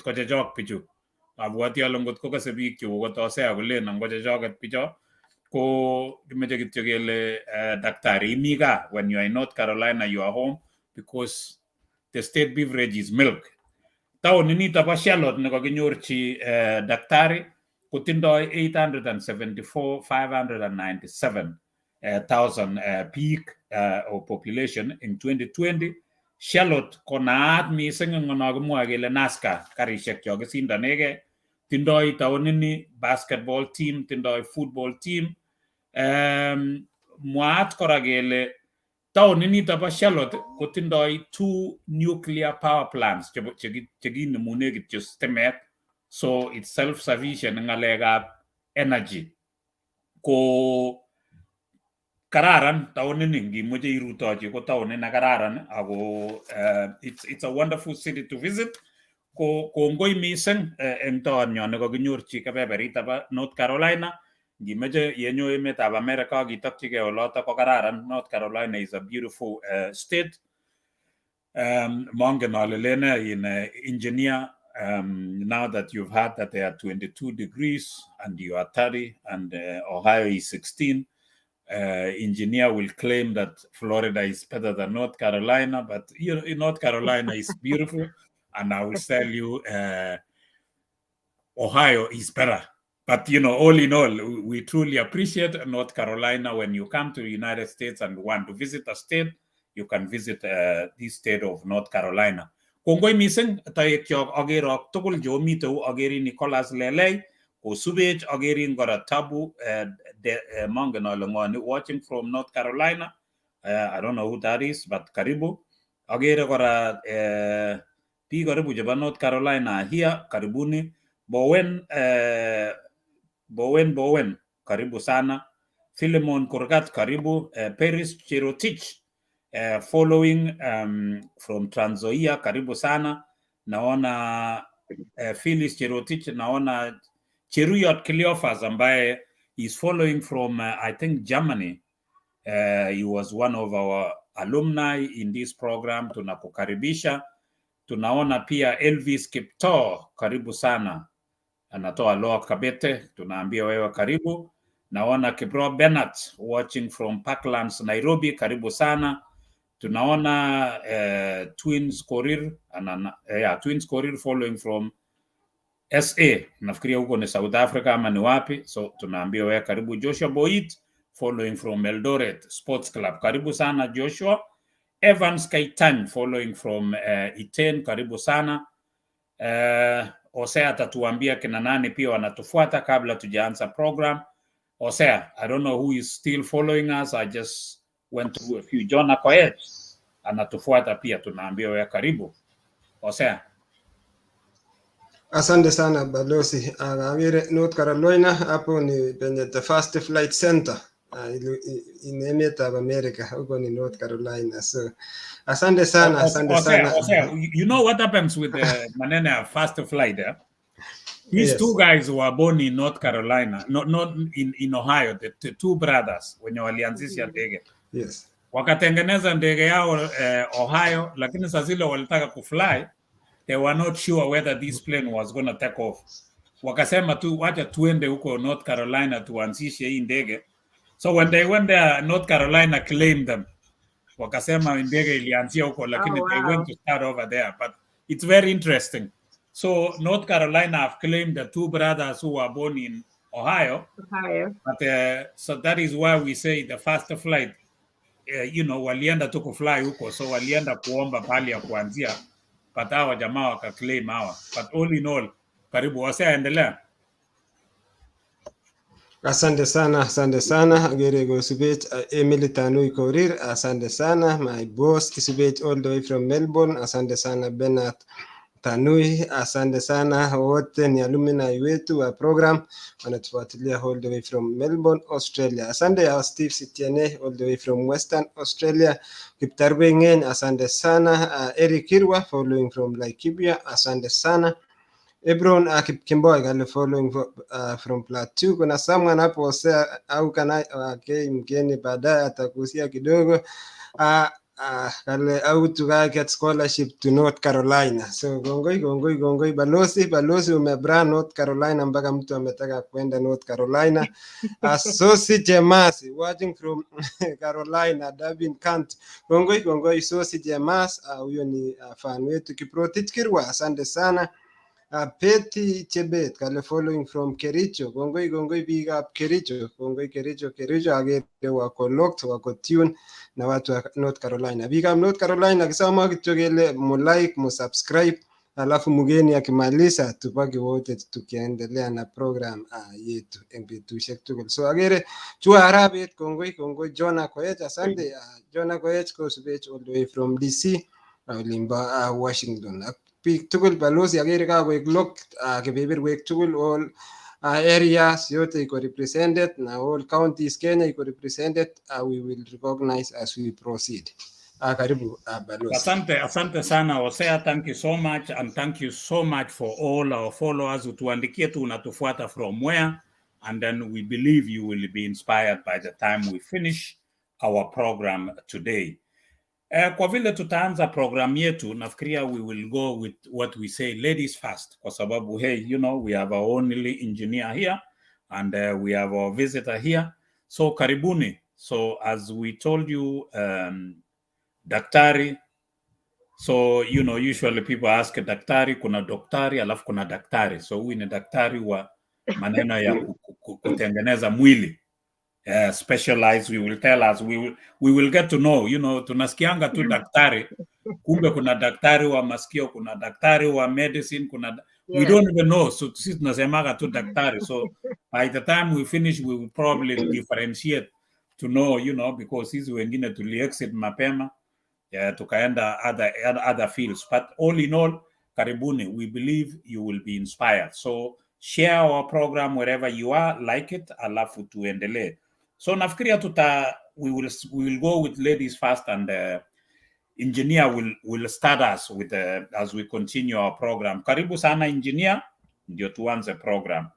ko chechok pichu. Abwati ale ngot ko kase biik chu kotosea kolen ngo chechoket picho ko kimeche kityo kele daktari imi gaa. When you are in North Carolina you are home because the state beverage is milk. Taon nito po Charlotte ne kakinyorchi daktari kotindoi 874,597,000 peak of population in 2020. Charlotte konaat mising ng'onokimwoe kele NASCAR karishek cho kisindanege. Tindoi taonini basketball team, tindoi football team. Mwaat kora kele taoninito po Charlotte kotindoi 2 nuclear power plants chekinemune kityo stimet. So it's self-sufficient in ng'alekab energy. Ko kararan taonini ngimuche irutochi ko taonit ne kararan ako it's a wonderful city to visit. Ko kongoi mising eng taonyo ne kakinyorchi kebeberita po North Carolina. Ngimeche yenyo emetab America kitokchigei oloto ko kararan. North Carolina is a beautiful state. Mongen ale lene in engineer. Now that you've heard that they are 22 degrees and you are 30 and Ohio is 16, engineer will claim that Florida is better than North Carolina, but North Carolina is beautiful, and I will tell you Ohio is better. But all in all, we truly appreciate North Carolina. When you come to the United States and want to visit a state, you can visit the state of North Carolina. Kongoi mising taekyok agerok tugul jomito ageri Nicholas Lelei ko subech agerin kora Tabu mongen ale ngoni watching from North Carolina. I don't know who that is, but karibu. Agere kora biik karibu chebo North Carolina here, karibuni. Bowen karibu sana. Philemon Kurgat karibu. Paris Cherotich following from Trans Nzoia, karibu sana. Naona Phyllis Cherotich, naona Cheruyot Cleophas ambaye is following from I think Germany. He was one of our alumni in this program. Tunakukaribisha. Tunaona pia Elvis Kipto, karibu sana. Anatoa Loa Kabete, tunaambia wewe karibu. Naona Kibro Bennett watching from Parklands, Nairobi, karibu sana. Tunaona Twins Korir, Twins Korir following from SA. Nafikiria huko ni South Africa ama ni wapi. So tunaambia wewe karibu. Joshua Boit following from Eldoret Sports Club, karibu sana Joshua. Evans Kaitan following from Iten, karibu sana. Osea atatuambia kina nani pia wanatufuata kabla tujaanza program. Osea, I don't know who is still following us. I just went through a few. John Akoech anatufuata pia, tunaambia wewe karibu. Osea. Asante sana balozi. Agere North Carolina hapo ni penye the first flight center in emetab America, huko ni North Carolina. So asante sana, asante sana. You know what happens with the manene first flight there? These yes. Two guys were born in North Carolina, not in Ohio, the two brothers wenye walianzisha ndege. Yes. Wakatengeneza ndege yao Ohio, lakini sasa zile walitaka kufly, they were not sure whether this plane was going to take off. Wakasema tu wacha tuende huko North Carolina tuanzishe hii ndege. So when they went there, North Carolina claimed them. Wakasema ndege ilianzia huko, lakini they went to start over there. But it's very interesting. So North Carolina have claimed the two brothers who were born in Ohio. But so that is why we say the first flight, walienda tu kufly huko, so walienda kuomba pali ya kuanzia. But hawa jamaa wakaclaim hawa. But all in all, karibu. Wasea endelea. Asante sana. Agere go subet Emily Tanui Korir. Asante sana. My boss Kisubet all the way from Melbourne. Asante sana Bernard Tanui. Asante sana wote ni alumni wetu wa program wanatufuatilia all the way from Melbourne, Australia. Asante ya Steve Sitiane all the way from Western Australia. Kiptarbengen, asante sana. Eric Kirwa following from Laikipia. Asante sana. Ebron Kipkimboy gale following from Plateau. Kuna someone hapo au kana mgeni baadaye atakusia kidogo. kale out get scholarship to North Carolina. So gongoi balozi umebra North Carolina mpaka mtu ametaka kwenda North Carolina. Sosi Jemasi watching from Carolina, Dublin County. Gongoi Sosi Jemas, huyo ni fan wetu Kiprotich Kirwa, asante sana. Peti Chebet kale following from Kericho. Gongoi big up Kericho. Gongoi Kericho agere wako locked, wako tune na watu wa North Carolina. Big up North Carolina, kisema kitu kile mu like, mu subscribe, alafu mgeni akimaliza tupake wote tukiendelea na program yetu MB2 tukul. So agere chua arabet gongoi Jonah Koech, asante Jonah Koech Kosubech all the way from DC Limba Washington. Big tukul balozi agere kakoek locked kebeberwek tukul all areas yote iko represented na all counties Kenya iko represented. We will recognize as we proceed. Karibu balozi. Asante sana Hosea, thank you so much, and thank you so much for all our followers. Utuandikie tu unatufuata from where, and then we believe you will be inspired by the time we finish our program today. Kwa vile tutaanza program yetu, nafikiria we will go with what we say ladies first, kwa sababu hey, you know, we have our only engineer here and we have our visitor here. So karibuni. So as we told you, daktari. So, you know, usually people ask daktari, kuna daktari, alafu kuna daktari. So huyu ni daktari wa maneno ya kutengeneza mwili. Specialized, we will tell us, we will get to know, you know, tunasikianga tu daktari, kumbe kuna daktari wa masikio, kuna daktari wa medicine, kuna we don't even know. So sisi tunasemaga tu daktari. So by the time we finish, we will probably differentiate to know, you know, because sisi wengine tuli-exit mapema, tukaenda other fields. But all in all, karibuni, we believe you will be inspired. So share our program wherever you are, like it, alafu tuendelee. So nafikiria we will go with ladies first, and engineer will start us with as we continue our program. Karibu sana engineer, ndio tuanze program.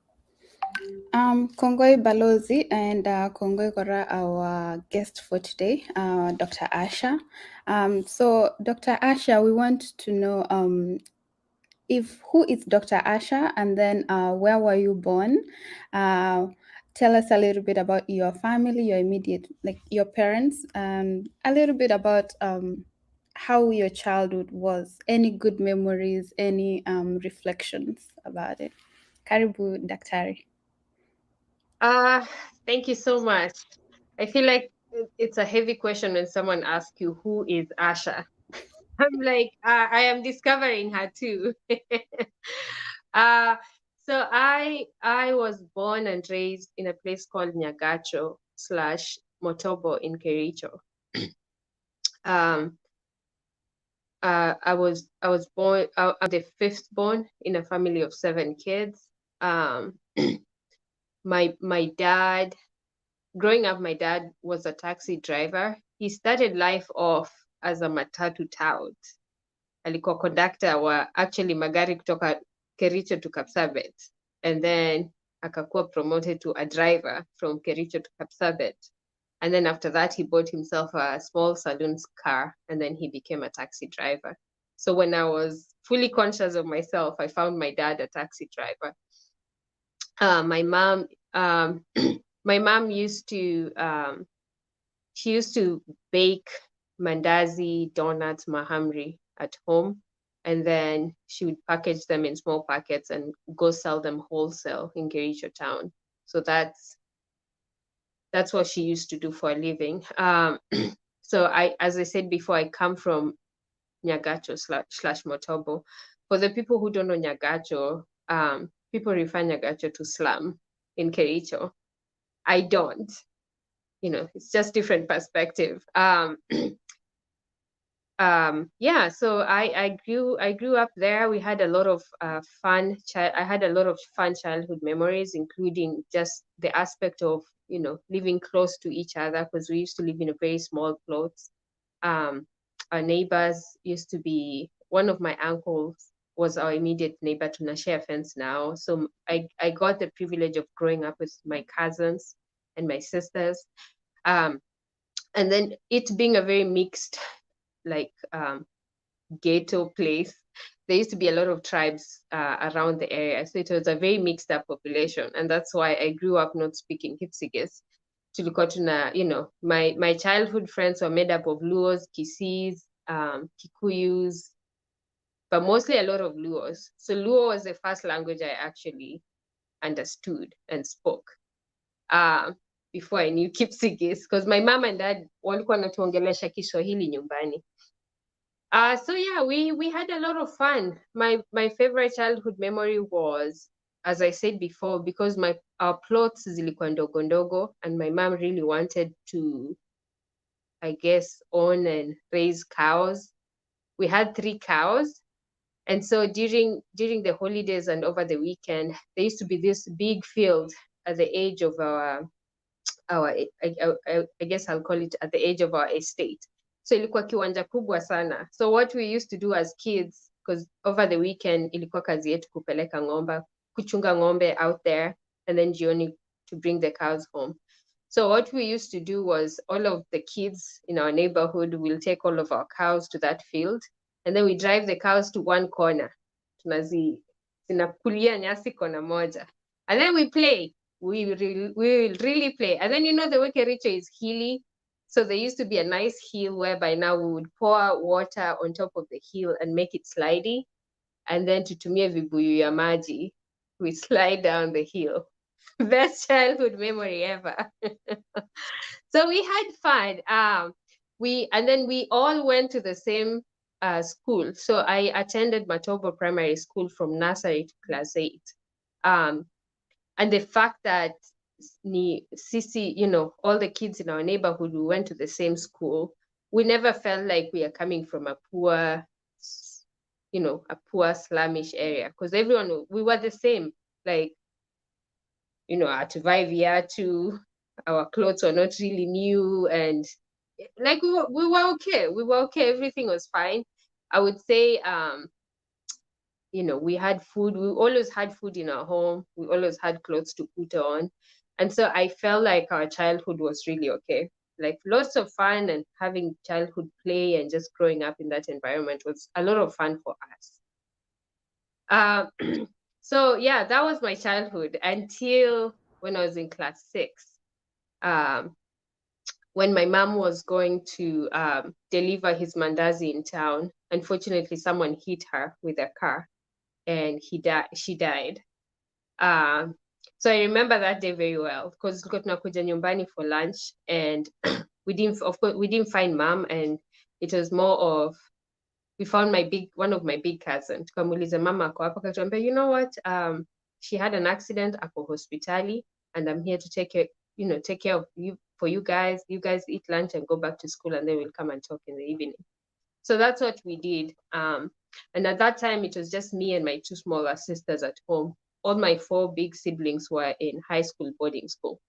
Kongoi Balozi, and Kongoi Kora, our guest for today, Dr. Asha. So Dr. Asha, we want to know who is Dr. Asha, and then where were you born? Tell us a little bit about your family, your immediate, like your parents, and a little bit about how your childhood was. Any good memories, any reflections about it? Karibu, Daktari. Thank you so much. I feel like it's a heavy question when someone asks you, who is Asha? I'm like, I am discovering her too. So I was born and raised in a place called Nyagacho / Motobo in Kericho. I was born. I'm the fifth born in a family of 7 kids. My dad, growing up, my dad was a taxi driver. He started life off as a matatu tout. Alikuwa conductor wa actually magari kutoka Kericho to Kapsabet, and then akakuwa promoted to a driver from Kericho to Kapsabet, and then after that he bought himself a small saloon's car, and then he became a taxi driver. So when I was fully conscious of myself, I found my dad a taxi driver. My mom used to she used to bake mandazi, donuts, mahamri at home, and then she would package them in small packets and go sell them wholesale in Kericho town. So that's what she used to do for a living. So as I said before, I come from Nyagacho / Motobo. For the people who don't know Nyagacho, people refer Nyagacho to slum in Kericho. I don't. You know, it's just different perspective. So I grew up there. We had a lot of fun. I had a lot of fun childhood memories, including just the aspect of, you know, living close to each other, because we used to live in a very small plots. Our neighbors used to be, one of my uncles was our immediate neighbor. To share fence now. So I got the privilege of growing up with my cousins and my sisters. And then it being a very mixed like ghetto place. There used to be a lot of tribes around the area, so it was a very mixed up population, and that's why I grew up not speaking Kipsigis. Tulikuwa tuna, you know, my childhood friends were made up of Luos, Kisis, Kikuyus, but mostly a lot of Luos. So Luo was the first language I actually understood and spoke before I knew Kipsigis, because my mom and dad walikuwa wanatuongelesha Kiswahili nyumbani. So yeah, we had a lot of fun. My favorite childhood memory was, as I said before, because our plots zilikuwa ndogo ndogo, and my mom really wanted to, I guess, own and raise cows. We had 3 cows, and so during the holidays and over the weekend, there used to be this big field at the edge of our I guess I'll call it at the edge of our estate. So ilikuwa kiwanja kubwa sana. So what we used to do as kids, because over the weekend ilikuwa kazi yetu kupeleka ng'ombe, kuchunga ng'ombe out there, and then jioni to bring the cows home. So what we used to do was all of the kids in our neighborhood will take all of our cows to that field, and then we drive the cows to one corner. Zinakulia nyasi kona moja. And then we play. We will really play. And then, you know, the Wekericho is hilly. So there used to be a nice hill whereby now we would pour water on top of the hill and make it slidey. And then tutumie vibuyu ya maji, we slide down the hill. Best childhood memory ever. So we had fun. And then we all went to the same school. So I attended Matobo Primary School from nursery to class 8. And the fact that Sisi, you know, all the kids in our neighborhood, we went to the same school, we never felt like we are coming from a poor, you know, a poor slummish area, because everyone, we were the same. Like, you know, at Viviatu, our clothes were not really new, and like we were okay. We were okay. Everything was fine. I would say, you know, we had food. We always had food in our home. We always had clothes to put on. And so I felt like our childhood was really okay. Like lots of fun, and having childhood play and just growing up in that environment was a lot of fun for us. So yeah, that was my childhood until when I was in class 6. When my mom was going to deliver his mandazi in town, unfortunately, someone hit her with a car, and she died. So I remember that day very well, because tulikuwa tunakuja nyumbani for lunch, and we didn't find mom, and it was more of, we found one of my big cousins. Tukamuuliza mama ako hapa, akatuambia, you know what, she had an accident, ako hospitali, and I'm here to take care of you, for you guys. You guys eat lunch and go back to school, and then we'll come and talk in the evening. So that's what we did. And at that time, it was just me and my 2 smaller sisters at home. All my 4 big siblings were in high school boarding school.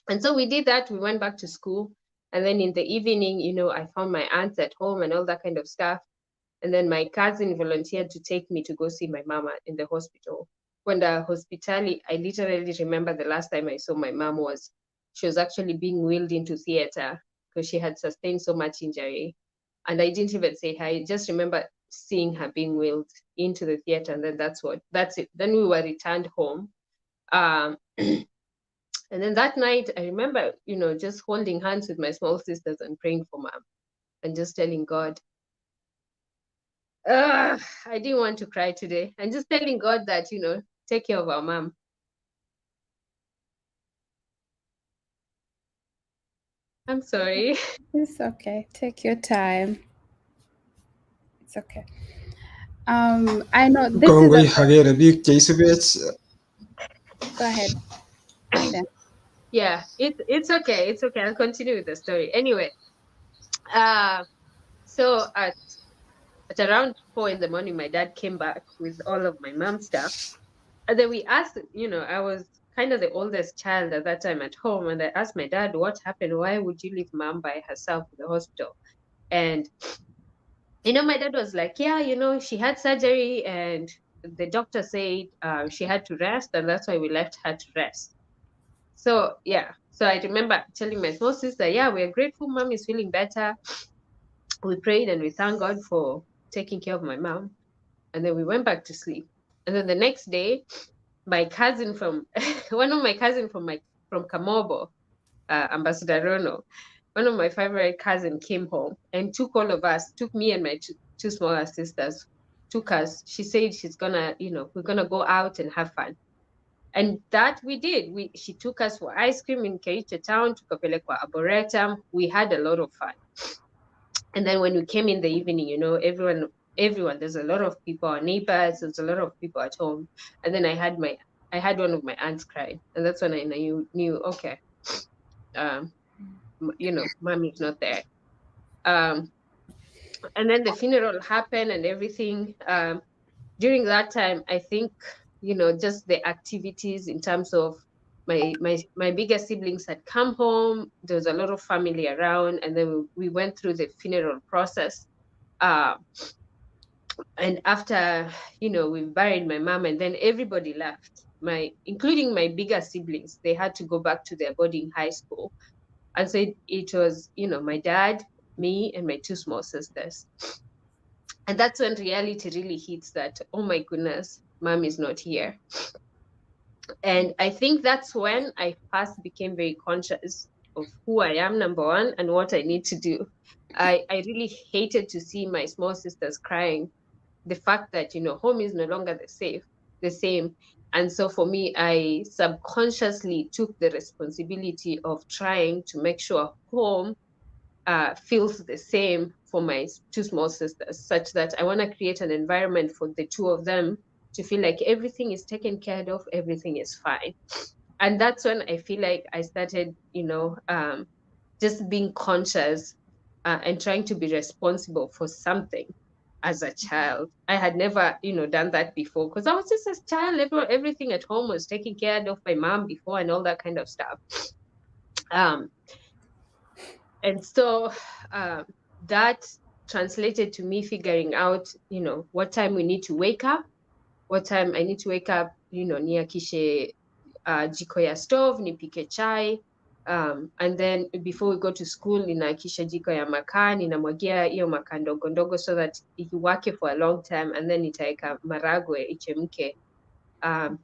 And so we did that. We went back to school. And then in the evening, you know, I found my aunts at home and all that kind of stuff. And then my cousin volunteered to take me to go see my mama in the hospital. When the hospital, I literally remember the last time I saw my mom she was actually being wheeled into theater because she had sustained so much injury. And I didn't even say hi. I just remember seeing her being wheeled into the theater, and then that's it. Then we were returned home. And then that night, I remember, you know, just holding hands with my small sisters and praying for mom, and just telling God, I didn't want to cry today, and just telling God that, you know, take care of our mom. I'm sorry. It's okay. Take your time. It's okay. I know this Kongoi is Hagere Big Jaisubets. Go ahead. Yeah, it's okay. It's okay. I'll continue with the story. Anyway, so at around 4 in the morning, my dad came back with all of my mom's stuff. And then we asked, you know, I was kind of the oldest child at that time at home. And I asked my dad, what happened? Why would you leave mom by herself in the hospital? And, you know, my dad was like, yeah, you know, she had surgery and the doctor said she had to rest. And that's why we left her to rest. So, yeah. So I remember telling my small sister, yeah, we're grateful mom is feeling better. we prayed and we thanked God for taking care of my mom. And then we went back to sleep. And then the next day, my cousin from one of my cousin from Kamobo, Ambassador Rono, one of my favorite cousin came home and took all of us, took me and my two smaller sisters, took us. She said she's gonna, we're gonna go out and have fun. And that we did. She took us for ice cream in Kericho town, tukapelekwa Arboretum. We had a lot of fun. And then when we came in the evening, everyone, there's a lot of people, our neighbors, there's a lot of people at home. And then I had one of my aunts cry. And that's when I knew, okay, mommy's not there. And then the funeral happened and everything. During that time, I think, just the activities in terms of my bigger siblings had come home. There was a lot of family around, and then we went through the funeral process. And after, we buried my mom, and then everybody left, including my bigger siblings. They had to go back to their boarding high school. And so it was, my dad, me, and my two small sisters. And that's when reality really hits that, oh my goodness, mom is not here. And I think that's when I first became very conscious of who I am, number one, and what I need to do. I really hated to see my small sisters crying. The fact that, home is no longer the same. And so for me, I subconsciously took the responsibility of trying to make sure home feels the same for my two small sisters, such that I want to create an environment for the two of them to feel like everything is taken care of, everything is fine. And that's when I feel like I started, just being conscious and trying to be responsible for something as a child. I had never, done that before, because I was just a child. Everything at home was taken care of by mom before and all that kind of stuff. And so that translated to me figuring out, what time we need to wake up, what time I need to wake up, niakishe jiko ya stove, nipike chai. And then before we go to school, ninaakisha jiko ya makaa, ninamwagia hiyo makaa ndogo ndogo so that iwake for a long time, and then nitaeka maragwe ichemke,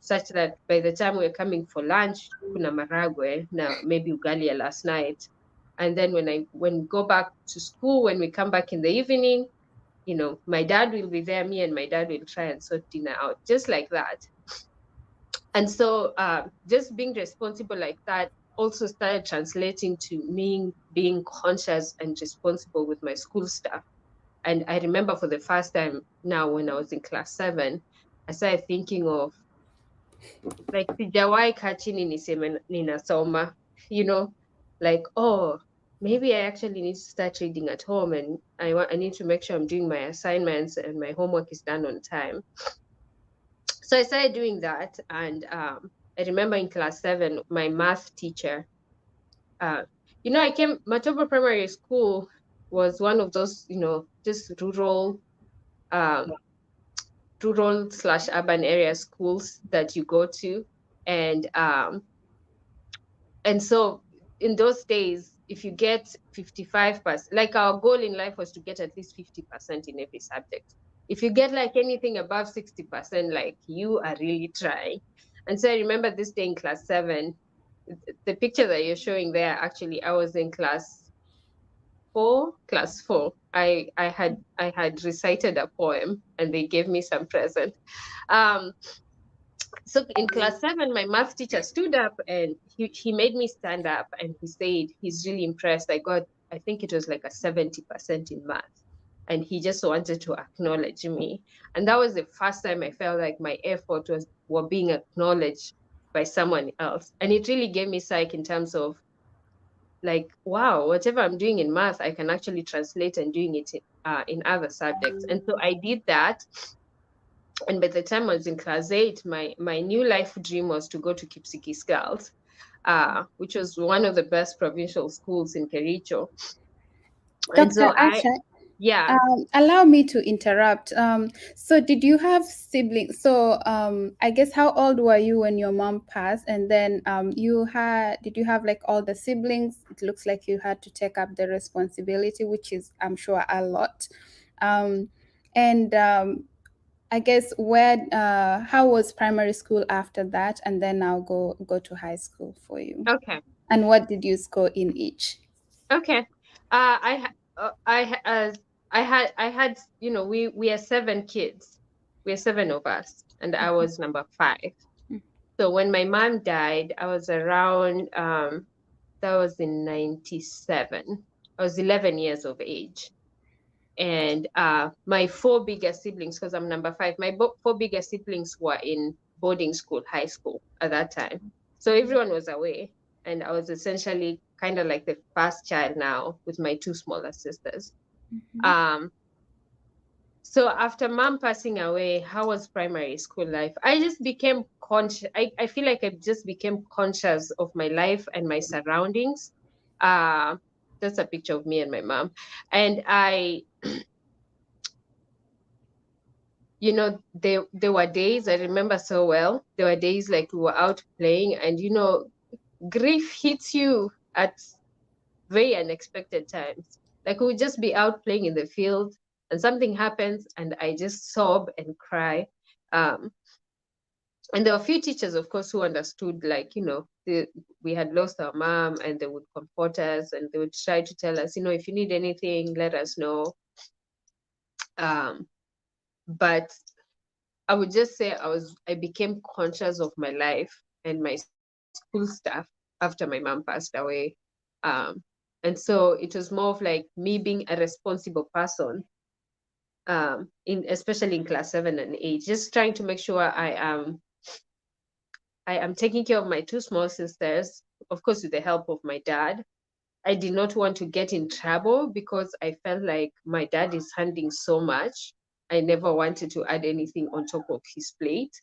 such that by the time we're coming for lunch, kuna maragwe na maybe ugali ya last night. And then when we go back to school, when we come back in the evening, my dad will be there, me and my dad will try and sort dinner out, just like that. And so just being responsible like that also started translating to me being conscious and responsible with my school stuff. And I remember for the first time now when I was in class 7, I started thinking of, like, sijawahi kaa chini niseme ninasoma, like, oh, maybe I actually need to start reading at home, and I need to make sure I'm doing my assignments and my homework is done on time. So I started doing that, and I remember in class 7, my math teacher, Matobo Primary School was one of those, just rural / urban area schools that you go to. And so in those days, if you get 55%, like our goal in life was to get at least 50% in every subject. If you get like anything above 60%, like, you are really trying. And so I remember this day in class 7, the picture that you're showing there, actually, I was in class 4. I had recited a poem and they gave me some present. So in class 7, my math teacher stood up and he made me stand up, and he said he's really impressed. I think it was like a 70% in math. And he just wanted to acknowledge me. And that was the first time I felt like my effort were being acknowledged by someone else. And it really gave me psych in terms of, like, wow, whatever I'm doing in math, I can actually translate and doing it in other subjects. And so I did that. And by the time I was in class 8, my new life dream was to go to Kipsigis Girls, which was one of the best provincial schools in Kericho. Dr. Asha, Yeah. Allow me to interrupt. So did you have siblings? So I guess how old were you when your mom passed? And then did you have like all the siblings? It looks like you had to take up the responsibility, which is, I'm sure, a lot. And I guess how was primary school after that? And then I'll go to high school for you. Okay. And what did you score in each? Okay. I had, you know, we are 7 kids. We are 7 of us, and I was number 5. So when my mom died, I was around, that was in 97. I was 11 years of age. And my 4 bigger siblings, because I'm number 5, my 4 bigger siblings were in boarding school, high school at that time. So everyone was away. And I was essentially kind of like the first child now with my 2 smaller sisters. So after mom passing away, how was primary school life? I just became conscious. I feel like I just became conscious of my life and my surroundings. That's a picture of me and my mom. And you know, there were days I remember so well. There were days like we were out playing, and you know, grief hits you at very unexpected times. Like we would just be out playing in the field, and something happens, and I just sob and cry. And there were a few teachers, of course, who understood, like, you know, we had lost our mom, and they would comfort us, and they would try to tell us, you know, if you need anything, let us know. But I would just say I became conscious of my life and my school stuff after my mom passed away. And so it was more of like me being a responsible person, especially in class 7 and 8, just trying to make sure I am taking care of my 2 small sisters, of course, with the help of my dad. I did not want to get in trouble because I felt like my dad is handling so much. I never wanted to add anything on top of his plate.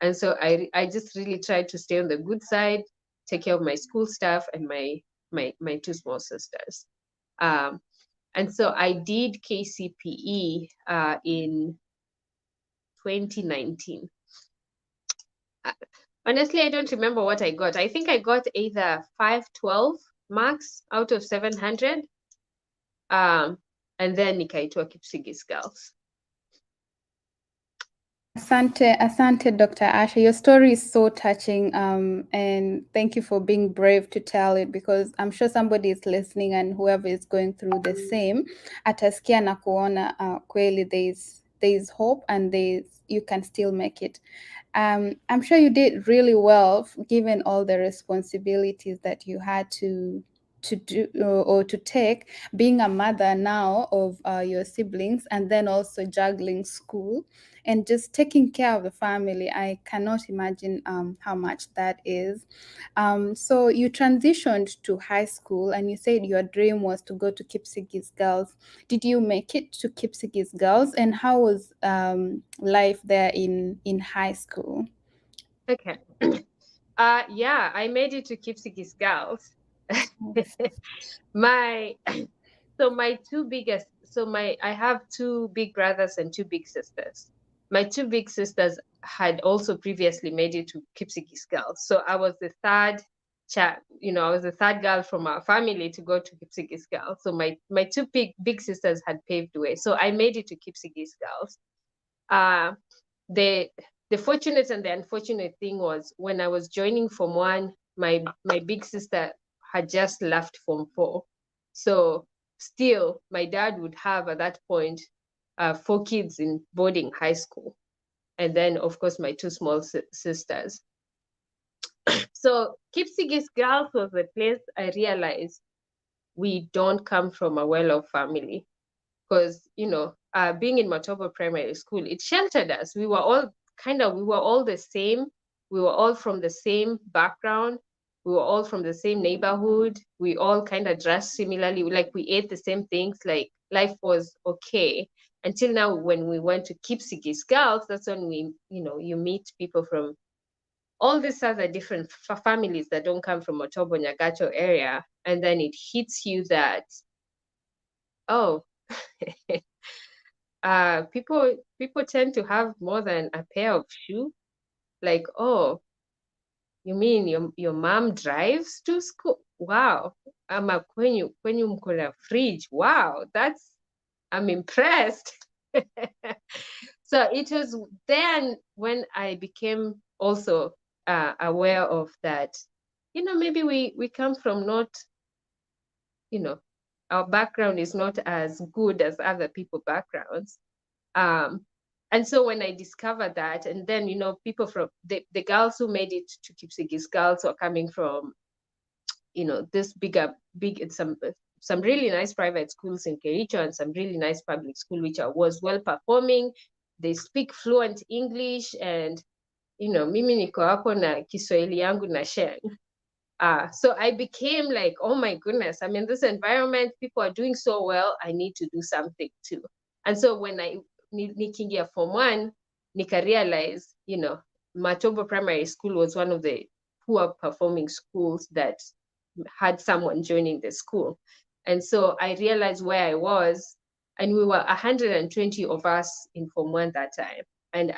And so I just really tried to stay on the good side, take care of my school stuff and my 2 small sisters. And so I did KCPE in 2019. Honestly, I don't remember what I got. I think I got either 512 marks out of 700. And then nikaitwa Kipsigis Girls. Asante, Dr. Asha. Your story is so touching, and thank you for being brave to tell it, because I'm sure somebody is listening, and whoever is going through the same, atasikia na kuona kweli there's hope, and you can still make it. I'm sure you did really well, given all the responsibilities that you had to do or to take, being a mother now of your siblings, and then also juggling school and just taking care of the family. I cannot imagine how much that is. So you transitioned to high school, and you said your dream was to go to Kipsigis Girls. Did you make it to Kipsigis Girls, and how was life there in high school? Okay. Yeah, I made it to Kipsigis Girls. I have 2 big brothers and 2 big sisters. My 2 big sisters had also previously made it to Kipsigis Girls. So I was the third child, you know, I was the third girl from our family to go to Kipsigis Girls. So my 2 big sisters had paved the way. So I made it to Kipsigis Girls. The fortunate and the unfortunate thing was when I was joining Form 1, my big sister had just left Form 4. So still, my dad would have at that point 4 kids in boarding high school. And then, of course, my 2 small sisters. So Kipsigis Girls was the place I realized we don't come from a well-off family. Because, you know, being in Matobo Primary School, it sheltered us. We were all the same. We were all from the same background. We were all from the same neighborhood. We all kind of dressed similarly. Like we ate the same things. Like life was okay. Until now, when we went to Kipsigis Girls, that's when you meet people from all these other different families that don't come from Matobo Nyagacho area. And then it hits you that, oh, people tend to have more than a pair of shoes. Like, oh, you mean your mom drives to school? Wow. Ama kwenyu mko na fridge. Wow, I'm impressed. So it was then when I became also aware of that, maybe we come from not, our background is not as good as other people's backgrounds. And so when I discovered that, and then, people from the girls who made it to Kipsigis Girls are coming from, this big, some really nice private schools in Kericho and some really nice public school, which was well performing. They speak fluent English, and, mimi niko hapo na Kiswahili yangu na sheng. So I became like, oh my goodness, I'm in this environment, people are doing so well, I need to do something too. And so when nikiingia Form 1, nika realize, Matobo Primary School was one of the poor performing schools that had someone joining the school. And so I realized where I was, and we were 120 of us in Form 1 that time. And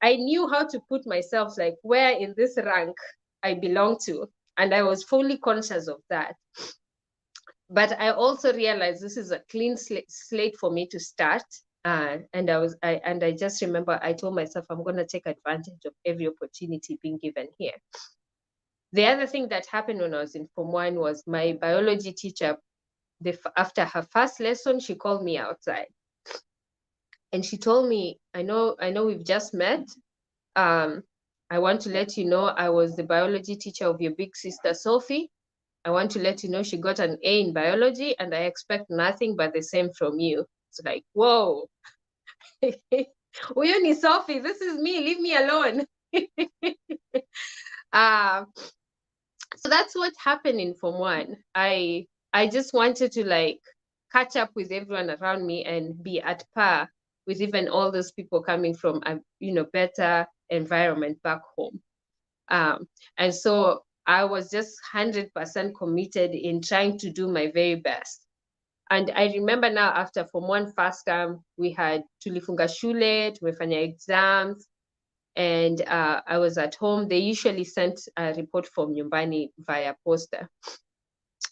I knew how to put myself like where in this rank I belong to. And I was fully conscious of that. But I also realized this is a clean slate for me to start. And I just remember I told myself I'm going to take advantage of every opportunity being given here. The other thing that happened when I was in Form 1 was my biology teacher, after her first lesson, she called me outside. And she told me, I know we've just met. I want to let you know I was the biology teacher of your big sister, Sophie. I want to let you know she got an A in biology, and I expect nothing but the same from you. It's like, whoa. Huyo ni Sophie, this is me, leave me alone. So that's what happened in Form 1. I just wanted to like catch up with everyone around me and be at par with even all those people coming from a better environment back home. And so I was just 100% committed in trying to do my very best. And I remember now, after Form 1 first term, we had tulifunga shule, tumefanya exams, and I was at home. They usually sent a report from nyumbani via poster.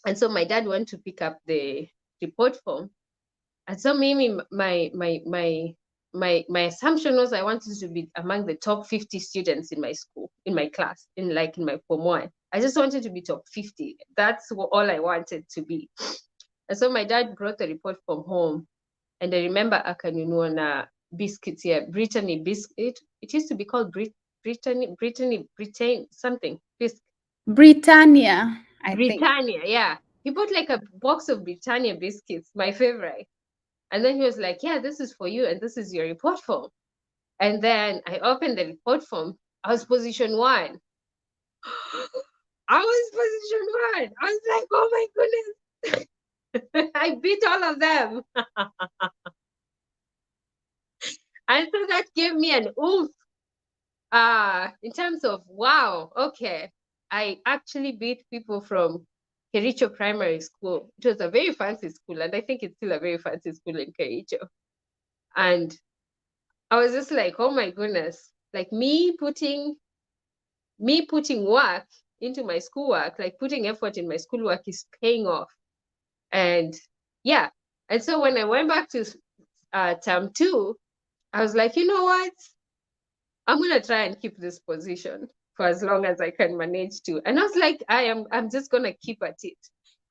And so my dad went to pick up the report form. And so maybe my assumption was I wanted to be among the top 50 students in my school, in my class, in my Form 1. I just wanted to be top 50. That's all I wanted to be. And so my dad brought the report from home. And I remember akanunua na biscuits here, Brittany biscuit. It used to be called Brittany, something. Britannia, I think. Britannia, yeah. He bought like a box of Britannia biscuits, my favorite. And then he was like, yeah, this is for you, and this is your report form. And then I opened the report form. I was position 1. I was position 1. I was like, oh my goodness. I beat all of them. And so that gave me an oomph in terms of, wow, okay, I actually beat people from Kericho Primary School. It was a very fancy school, and I think it's still a very fancy school in Kericho. And I was just like, oh my goodness, like me putting work into my schoolwork, like putting effort in my schoolwork is paying off. And yeah, and so when I went back to term 2, I was like, you know what? I'm gonna try and keep this position for as long as I can manage to. And I was like, I'm just gonna keep at it.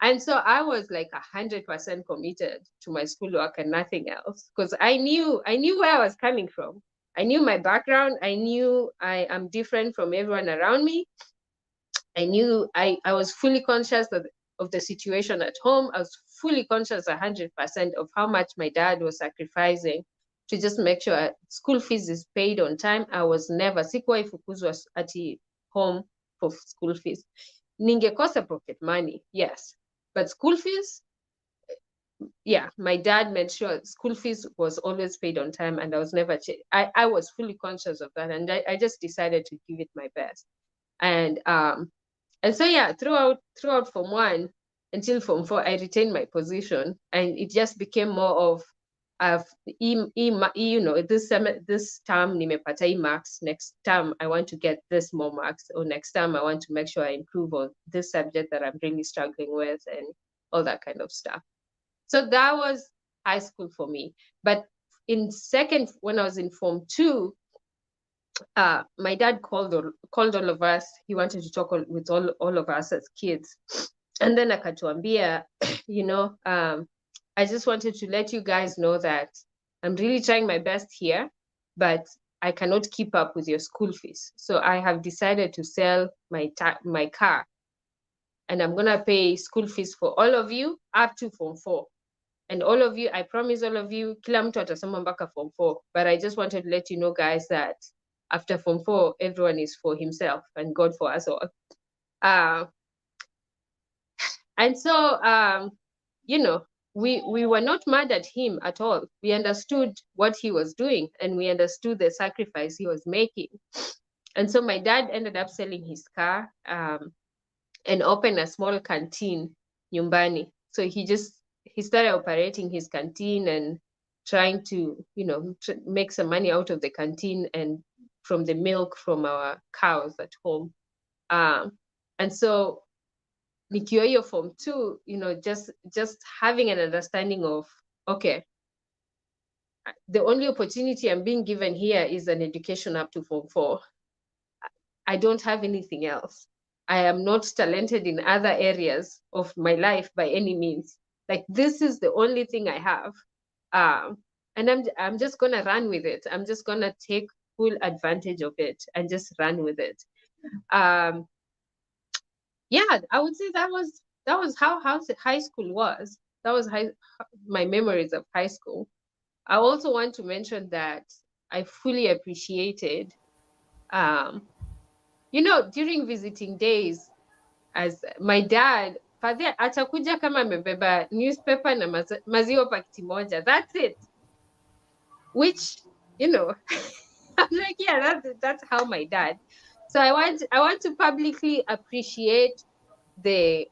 And so I was like 100% committed to my schoolwork and nothing else, because I knew where I was coming from. I knew my background. I knew I am different from everyone around me. I knew I was fully conscious of the situation at home. I was fully conscious 100% of how much my dad was sacrificing to just make sure school fees is paid on time. I was never sikuwahi fukuzwa ati home for school fees. Ningekosa pocket money, yes, but school fees, yeah, my dad made sure school fees was always paid on time, and I was never I was fully conscious of that, and I just decided to give it my best. And so yeah, throughout Form 1, until Form 4, I retained my position, and it just became more of, this term nimepata hii marks, next term I want to get this more marks, or next term I want to make sure I improve on this subject that I'm really struggling with, and all that kind of stuff. So that was high school for me. But when I was in Form 2, my dad called all of us. He wanted to talk with all of us as kids. And then akatuambia, I just wanted to let you guys know that I'm really trying my best here, but I cannot keep up with your school fees. So I have decided to sell my car, and I'm going to pay school fees for all of you up to Form 4. And all of you, I promise all of you, kila mtu atasoma mpaka Form 4. But I just wanted to let you know, guys, that after Form 4, everyone is for himself and God for us all. And so, we were not mad at him at all. We understood what he was doing, and we understood the sacrifice he was making. And so my dad ended up selling his car and opened a small canteen, nyumbani. So he started operating his canteen and trying to, make some money out of the canteen and from the milk from our cows at home. And so nikiwa hiyo Form 2, just having an understanding of, okay, the only opportunity I'm being given here is an education up to Form 4. I don't have anything else. I am not talented in other areas of my life by any means. Like, this is the only thing I have. And I'm just gonna run with it. I'm just gonna take full advantage of it and just run with it. Yeah, I would say that was how high school was. That was my memories of high school. I also want to mention that I fully appreciated, during visiting days, as my dad, father atakuja kama amebeba newspaper na maziwa pakiti moja. That's it. Which, I'm like, yeah, that's how my dad. So I want to publicly appreciate the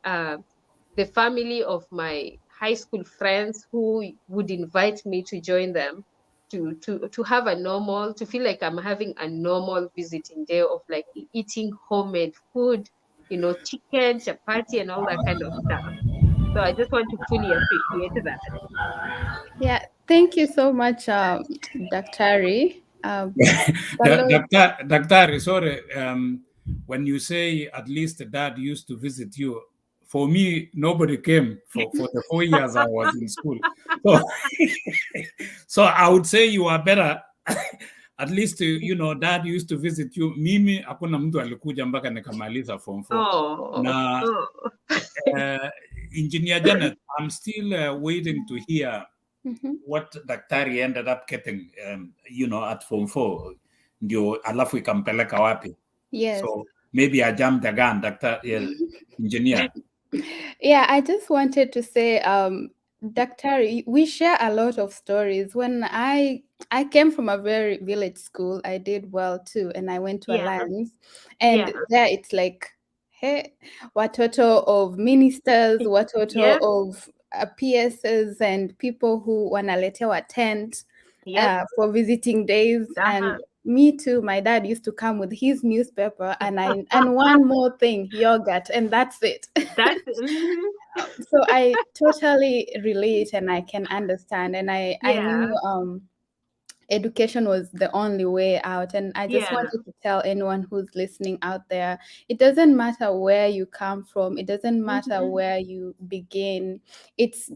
family of my high school friends who would invite me to join them to have to feel like I'm having a normal visiting day of like eating homemade food, chicken, chapati, and all that kind of stuff. So I just want to fully appreciate that. Yeah, thank you so much, Daktari. Daktari, sorry, when you say at least dad used to visit you, for me, nobody came for the 4 years I was in school. So I would say you are better. At least, dad used to visit you. Mimi, hakuna mtu alikuja mpaka nikamaliza Form 4. Na Engineer Janet, I'm still waiting to hear what Daktari ended up getting, at Form 4. Ndio alafu ikampeleka wapi? Yes. So maybe I jumped the gun, Dr. Engineer. Yeah, I just wanted to say, Daktari, we share a lot of stories. When I came from a very village school, I did well too, and I went to Alliance, and there it's like, hey, watoto of ministers, watoto of PSs, and people who wanaletewa tent for visiting days. And me too, my dad used to come with his newspaper and one more thing, yogurt, and that's it. So I totally relate and I can understand, and I knew education was the only way out. And I just wanted to tell anyone who's listening out there, it doesn't matter where you come from, it doesn't matter where you begin, it's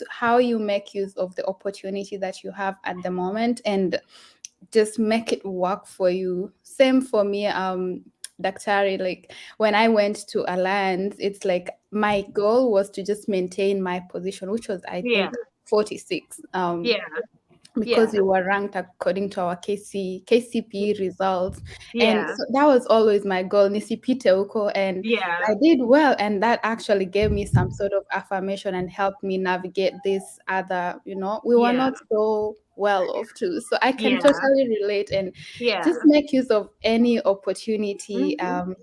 how you make use of the opportunity that you have at the moment and just make it work for you. Same for me, Daktari, like when I went to Alliance, it's like my goal was to just maintain my position, which was I think 46. Because we were ranked according to our KCPE results. And so that was always my goal, nisipite huko, and I did well, and that actually gave me some sort of affirmation and helped me navigate this other, we were not so well off too. So I can totally relate and just make use of any opportunity,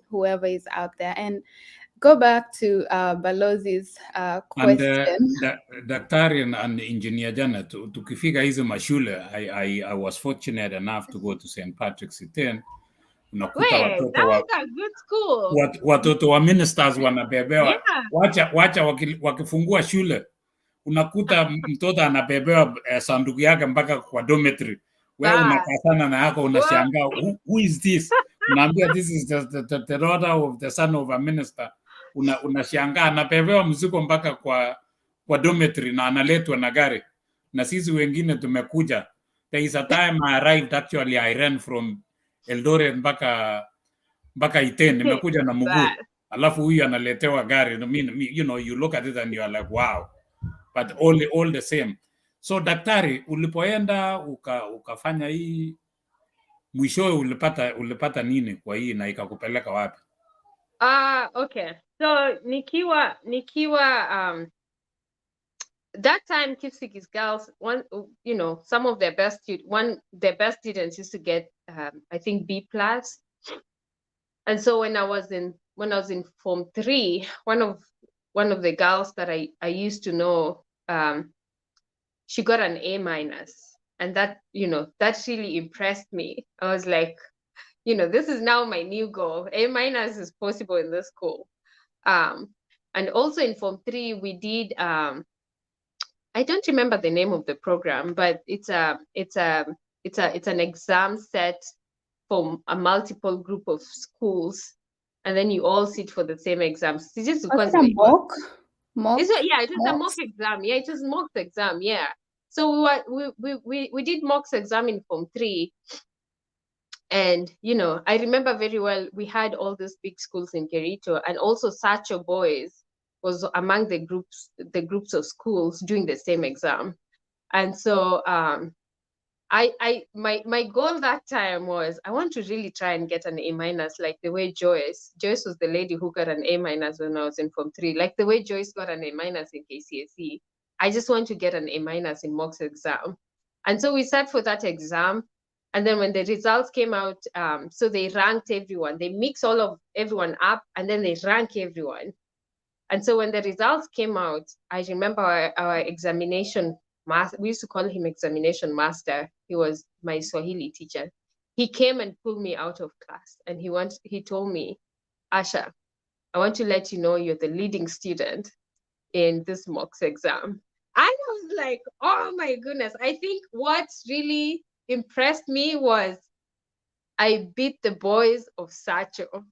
whoever is out there. And go back to Balozi's And question. daktari and engineer Janet, tukifika hizo mashule, I was fortunate enough to go to St. Patrick's Iten. Unakuta Wait, that was a good school. watoto wa ministers wanabebewa. Yeah. Wacha wakifungua shule, unakuta mtoto anabebewa sanduku yake mpaka kwa dormitory. Wewe unakasana na yako unashangaa, who is this? Unaambia this is the daughter of the son of a minister. Unashangaa anabebewa mzigo mpaka kwa dormitory na analetwa na gari. Na sisi wengine tumekuja. There is a time I arrived, actually I ran from Eldoret mpaka Iten, nimekuja na mguu. Alafu huyu analetewa gari. I mean, you know, you look at it and you are like, wow. But all the same. So daktari, ulipoenda ukafanya hii, mwishowe ulipata nini kwa hii na ikakupeleka wapi? Okay. So nikiwa that time Kipsigis Girls, some of their best students used to get I think B+. And so when I was in Form 3, one of the girls that I used to know, she got an A-, and that really impressed me. I was like, this is now my new goal. A- is possible in this school. And also in Form 3, we did, I don't remember the name of the program, but it's an exam set for a multiple group of schools, and then you all sit for the same exams. It's just because a mock? It was a mock exam. Yeah, it was mock exam. Yeah. So we did mock exam in Form 3, and I remember very well. We had all these big schools in Kericho, and also Sacho Boys was among the groups of schools doing the same exam. And so my goal that time was I want to really try and get an A-, like the way Joyce was the lady who got an A- when I was in Form 3, like the way Joyce got an A- in KCSE. I just want to get an A- in mock exam. And so we sat for that exam. And then when the results came out, so they ranked everyone. They mix everyone up, and then they rank everyone. And so when the results came out, I remember our examination master, we used to call him examination master. He was my Swahili teacher. He came and pulled me out of class, and he told me, Asha, I want to let you know you're the leading student in this mocks exam. And I was like, oh my goodness. I think what really impressed me was I beat the boys of Sacho.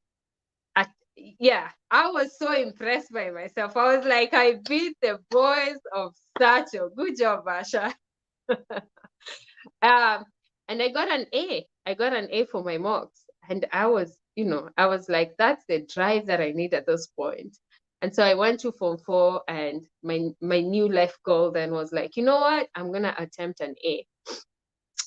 Yeah, I was so impressed by myself. I was like, I beat the boys of Sacho. Good job, Asha. And I got an A. I got an A for my mocks. And I was like, that's the drive that I need at this point. And so I went to Form 4, and my new life goal then was like, you know what? I'm gonna attempt an A.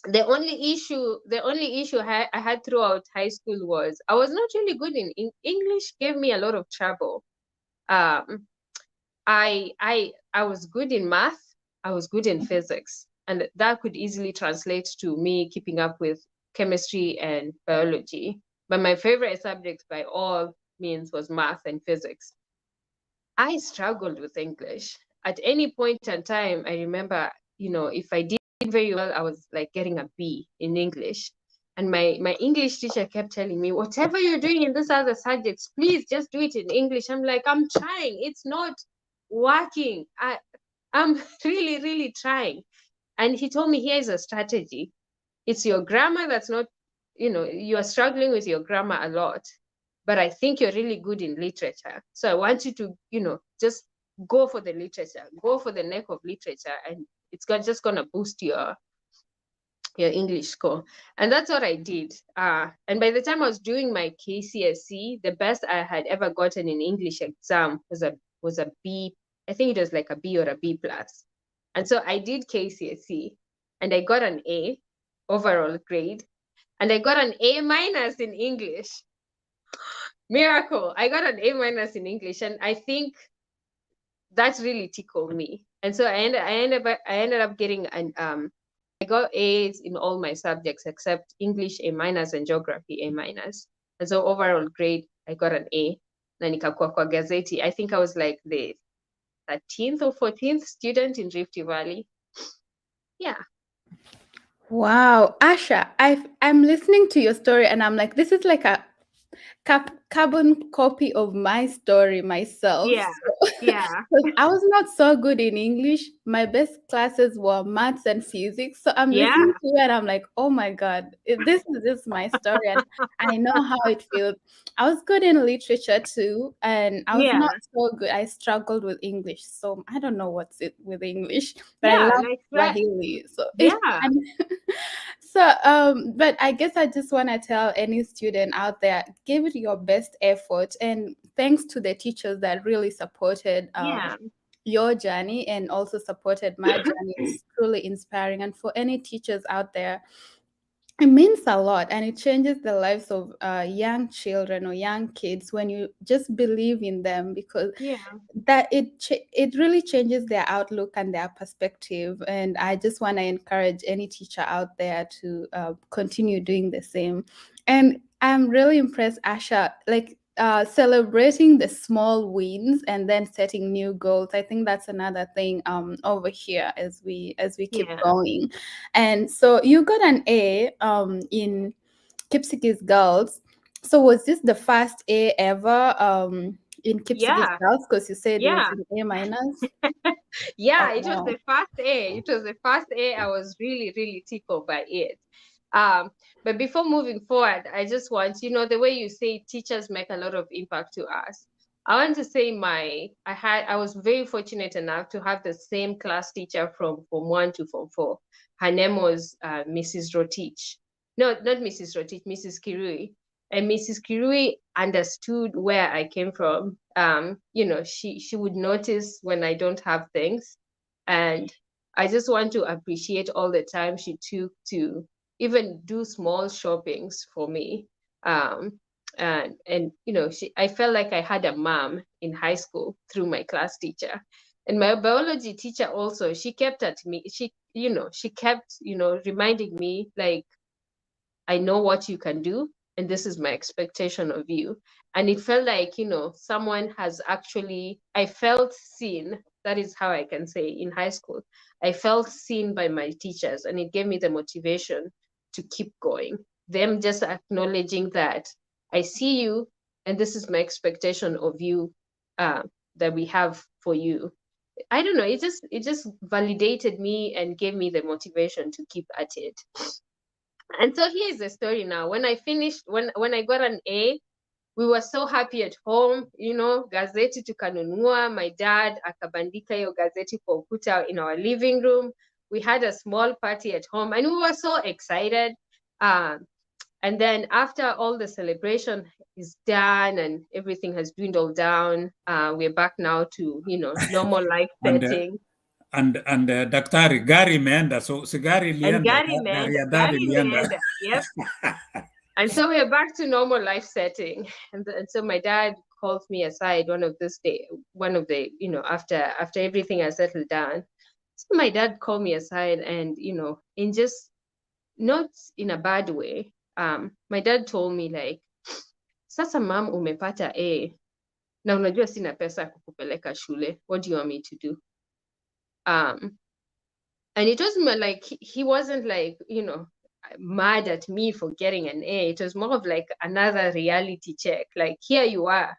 The only issue I had throughout high school was I was not really good in English. Gave me a lot of trouble. I was good in math. I was good in physics, and that could easily translate to me keeping up with chemistry and biology. But my favorite subjects by all means was math and physics. I struggled with English. At any point in time, I remember, if I did very well, I was like getting a B in English. And my English teacher kept telling me, whatever you're doing in this other subjects, please just do it in English. I'm like, I'm trying. It's not working. I'm really, really trying. And he told me, here's a strategy. It's your grammar that's not, you are struggling with your grammar a lot, but I think you're really good in literature. So I want you to, just go for the literature, go for the neck of literature, and it's just gonna boost your English score. And that's what I did. And by the time I was doing my KCSE, the best I had ever gotten in English exam was a B. I think it was like a B or a B+. And so I did KCSE, and I got an A overall grade, and I got an A- in English. Miracle! I got an A- in English, and I think that really tickled me. And so I ended up getting I got A's in all my subjects except English A- and geography A-. And so overall grade, I got an A. na nikakuwa kwa gazeti. I think I was like the 13th or 14th student in Rift Valley. Yeah. Wow, Asha, I'm listening to your story and I'm like, this is like a carbon copy of my story myself. Yeah. So, Yeah. I was not so good in English. My best classes were maths and physics. So I'm Yeah. listening to you and I'm like, oh my God, this is my story. And I know how it feels. I was good in literature too. And I was Yeah. not so good. I struggled with English. So I don't know what's it with English, but I Yeah, love like that. Swahili. So Yeah. so but I guess I just want to tell any student out there, give it your best effort, and thanks to the teachers that really supported Yeah. your journey and also supported my journey. It's truly inspiring. And for any teachers out there, it means a lot, and it changes the lives of young children or young kids when you just believe in them, because Yeah. that it really changes their outlook and their perspective. And I just want to encourage any teacher out there to continue doing the same. And I'm really impressed, Asha, like celebrating the small wins and then setting new goals. I think that's another thing over here as we keep Yeah. going. And so you got an A in Kipsigis Girls. So was this the first A ever in Kipsigis Yeah. Girls? Because you said it was Yeah. in A minus. Yeah, Oh, it was wow. the first A. It was the first A. I was really, really tickled by it. But before moving forward, I just want, the way you say teachers make a lot of impact to us. I want to say I was very fortunate enough to have the same class teacher from Form 1 to Form 4. Her name was Mrs. Rotich. No, not Mrs. Rotich, Mrs. Kirui. And Mrs. Kirui understood where I came from. She would notice when I don't have things. And I just want to appreciate all the time she took to even do small shoppings for me. I felt like I had a mom in high school through my class teacher. And my biology teacher also, she kept reminding me, like, I know what you can do, and this is my expectation of you. And it felt like, someone has actually, I felt seen. That is how I can say in high school. I felt seen by my teachers, and it gave me the motivation to keep going. Them just acknowledging that I see you, and this is my expectation of you that we have for you. I don't know. It just validated me and gave me the motivation to keep at it. And so here's the story now. When I finished, when I got an A, we were so happy at home, gazeti tukanunua. My dad akabandika hiyo gazeti kwa ukuta in our living room. We had a small party at home and we were so excited. And then after all the celebration is done and everything has dwindled down, we're back now to, normal life setting. And daktari, gari imeenda, so si gari And ilienda, gari ya dadi ilienda. Yep. And so we're back to normal life setting. And so my dad called me aside one of the, after everything has settled down. So my dad called me aside and, in just, not in a bad way. My dad told me, like, sasa mam, umepata A, na unajua sina pesa ya kukupeleka shule. What do you want me to do? And it wasn't like, he wasn't like, mad at me for getting an A. It was more of like another reality check. Like, here you are,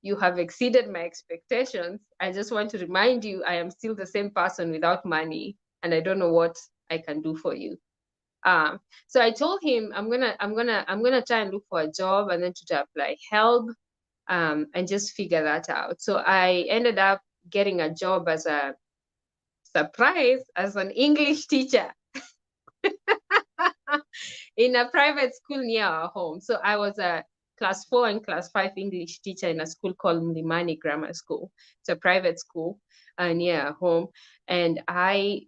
you have exceeded my expectations. I just want to remind you, I am still the same person without money, and I don't know what I can do for you. So I told him I'm gonna try and look for a job and then to apply help, and just figure that out. So I ended up getting a job as a surprise as an English teacher in a private school near our home. So I was a class 4 and class 5 English teacher in a school called Mlimani Grammar School. It's a private school near our home. And I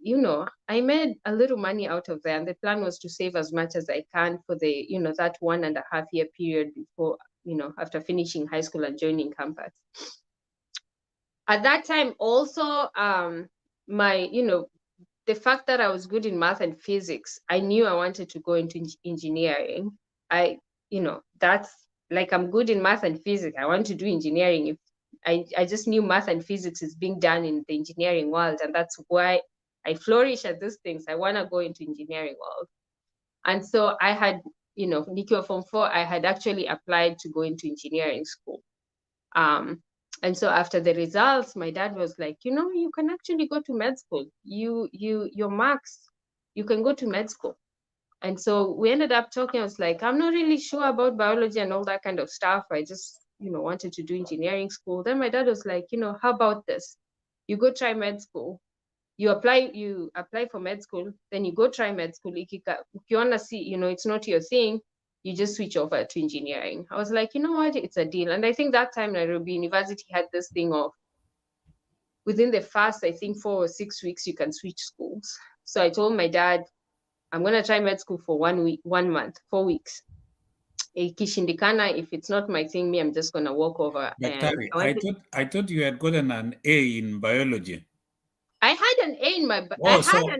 made a little money out of there. And the plan was to save as much as I can for the, that 1.5 year period before, after finishing high school and joining campus. At that time also, the fact that I was good in math and physics, I knew I wanted to go into engineering. That's like I'm good in math and physics. I want to do engineering. If I just knew math and physics is being done in the engineering world, and that's why I flourish at these things. I want to go into engineering world. And so I had, you know, Nikiwa Form 4, I had actually applied to go into engineering school. And so after the results, my dad was like, you know, you can actually go to med school. Your marks, you can go to med school. And so we ended up talking. I was like, I'm not really sure about biology and all that kind of stuff. I just, you know, wanted to do engineering school. Then my dad was like, you know, how about this? You go try med school. You apply for med school, then you go try med school. If you want to see, you know, it's not your thing, you just switch over to engineering. I was like, you know what, it's a deal. And I think that time Nairobi University had this thing of within the first, I think 4 or 6 weeks, you can switch schools. So I told my dad, I'm going to try med school for 1 month, 4 weeks. Ikishindikana, if it's not my thing, I'm just going to walk over. Daktari, I thought you had gotten an A in biology. I had an A in my biology. So you had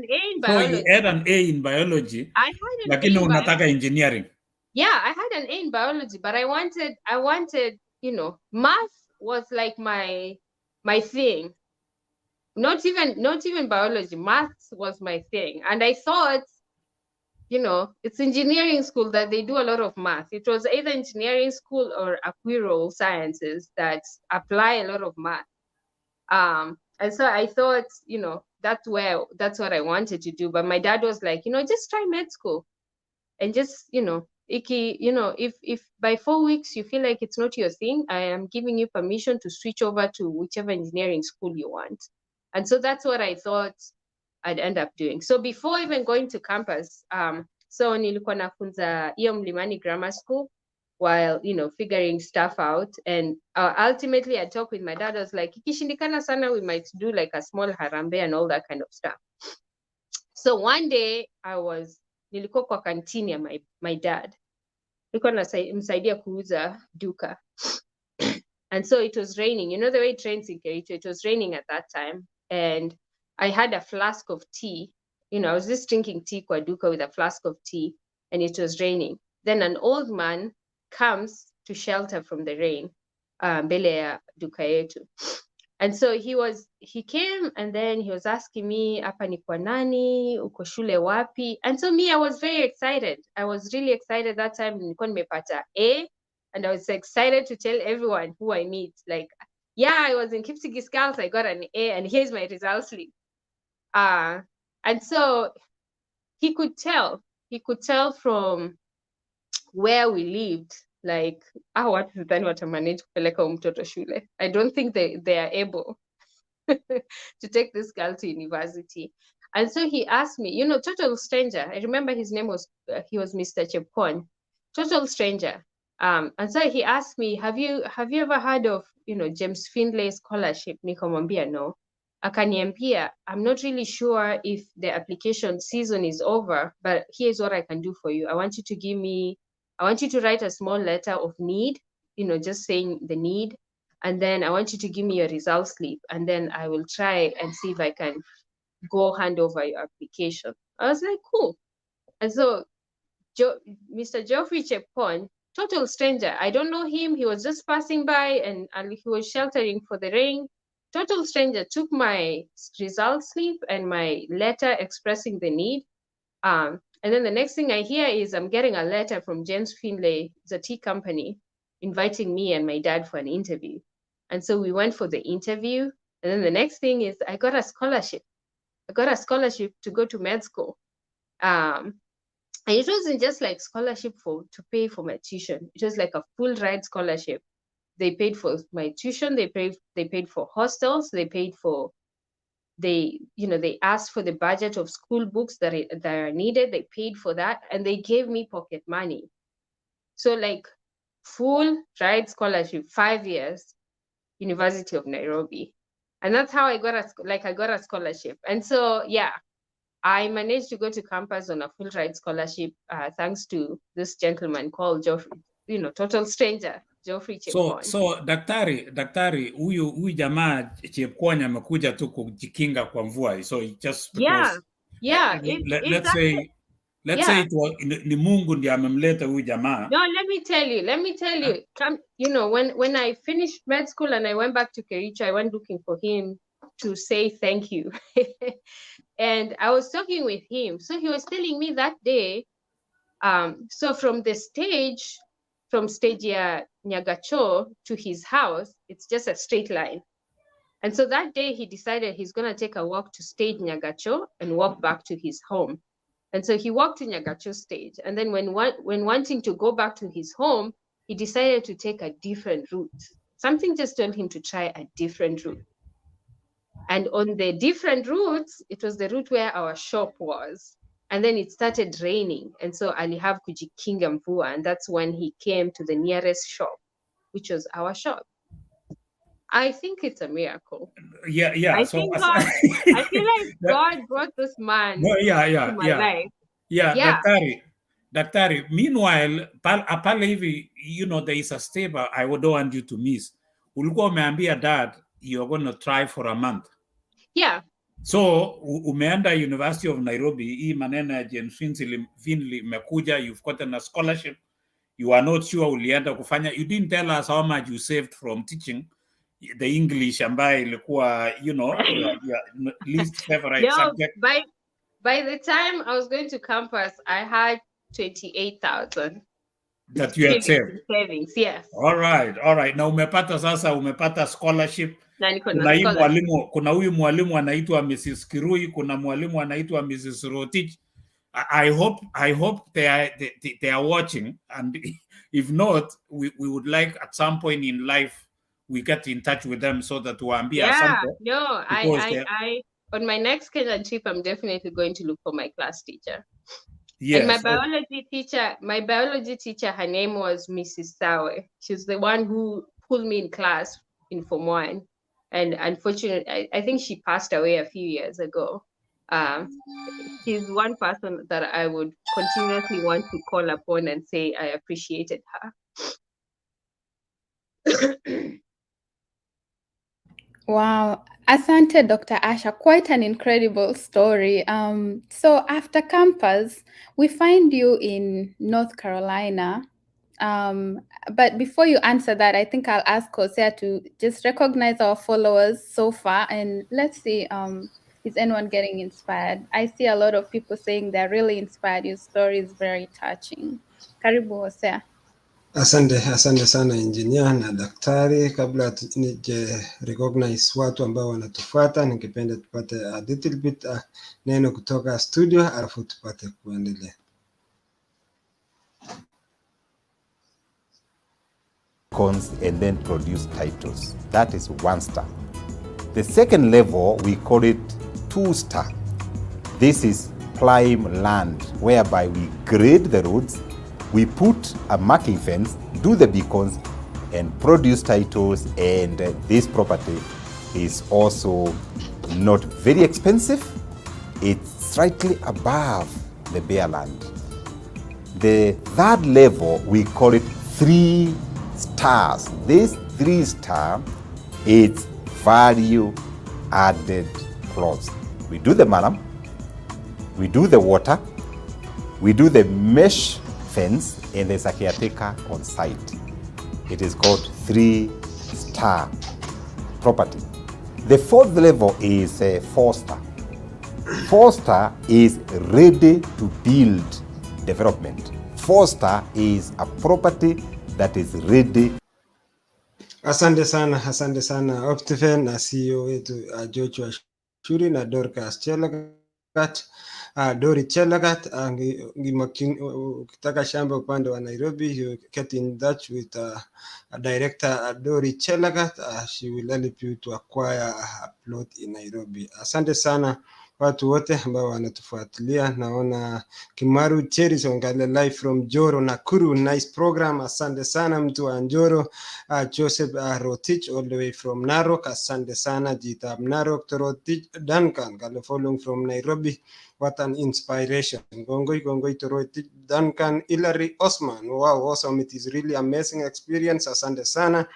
an A in biology. I had an lakini A in unataka biology. engineering. Yeah, I had an A in biology, but I wanted, you know, math was like my thing. Not even biology. Math was my thing. And I thought, you know, it's engineering school that they do a lot of math. It was either engineering school or acquiral sciences that apply a lot of math. And so I thought, you know, that's what I wanted to do. But my dad was like, you know, just try med school and just, you know, if by 4 weeks you feel like it's not your thing, I am giving you permission to switch over to whichever engineering school you want. And so that's what I thought I'd end up doing. So before even going to campus, so nilikuwa nafunza hiyo Mlimani Grammar School while, you know, figuring stuff out. And ultimately I talked with my dad. I was like, ikishindikana sana, we might do like a small harambe and all that kind of stuff. So one day nilikuwa kwa kantini ya my dad. Nilikuwa namsaidia kuuza duka. And so it was raining. You know the way it rains in Kericho, it was raining at that time. And I had a flask of tea. You know, I was just drinking tea kwa duka with a flask of tea, and it was raining. Then an old man comes to shelter from the rain, mbele ya duka yetu. And so he came, and then he was asking me, hapa ni kwa nani, uko shule wapi? And so me, I was very excited. I was really excited that time. Nilikuwa nimepata A, and I was excited to tell everyone who I meet, like, yeah, I was in Kipsigis Girls, I got an A, and here's my results slip. And so he could tell from where we lived, like, watu sidhani watamanage kupeleka mtoto shule. I don't think they are able to take this girl to university. And so he asked me, you know, total stranger. I remember his name was, he was Mr. Chepkon, total stranger. And so he asked me, have you ever heard of, you know, James Findlay scholarship? Nikamwambia no. Akaniambia, I'm not really sure if the application season is over, but here's what I can do for you. I want you to write a small letter of need, you know, just saying the need. And then I want you to give me your results slip, and then I will try and see if I can go hand over your application. I was like, cool. And so Mr. Geoffrey Chepkon, total stranger. I don't know him. He was just passing by and he was sheltering for the rain. Total stranger took my results slip and my letter expressing the need. And then the next thing I hear is I'm getting a letter from James Findlay, the tea company, inviting me and my dad for an interview. And so we went for the interview. And then the next thing is I got a scholarship. I got a scholarship to go to med school. And it wasn't just like scholarship to pay for my tuition. It was like a full ride scholarship. They paid for my tuition. They paid for hostels. They asked for the budget of school books that are needed. They paid for that, and they gave me pocket money. So like full ride scholarship, 5 years, University of Nairobi. And that's how I got a scholarship. And so, yeah, I managed to go to campus on a full ride scholarship, thanks to this gentleman called Geoffrey, you know, total stranger, Geoffrey Chepkon. So daktari, huyu jamaa Chepkon amekuja tu kujikinga kwa mvua. So just because, yeah, let's say let's say it was ni Mungu ndiye amemleta huyu jamaa. No, let me tell you. Come, you know, when I finished med school and I went back to Kericho, I went looking for him to say thank you. And I was talking with him. So he was telling me that day, so from stage Nyagacho to his house, it's just a straight line. And so that day he decided he's going to take a walk to stage Nyagacho and walk back to his home. And so he walked to Nyagacho stage. And then when wanting to go back to his home, he decided to take a different route. Something just told him to try a different route. And on the different routes, it was the route where our shop was. And then it started raining. And so alihav kujikinga mvua. And that's when he came to the nearest shop, which was our shop. I think it's a miracle. Yeah. I feel like God brought this man to my life. Yeah. Daktari. Meanwhile, pale hivi, you know, there is a step I don't want you to miss. Ulikuwa umeambia dad, you're going to try for a month. Yeah. So, umeenda University of Nairobi, hii maneno ya Gen Finley mekuja, you've gotten a scholarship. You are not sure ulienda kufanya. You didn't tell us how much you saved from teaching the English ambaye ilikuwa, you know, your least favorite subject. By the time I was going to campus, I had 28,000 that you had saved. Savings, yes. All right. Na umepata scholarship. Kuna huyu mwalimu anaitwa Mrs. Kirui, kuna mwalimu anaitwa Mrs. Rotich. I hope they are watching, and if not, we would like at some point in life we get in touch with them so that waambia something. No, I on my next Kenyan trip, I'm definitely going to look for my class teacher. Yes. And my biology teacher, her name was Mrs. Sawe. She's the one who pulled me in class in Form 1. And unfortunately, I think she passed away a few years ago. She's one person that I would continuously want to call upon and say I appreciated her. Wow. Asante, Dr. Asha. Quite an incredible story. So after campus, we find you in North Carolina. But before you answer that, I think I'll ask Hosea to just recognize our followers so far, and let's see, is anyone getting inspired? I see a lot of people saying they're really inspired. Your story is very touching. Karibu, Hosea. Asante sana engineer na daktari. Kabla nije recognize watu ambao wanatufuata, ningependa tupate a little bit neno kutoka studio, alafu tupate kuendelea. And then produce titles. That is 1 star. The second level, we call it 2 star. This is prime land, whereby we grade the roads, we put a marking fence, do the beacons, and produce titles. And this property is also not very expensive. It's slightly above the bare land. The third level, we call it 3 stars. This 3 star is value added plots. We do the malam, we do the water, we do the mesh fence, and there's a caretaker on site. It is called 3 star property. The fourth level is 4 star. 4 star is ready to build development. 4 star is a property that is ready. Asante sana Optifen na CEO wetu Joshua Shuri na Dorcas Chelagat. Dori Chelagat, ukitaka shamba upande wa Nairobi, you get in touch with director Dori Chelagat. She will help you to acquire a plot in Nairobi. Asante sana watu wote ambao wanatufuatilia. Naona Kimaru Cherry Songale live from Joro Nakuru, nice program. Asante sana mtu wa Njoro. Joseph Rotich all the way from Narok. Asante sana Chitab Narok to Rotich. Duncan Gale following from Nairobi. What an inspiration. Gongoi to Rotich. Duncan Hilary Osman. Wow, awesome. It is really amazing experience. Asante sana.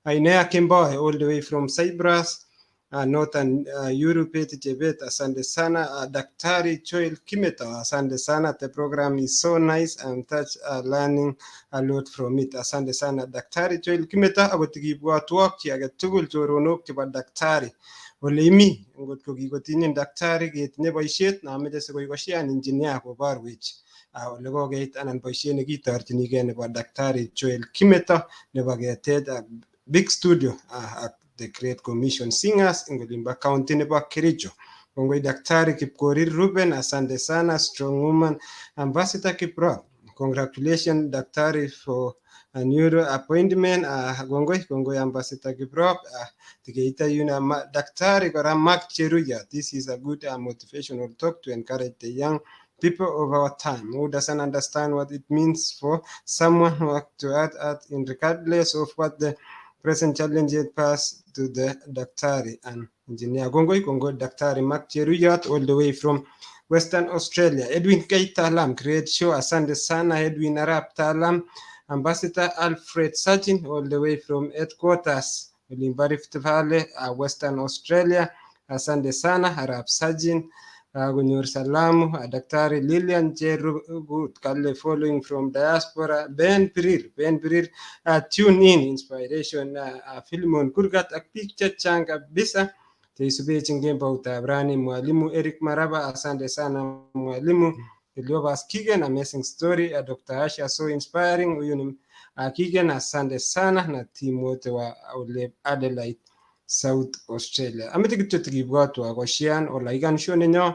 Ainea Kimboy all the way from Cyprus. Northern Europe Chebet, asante sana. Daktari Joel Kimeto, asante sana. The program is so nice and learning a lot from it. Asante sana Daktari Joel Kimeto, akotikibwatwok chi age tugul choronok chebo daktari ole imi ngot ko kikotinyin daktari ketinye boisiet nameche sikoi koshian engineer koborwech ole kokeit anan boisiet nekitorchinigei nebo daktari Joel Kimeto nebo ketet big studio the Great Commission Singers in Golimba County nebo Kericho. Kongoi Daktari Kipkorir Ruben, asante sana. Strong woman. Ambassador Kiprop, congratulations Daktari for a new appointment. Kongoi Ambassador Kiprop. Tigeita yuna Daktari kora Mark Cheruya. This is a good motivational talk to encourage the young people of our time who doesn't understand what it means for someone who has to add in regardless of what the present challenges pass to the Daktari and engineer. Kongoi Daktari Mark Cheruyot all the way from Western Australia. Edwin Keita Lam, great show. Asante sana Edwin Arap Talam. Ambassador Alfred Sajin all the way from headquarters Ulimba Rift Valley, Western Australia. Asante sana Arap Sajin. Gunyor Salamu, Daktari Lilian Jeru Kalle following from diaspora. Ben Pirir, tune in inspiration Philemon Kurgat ak picture changa bisa teisube chingem Brani Mwalimu Eric Maraba, asante sana Mwalimu Eliovas Kigen, amazing story. Dr. Asha, so inspiring. Huyu ni Kigen, asante sana na team wote wa Adelaide South Australia. Amete kityo tikibwatwa koshian o laikan show nenyo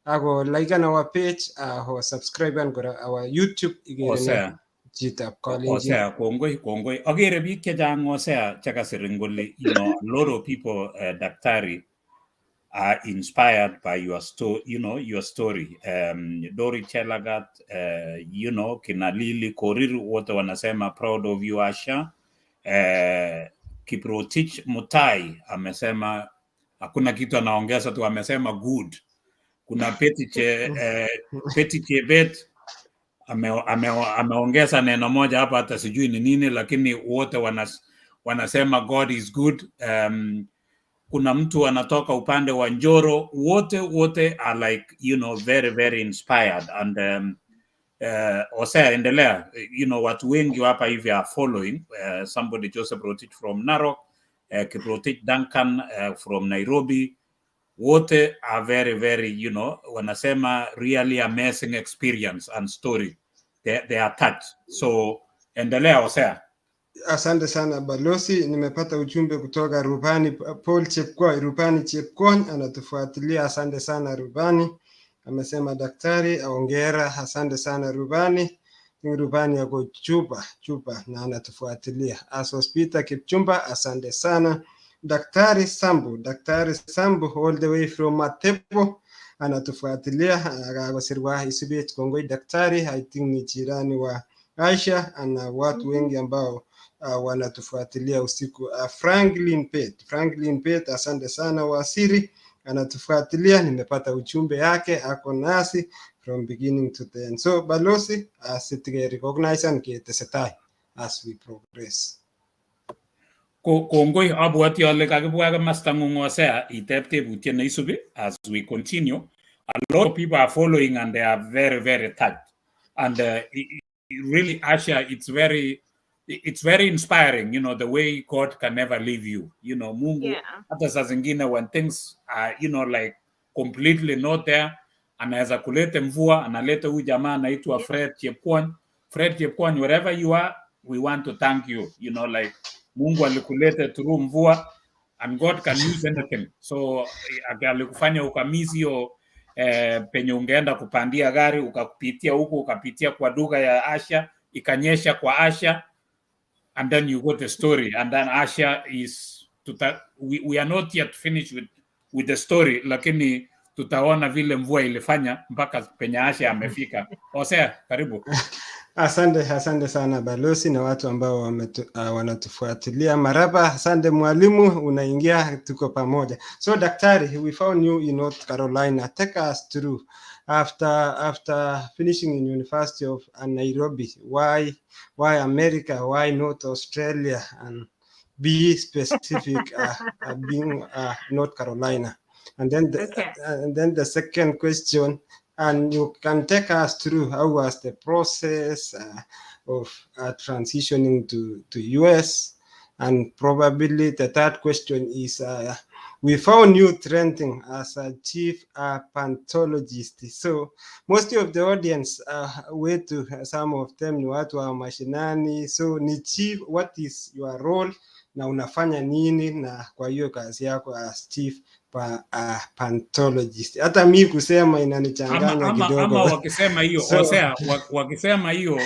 ako laikan our page or subscribe and our YouTube Igere Nee Chitab Kalenjin. Osea, kongoi. Agere biik chechang Osea chakasirin kole, you know, a lot of people, Daktari, are inspired by your story, you know, your story. Dori Chelagat, you know, kina Lili Korir, wote wanasema proud of you Asha. Kiprotich Mutai amesema hakuna kitu anaongeza tu, amesema good. Kuna Peti Chebet ameongeza neno moja hapa, hata sijui ni nini, lakini wote wanasema God is good. Kuna mtu anatoka upande wa Njoro, wote are like, you know, very very inspired. And Osea, endelea, you know, watu wengi hapa hivi are following. Somebody Joseph Rotich from Narok, Kiprotich Duncan from Nairobi, wote are very very, you know, wanasema really amazing experience and story. They are touched. So endelea Osea. Asante sana Balozi, nimepata ujumbe kutoka Rubani Paul Chepkwony. Rubani Chepkwony anatufuatilia, asante sana Rubani. Amesema daktari aongera, asante sana Rubani. Rubani yako chupa na anatufuatilia. Hospital Kipchumba, asante sana. Daktari Sambu all the way from Matobo anatufuatilia, akasirwa Isibet. Kongoi daktari, I think ni jirani wa Aisha na watu wengi ambao wanatufuatilia usiku. Franklin Pet, asante sana. Wasiri anatufuatilia, nimepata ujumbe yake, ako nasi from beginning to the end. So Balozi, sitige recognize and ketesetai as we progress. Kongoi, abwati ale kakibwa kamasta ng'ung Osea iteb tebutiet neisubi as we continue. A lot of people are following and they are very very touched. And really Asha, it's very inspiring, you know, the way God can never leave you. You know, Mungu, hata saa zingine when things are, you know, like completely not there, anaweza kulete mvua, analete huyu jamaa anaitwa Fred Chepkwony, wherever you are, we want to thank you. You know, like Mungu alikulete through mvua and God can use anything. So alikufanya ukamizi yo penye ungeenda kupandia gari, ukapitia huko, ukapitia kwa duka ya Asha, ikanyesha kwa Asha, and then you got the story. And then Asha is we are not yet finished with the story, lakini tutaona vile mvua ilifanya mpaka penye Asha amefika. Osea, karibu. Asante sana Balozi na watu ambao wanatufuatilia. Maraba, asante mwalimu, unaingia, tuko pamoja. So daktari, we found you in North Carolina. Take us through after finishing in University of Nairobi. Why America? Why not Australia? And be specific, being North Carolina. And then the second question, and you can take us through how was the process of transitioning to US. And probably the third question is, we found you trending as a chief pathologist. So most of the audience some of them ni watu wa mashinani. So ni chief, what is your role na unafanya nini na kwa hiyo kazi yako as chief pathologist? Hata mi kusema inanichanganya kidogo. Ama wakisema hiyo, wakisema hiyo,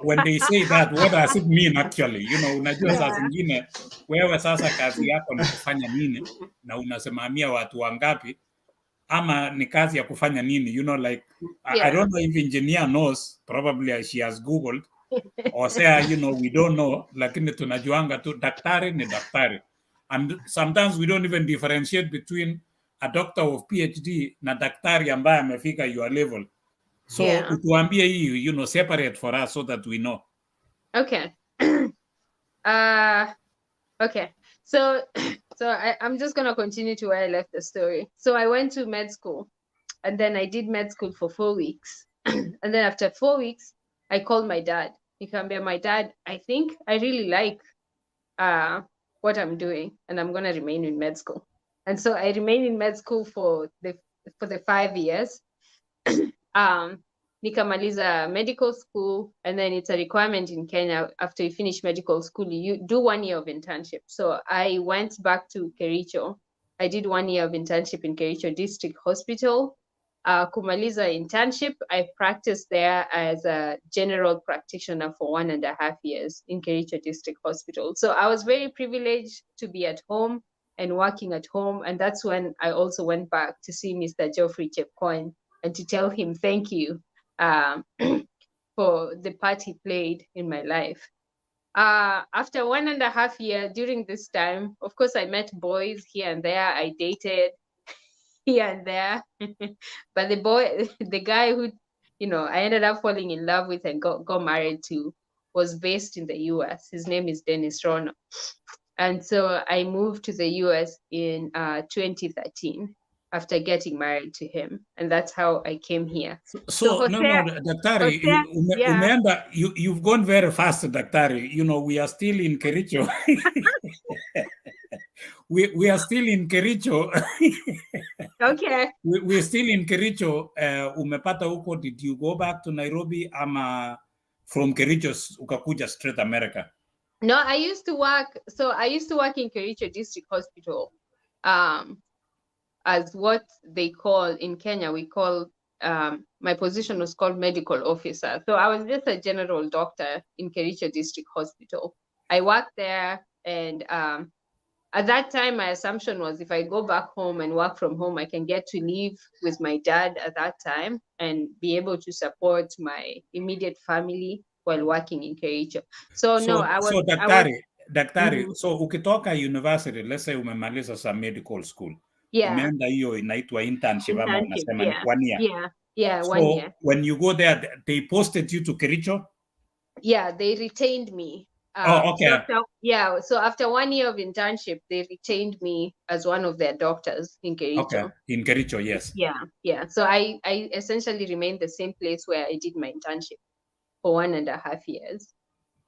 when they say that, what does it mean actually? You know, unajua saa zingine wewe sasa kazi yako ni kufanya nini na unasimamia watu wangapi, ama ni kazi ya kufanya nini, you know, like I don't know if engineer knows, probably she has googled or say, you know, we don't know, lakini tunajuanga tu daktari ni daktari. And sometimes we don't even differentiate between a doctor of PhD na daktari ambaye amefika your level. So utuambie hii, you know, separate for us so that we know. Okay. Okay. So I'm just going to continue to where I left the story. So I went to med school, and then I did med school for 4 weeks. And then after 4 weeks, I called my dad. He can be my dad. I think I really like what I'm doing, and I'm going to remain in med school. And so I remained in med school for the 5 years. Nikamaliza medical school, and then it's a requirement in Kenya after you finish medical school, you do 1 year of internship. So I went back to Kericho. I did 1 year of internship in Kericho District Hospital. Kumaliza internship, I practiced there as a general practitioner for 1.5 years in Kericho District Hospital. So I was very privileged to be at home and working at home. And that's when I also went back to see Mr. Geoffrey Chepcoin and to tell him thank you for the part he played in my life. After 1.5 years, during this time, of course, I met boys here and there. I dated here and there. But the guy who, you know, I ended up falling in love with and got married to was based in the US. His name is Dennis Rono. And so I moved to the US in 2013 after getting married to him. And that's how I came here. So Daktari, you've gone very fast, Daktari. You know, we are still in Kericho. we are still in Kericho. Okay. We're still in Kericho. Umepata huko, did you go back to Nairobi ama from Kericho ukakuja straight America? No, I used to work in Kericho District Hospital. As what they call in Kenya, we call, my position was called medical officer. So I was just a general doctor in Kericho District Hospital. I worked there, and at that time, my assumption was if I go back home and work from home, I can get to live with my dad at that time and be able to support my immediate family while working in Kericho. So Daktari, so ukitoka university, let's say umemaliza sa medical school. Umeenda hiyo inaitwa internship ama unasema ni 1 year. Yeah, so 1 year. When you go there, they posted you to Kericho? Yeah, they retained me. Okay. So after 1 year of internship, they retained me as one of their doctors in Kericho. Okay, in Kericho, yes. Yeah. So I essentially remained the same place where I did my internship for 1.5 years.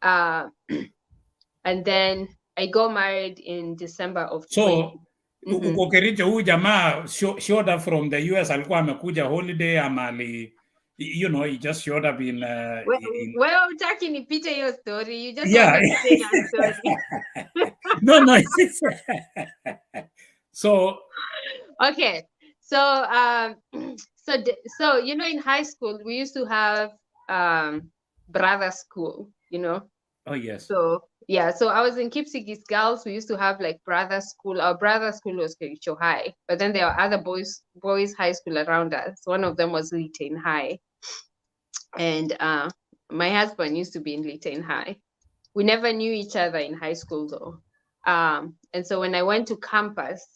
And then I got married in December of 20. Uko Kericho, huyu jamaa showed up from the US, alikuwa amekuja holiday ama you know, he just showed up in well, utaki nipite hiyo story. You just want me to say your story. No. So okay. So you know, in high school we used to have brother school, you know. Oh yes. So yeah, so I was in Kipsigis Girls. We used to have like brother school. Our brother school was Kericho High, but then there are other boys high school around us. One of them was Litain High. And my husband used to be in Litain High. We never knew each other in high school though. And so when I went to campus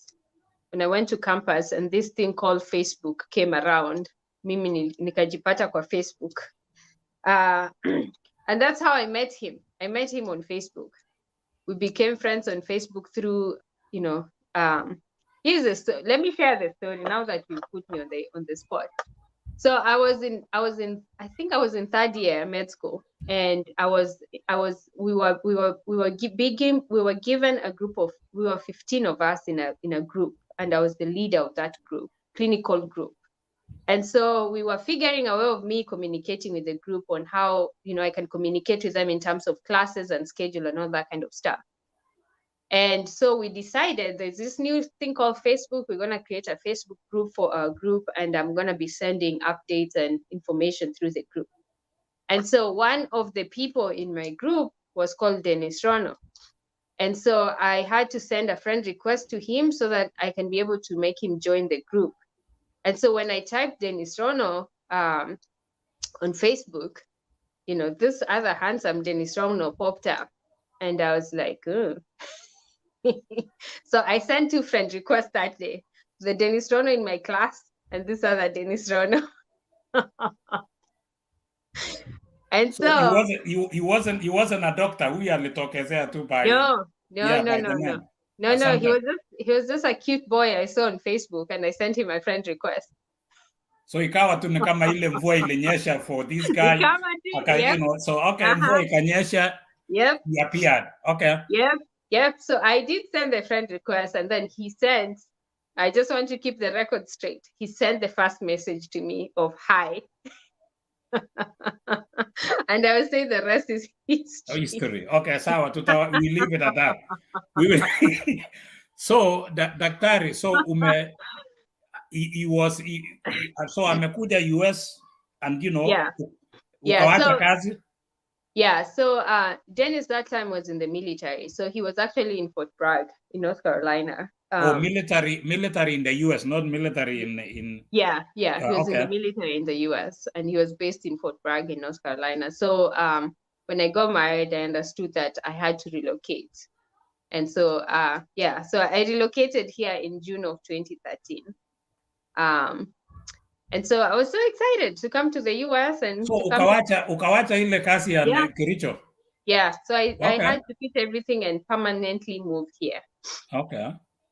and this thing called Facebook came around, mimi nikajipata kwa Facebook. And that's how I met him. I met him on Facebook. We became friends on Facebook through, you know, let me share the story now that you put me on the spot. So I was in I think I was in third year med school, and we were given a group of, we were 15 of us in a group, and I was the leader of that group, clinical group. And so we were figuring a way of me communicating with the group on how, you know, I can communicate with them in terms of classes and schedule and all that kind of stuff. And so we decided there's this new thing called Facebook. We're going to create a Facebook group for our group, and I'm going to be sending updates and information through the group. And so one of the people in my group was called Dennis Rono. And so I had to send a friend request to him so that I can be able to make him join the group. And so when I typed Dennis Rono on Facebook, you know, this other handsome Dennis Rono popped up, and I was like, oh. So I sent 2 friend requests that day, the Dennis Rono in my class and this other Dennis Rono. And so he wasn't a doctor. We are alitokezea tu by no. Asante. He was just a cute boy I saw on Facebook, and I sent him a friend request. So ikawa tu ni kama ile mvua ilinyesha for this guy. Okay, yep. You know, so okay, mvua ikanyesha. Yep. He appeared. Okay. Yep. So I did send the friend request, and then he sent, I just want to keep the record straight. He sent the first message to me of hi. And I will say the rest is history. Okay, sawa, we leave it at that. We will. So daktari, so so amekuja US, and you know, ukawacha kazi. Yeah, so Dennis that time was in the military. So he was actually in Fort Bragg in North Carolina. Military in the US, not military in Yeah, he was in the military in the US, and he was based in Fort Bragg in North Carolina. So when I got married, I understood that I had to relocate. And so so I relocated here in June of 2013. And so I was so excited to come to the US and so ukawacha ile kazi ya Kericho. Yeah, so I had to quit everything and permanently move here. Okay.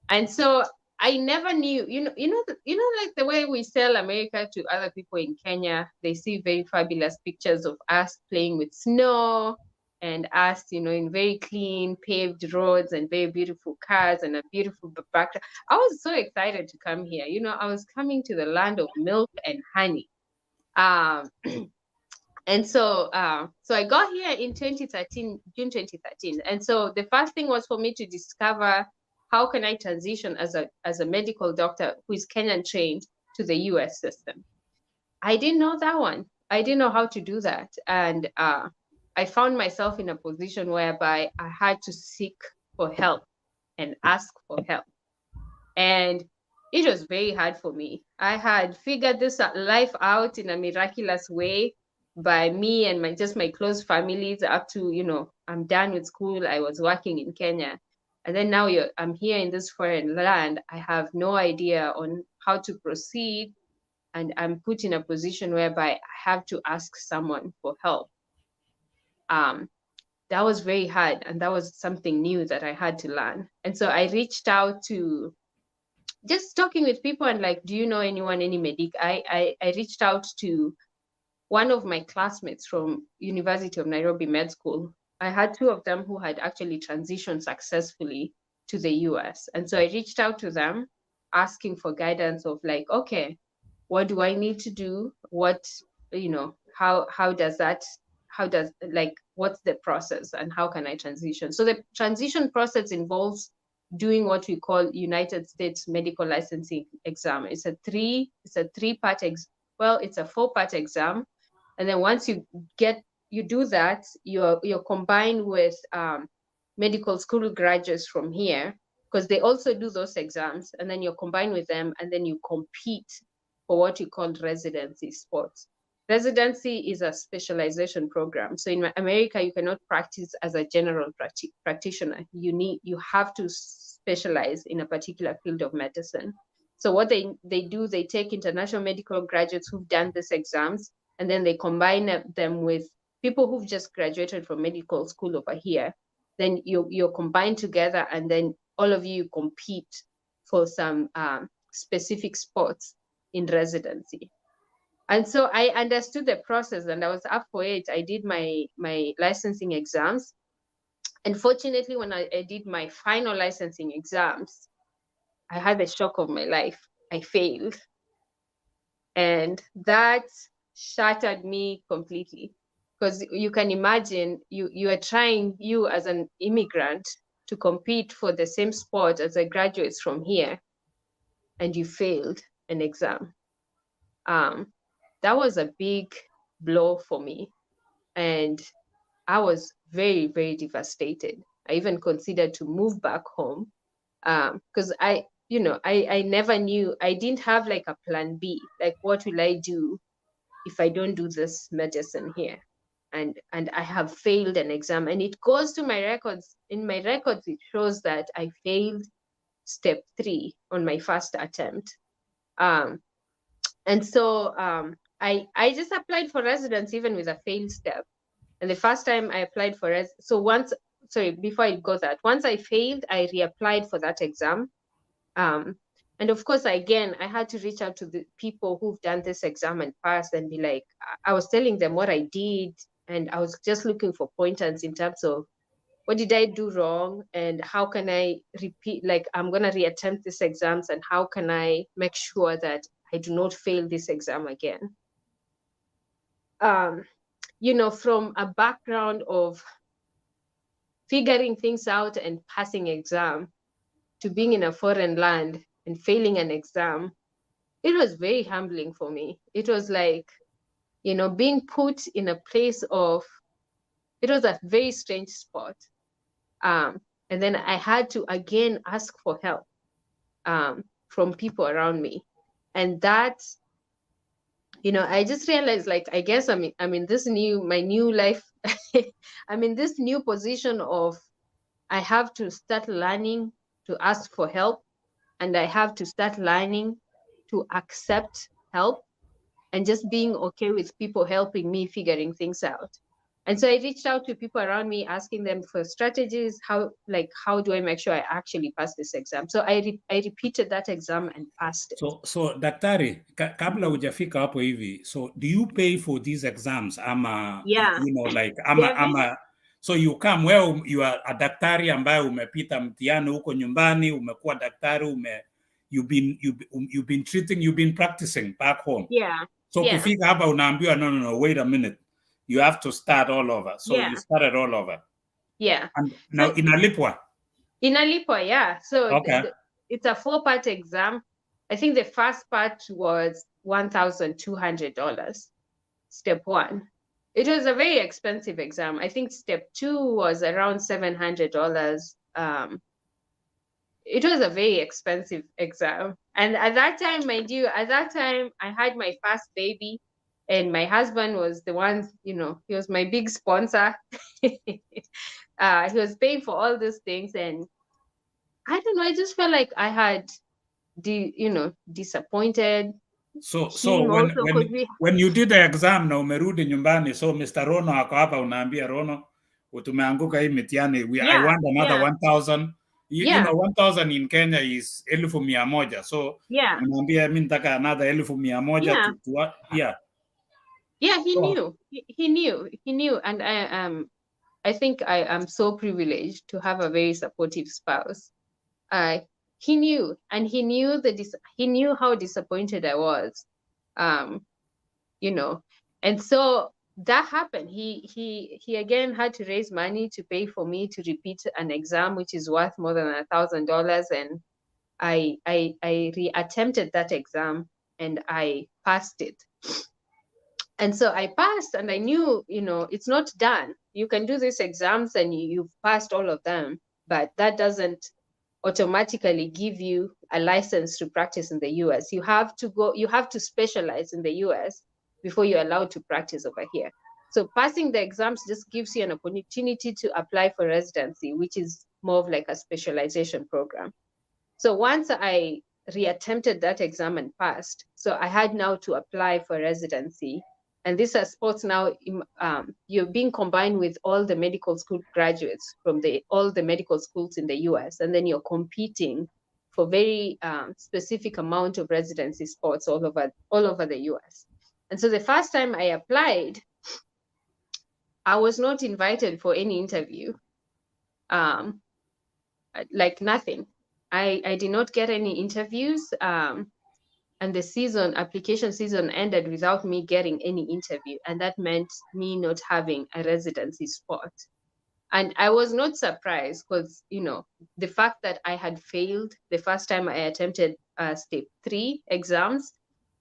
And so I never knew, you know, like the way we sell America to other people in Kenya, they see very fabulous pictures of us playing with snow and us, you know, in very clean paved roads and very beautiful cars and a beautiful backdrop. I was so excited to come here. You know, I was coming to the land of milk and honey. And so I got here in 2013, June 2013. And so the first thing was for me to discover, how can I transition as a medical doctor who is Kenyan trained to the US system? I didn't know that one. I didn't know how to do that. And I found myself in a position whereby I had to seek for help and ask for help. And it was very hard for me. I had figured this life out in a miraculous way by me and my close families up to, you know, I'm done with school. I was working in Kenya. And then now I'm here in this foreign land. I have no idea on how to proceed. And I'm put in a position whereby I have to ask someone for help. That was very hard. And that was something new that I had to learn. And so I reached out to just talking with people and like, do you know anyone, any medic? I reached out to one of my classmates from University of Nairobi Med School. I had 2 of them who had actually transitioned successfully to the US. And so I reached out to them asking for guidance of like, okay, what do I need to do? What, you know, what's the process and how can I transition? So the transition process involves doing what we call United States medical licensing exam. It's a 3-part it's a 4-part exam. And then once you do that, you're combined with medical school graduates from here, because they also do those exams, and then you're combined with them, and then you compete for what you call residency spots. Residency is a specialization program. So in America, you cannot practice as a general practitioner. You have to specialize in a particular field of medicine. So what they do, they take international medical graduates who've done these exams, and then they combine them with people who've just graduated from medical school over here, then you're combined together, and then all of you compete for some specific spots in residency. And so I understood the process, and I was up for it. I did my licensing exams. Unfortunately, when I did my final licensing exams, I had the shock of my life. I failed. And that shattered me completely. Because you can imagine, you are trying, you as an immigrant, to compete for the same spot as the graduates from here, and you failed an exam. That was a big blow for me. And I was very, very devastated. I even considered to move back home because I never knew, I didn't have like a plan B, like what will I do if I don't do this medicine here? And I have failed an exam, and it goes to my records. In my records, it shows that I failed step 3 on my first attempt. And so I just applied for residence even with a failed step. And the first time I applied for before I go that, once I failed, I reapplied for that exam. And of course, again, I had to reach out to the people who've done this exam and passed and be like, I was telling them what I did, and I was just looking for pointers in terms of what did I do wrong and how can I repeat, like I'm going to reattempt these exams, and how can I make sure that I do not fail this exam again. From a background of figuring things out and passing exam to being in a foreign land and failing an exam, it was very humbling for me. It was like, being put in a place of, it was a very strange spot. And then I had to again ask for help from people around me. And that, I just realized, like, I guess I'm in this my new life. I'm in this new position of, I have to start learning to ask for help, and I have to start learning to accept help and just being okay with people helping me figuring things out. And so I reached out to people around me, asking them for strategies, how do I make sure I actually pass this exam? So I repeated that exam and passed it. So daktari, kabla hujafika hapo hivi, so do you pay for these exams? Yeah. So you come, well, you are a daktari ambaye umepita mtihani huko nyumbani, umekuwa daktari, you've been practicing back home. Yeah. So kufika hapa unaambiwa, no, wait a minute. You have to start all over. So you started all over. Yeah. And now inalipwa? Inalipwa, yeah. So okay. It's a 4-part exam. I think the first part was $1,200, step 1. It was a very expensive exam. I think step 2 was around $700. It was a very expensive exam. And at that time, mind you, I had my first baby, and my husband was the one, he was my big sponsor. He was paying for all these things. And I don't know, I just felt like I had, disappointed. So when you did the exam na umerudi nyumbani, so Mr. Rono ako hapa, unaambia Rono, tumeanguka hii mitihani, I want another 1,000. You know, 1,000 in Kenya is 1,100. So unaambia mimi nataka another 1,100 to what? Yeah. Yeah, he knew. And I think I am so privileged to have a very supportive spouse. He knew, and he knew how disappointed I was, and so that happened. He again had to raise money to pay for me to repeat an exam, which is worth more than $1,000. And I reattempted that exam, and I passed it. And so I passed, and I knew, it's not done. You can do these exams and you've passed all of them, but that doesn't automatically give you a license to practice in the US. You have to specialize in the US before you're allowed to practice over here. So passing the exams just gives you an opportunity to apply for residency, which is more of like a specialization program. So once I reattempted that exam and passed, so I had now to apply for residency And these are sports now, you're being combined with all the medical school graduates from all the medical schools in the US, and then you're competing for very specific amount of residency spots all over the US. And so the first time I applied, I was not invited for any interview, like nothing. I did not get any interviews, and the application season ended without me getting any interview, and that meant me not having a residency spot. And I was not surprised because, you know, the fact that I had failed the first time I attempted step 3 exams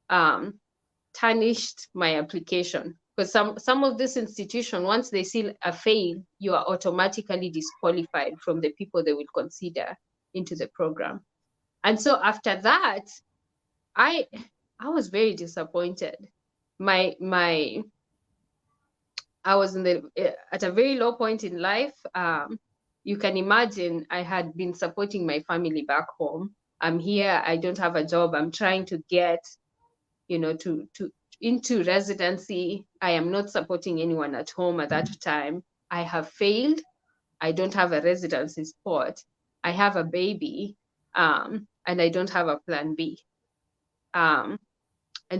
tarnished my application. Because some of this institution, once they see a fail, you are automatically disqualified from the people they will consider into the program. And so after that, I was very disappointed. I was at a very low point in life. You can imagine I had been supporting my family back home. I'm here, I don't have a job. I'm trying to get, you know, into residency. I am not supporting anyone at home at that time. I have failed. I don't have a residency spot. I have a baby, and I don't have a plan B. And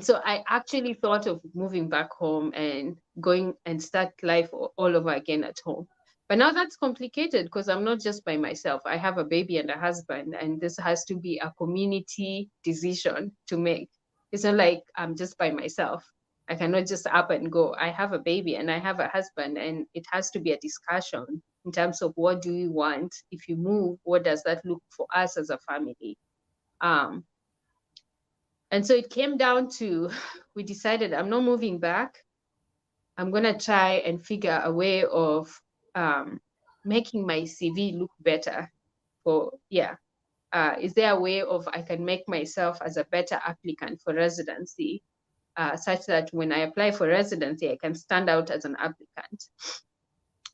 so I actually thought of moving back home and going and start life all over again at home. But now that's complicated because I'm not just by myself. I have a baby and a husband, and this has to be a community decision to make. It's not like I'm just by myself. I cannot just up and go. I have a baby and I have a husband, and it has to be a discussion in terms of what do we want? If you move, what does that look for us as a family? And so it came down to, we decided I'm not moving back. I'm going to try and figure a way of making my CV look better. Is there a way of I can make myself as a better applicant for residency, such that when I apply for residency, I can stand out as an applicant?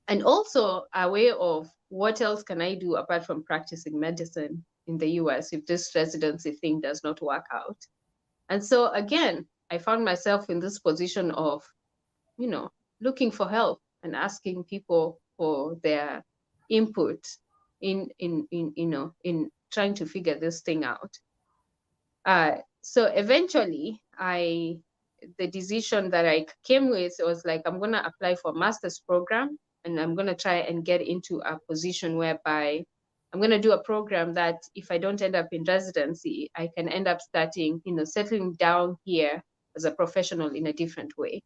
And also a way of what else can I do apart from practicing medicine in the US if this residency thing does not work out? And so again, I found myself in this position of, you know, looking for help and asking people for their input in trying to figure this thing out. So eventually, the decision that I came with was like, I'm going to apply for a master's program, and I'm going to try and get into a position whereby I'm going to do a program that if I don't end up in residency, I can end up starting, you know, settling down here as a professional in a different way.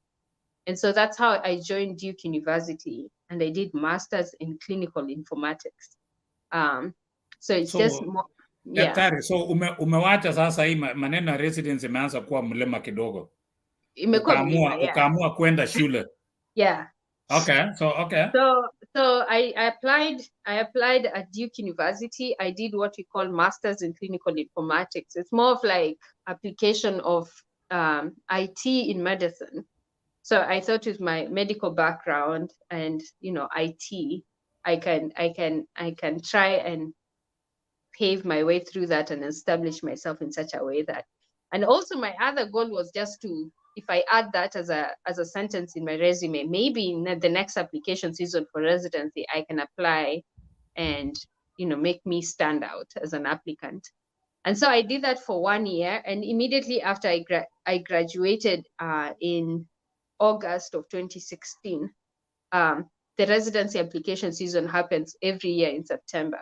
And so that's how I joined Duke University, and I did masters in clinical informatics. So it's just more, yeah. Daktari, so umewacha sasa hii maneno ya residence imeanza kuwa mlema kidogo. Ukaamua kwenda shule. Yeah. Okay. So I applied at Duke University. I did what we call masters in clinical informatics. It's more of like application of IT in medicine. So I thought with my medical background and, you know, IT, I can try and pave my way through that and establish myself in such a way that, and also my other goal was just to, if I add that as a sentence in my resume, maybe in the next application season for residency, I can apply and, you know, make me stand out as an applicant. And so I did that for 1 year, and immediately after I graduated in August of 2016, the residency application season happens every year in September.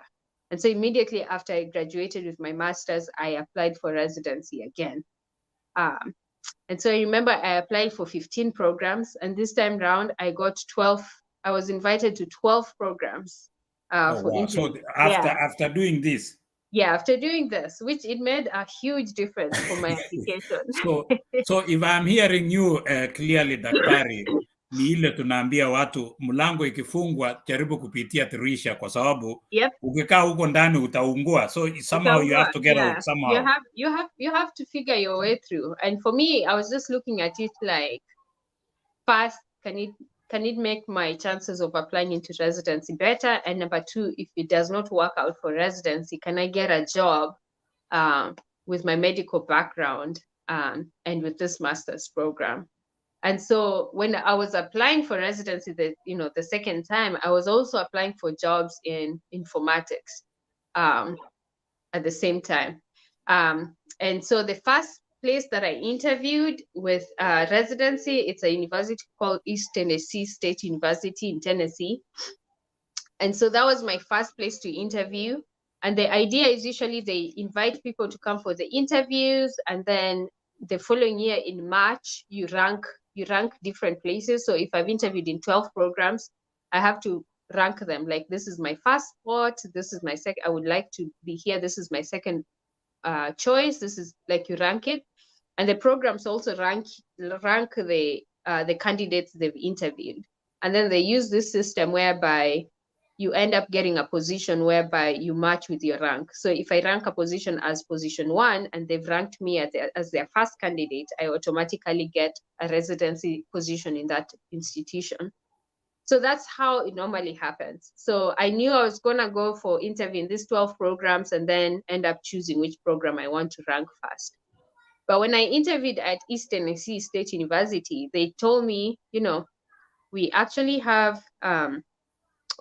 And so immediately after I graduated with my master's, I applied for residency again. And so I remember I applied for 15 programs, and this time round I got 12. I was invited to 12 programs for interview. So after doing this? Yeah, after doing this, which it made a huge difference for my application. So if I'm hearing you clearly, Daktari, ni ile tunaambia watu mlango ikifungwa jaribu kupitia dirisha kwa sababu ukikaa huko ndani utaungua. So somehow you have to get out somehow. You have to figure your way through. And for me, I was just looking at it like, first, can it make my chances of applying into residency better? And number two, if it does not work out for residency, can I get a job with my medical background and with this master's program? And so when I was applying for residency, the second time, I was also applying for jobs in informatics at the same time. And so the first place that I interviewed with residency, it's a university called East Tennessee State University in Tennessee. And so that was my first place to interview. And the idea is usually they invite people to come for the interviews, and then the following year in March, you rank different places. So if I've interviewed in 12 programs, I have to rank them. Like, this is my first spot, this is my second, I would like to be here, this is my second choice. This is like, you rank it. And the programs also rank the candidates they've interviewed. And then they use this system whereby you end up getting a position whereby you match with your rank. So if I rank a position as position 1 and they've ranked me as their first candidate, I automatically get a residency position in that institution. So that's how it normally happens. So I knew I was gonna go for interview in these 12 programs and then end up choosing which program I want to rank first. But when I interviewed at East Tennessee State University, they told me, we actually have,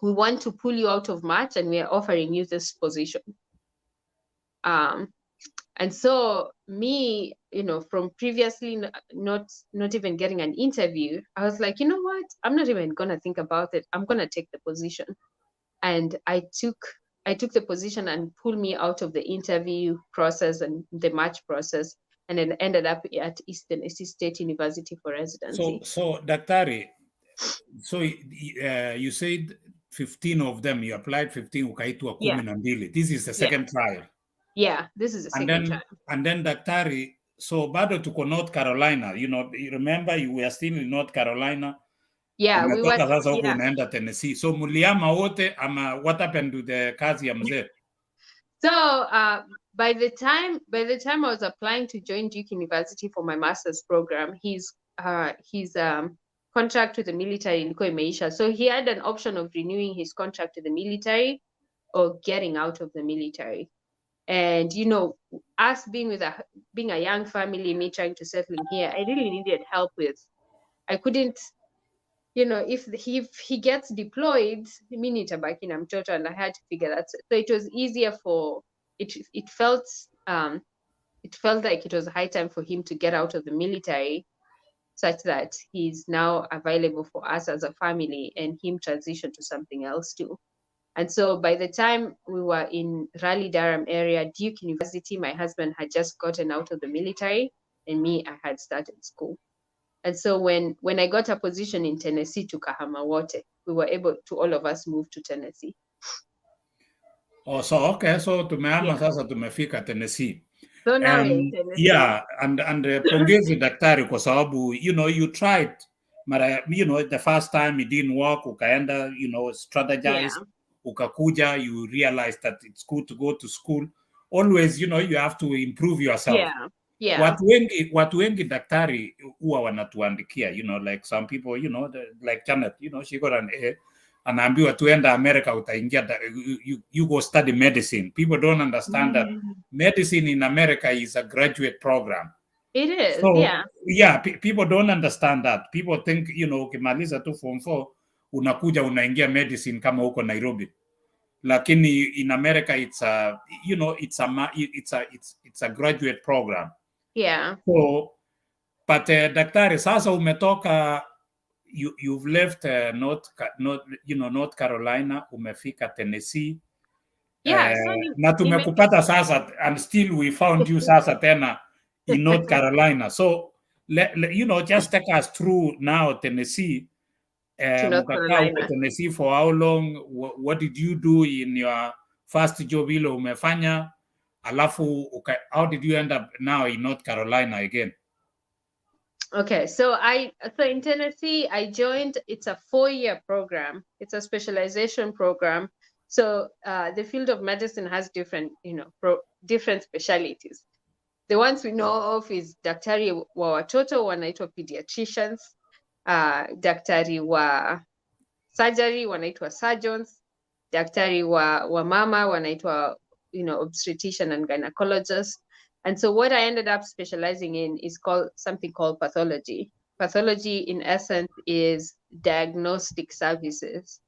we want to pull you out of March and we are offering you this position. And so me, from previously not even getting an interview, I was like, you know what? I'm not even gonna think about it. I'm gonna take the position. And I took the position and pulled me out of the interview process and the match process, and then ended up at East Tennessee State University for residency. So Daktari, so you said 15 of them, you applied 15, ukaitwa 12. This is the second trial. Yeah, this is the second trial. And then Daktari, so bado tuko North Carolina, you remember you were still in North Carolina. Yeah, we were. Sasa huko unaenda Tennessee. So muliama wote ama what happened to the kazi ya mzee? So by the time I was applying to join Duke University for my master's program, his contract with the military ilikuwa imeisha. So he had an option of renewing his contract with the military or getting out of the military. And us being a young family, me trying to settle in here, I really needed help with. I couldn't, if he gets deployed, mi nitabaki na mtoto, and I had to figure that. So it was easier for it. It felt like it was high time for him to get out of the military, such that he's now available for us as a family, and him transition to something else too. And so by the time we were in Raleigh-Durham area, Duke University, my husband had just gotten out of the military, and me, I had started school. And so when I got a position in Tennessee to Kahama Wote, we were able to, all of us, move to Tennessee. Oh, so okay, so tumehama sasa, tumefika Tennessee. So now we're in Tennessee. Yeah, and pongezi daktari kwa sababu, you tried, mara, the first time it didn't work, ukaenda, strategize, ukakuja, you realized that it's good to go to school. Always, you have to improve yourself. Yeah. Watu wengi daktari huwa wanatuandikia, like some people, like Janet, she got an A, anaambiwa tuenda America, utaingia, you go study medicine. People don't understand that medicine in America is a graduate program. It is, so, yeah. People don't understand that. People think, ukimaliza tu form 4, unakuja unaingia medicine kama uko Nairobi. Lakini in America, it's a graduate program. Yeah. So, but daktari, sasa umetoka, you've left North Carolina, umefika Tennessee. Yeah. Na tumekupata sasa, and still we found you sasa tena in North Carolina. So, just take us through now Tennessee. Tennessee for how long? What did you do in your first job ile umefanya? Alafu, how did you end up now in North Carolina again? Okay, so in Tennessee, I joined, it's a 4-year program. It's a specialization program. So the field of medicine has different, different specialties. The ones we know of is daktari wa watoto, wanaitwa pediatricians, daktari wa surgery, wanaitwa surgeons, daktari wa mama, wanaitwa, obstetrician and gynecologist. And so what I ended up specializing in is something called pathology. pathology in essence is diagnostic services.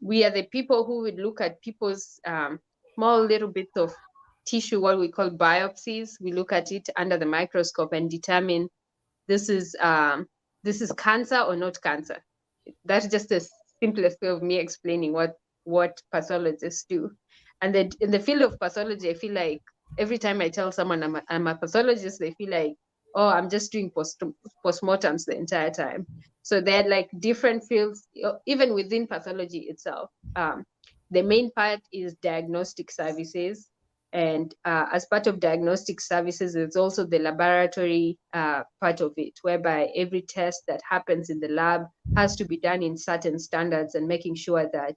We are the people who would look at people's small little bits of tissue, what we call biopsies. We look at it under the microscope and determine this is cancer or not cancer. That's just the simplest way of me explaining what pathologists do. And then in the field of pathology, I feel like every time I tell someone I'm a pathologist, they feel like, oh, I'm just doing postmortems the entire time. So they're like different fields, even within pathology itself. The main part is diagnostic services. And as part of diagnostic services, there's also the laboratory part of it, whereby every test that happens in the lab has to be done in certain standards and making sure that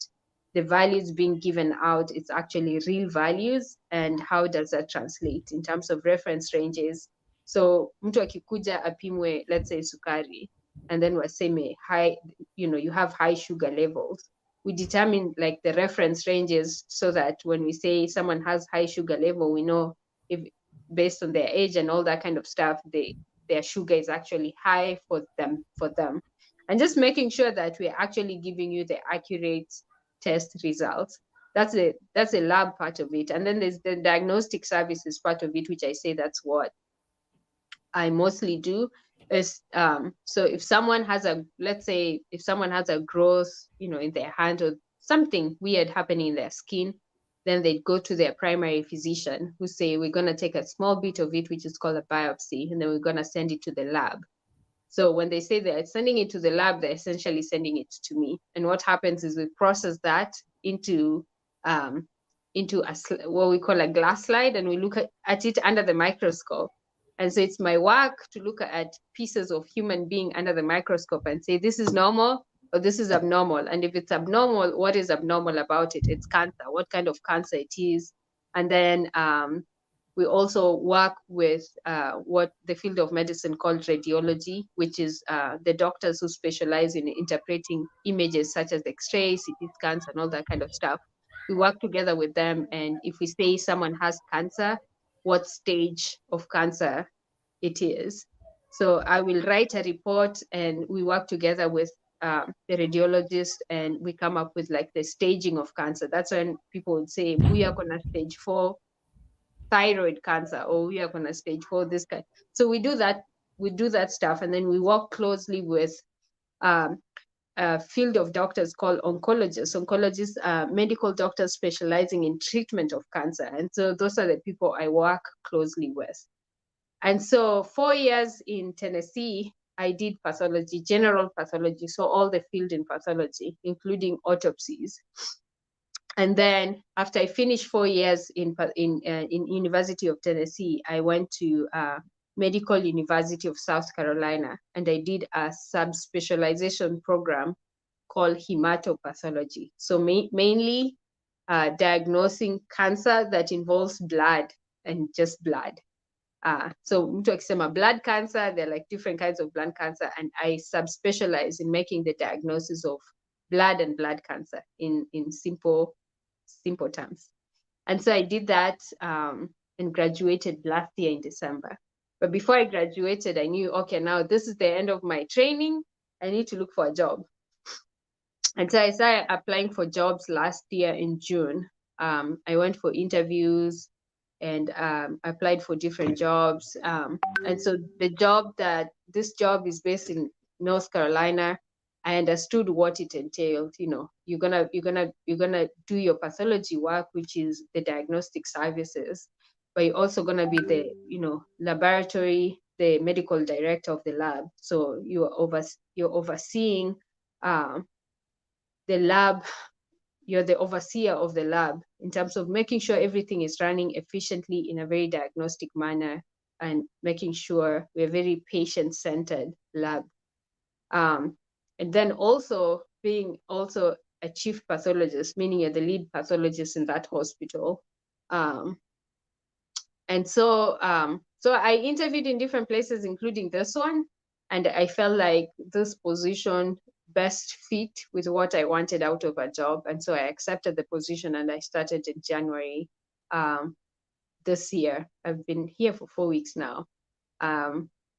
the values being given out, it's actually real values, and how does that translate in terms of reference ranges. So mtu akikuja apimwe, let's say sukari, and then waseme high, you have high sugar levels. We determine like the reference ranges so that when we say someone has high sugar level, we know if based on their age and all that kind of stuff, their sugar is actually high for them. And just making sure that we're actually giving you the accurate test results. That's a lab part of it. And then there's the diagnostic services part of it, which I say that's what I mostly do. Is so if someone has let's say if someone has a growth, in their hand or something weird happening in their skin, then they go to their primary physician who say, we're going to take a small bit of it, which is called a biopsy, and then we're going to send it to the lab. So when they say they're sending it to the lab, they're essentially sending it to me. And what happens is we process that into what we call a glass slide, and we look at it under the microscope. And so it's my work to look at pieces of human being under the microscope and say, this is normal or this is abnormal. And if it's abnormal, what is abnormal about it? It's cancer, what kind of cancer it is. And then we also work with what the field of medicine called radiology, which is the doctors who specialize in interpreting images such as X-rays, CT scans, and all that kind of stuff. We work together with them, and if we say someone has cancer, what stage of cancer it is. So I will write a report, and we work together with the radiologist, and we come up with like the staging of cancer. That's when people would say, we are gonna stage 4 thyroid cancer, or we are gonna stage 4 this kind. So we do that stuff, and then we work closely with a field of doctors called oncologists. Oncologists are medical doctors specializing in treatment of cancer. And so those are the people I work closely with. And so 4 years in Tennessee, I did pathology, general pathology, so all the field in pathology, including autopsies. And then after I finished 4 years in University of Tennessee, I went to Medical University of South Carolina, and I did a subspecialization program called hematopathology. So mainly diagnosing cancer that involves blood and just blood. So mtu akisema blood cancer, there are like different kinds of blood cancer, and I subspecialize in making the diagnosis of blood and blood cancer in simple terms. And so I did that and graduated last year in December. But before I graduated, I knew, okay, now this is the end of my training. I need to look for a job. And so I started applying for jobs last year in June. I went for interviews and applied for different jobs. And so this job is based in North Carolina. I understood what it entailed. You're gonna do your pathology work, which is the diagnostic services, but you're also gonna be the laboratory, the medical director of the lab. So you're overseeing the lab. You're the overseer of the lab in terms of making sure everything is running efficiently in a very diagnostic manner, and making sure we're very patient-centered lab. And then also being also a chief pathologist, meaning you're the lead pathologist in that hospital. And so I interviewed in different places, including this one, and I felt like this position best fit with what I wanted out of a job. And so I accepted the position, and I started in January this year. I've been here for 4 weeks now.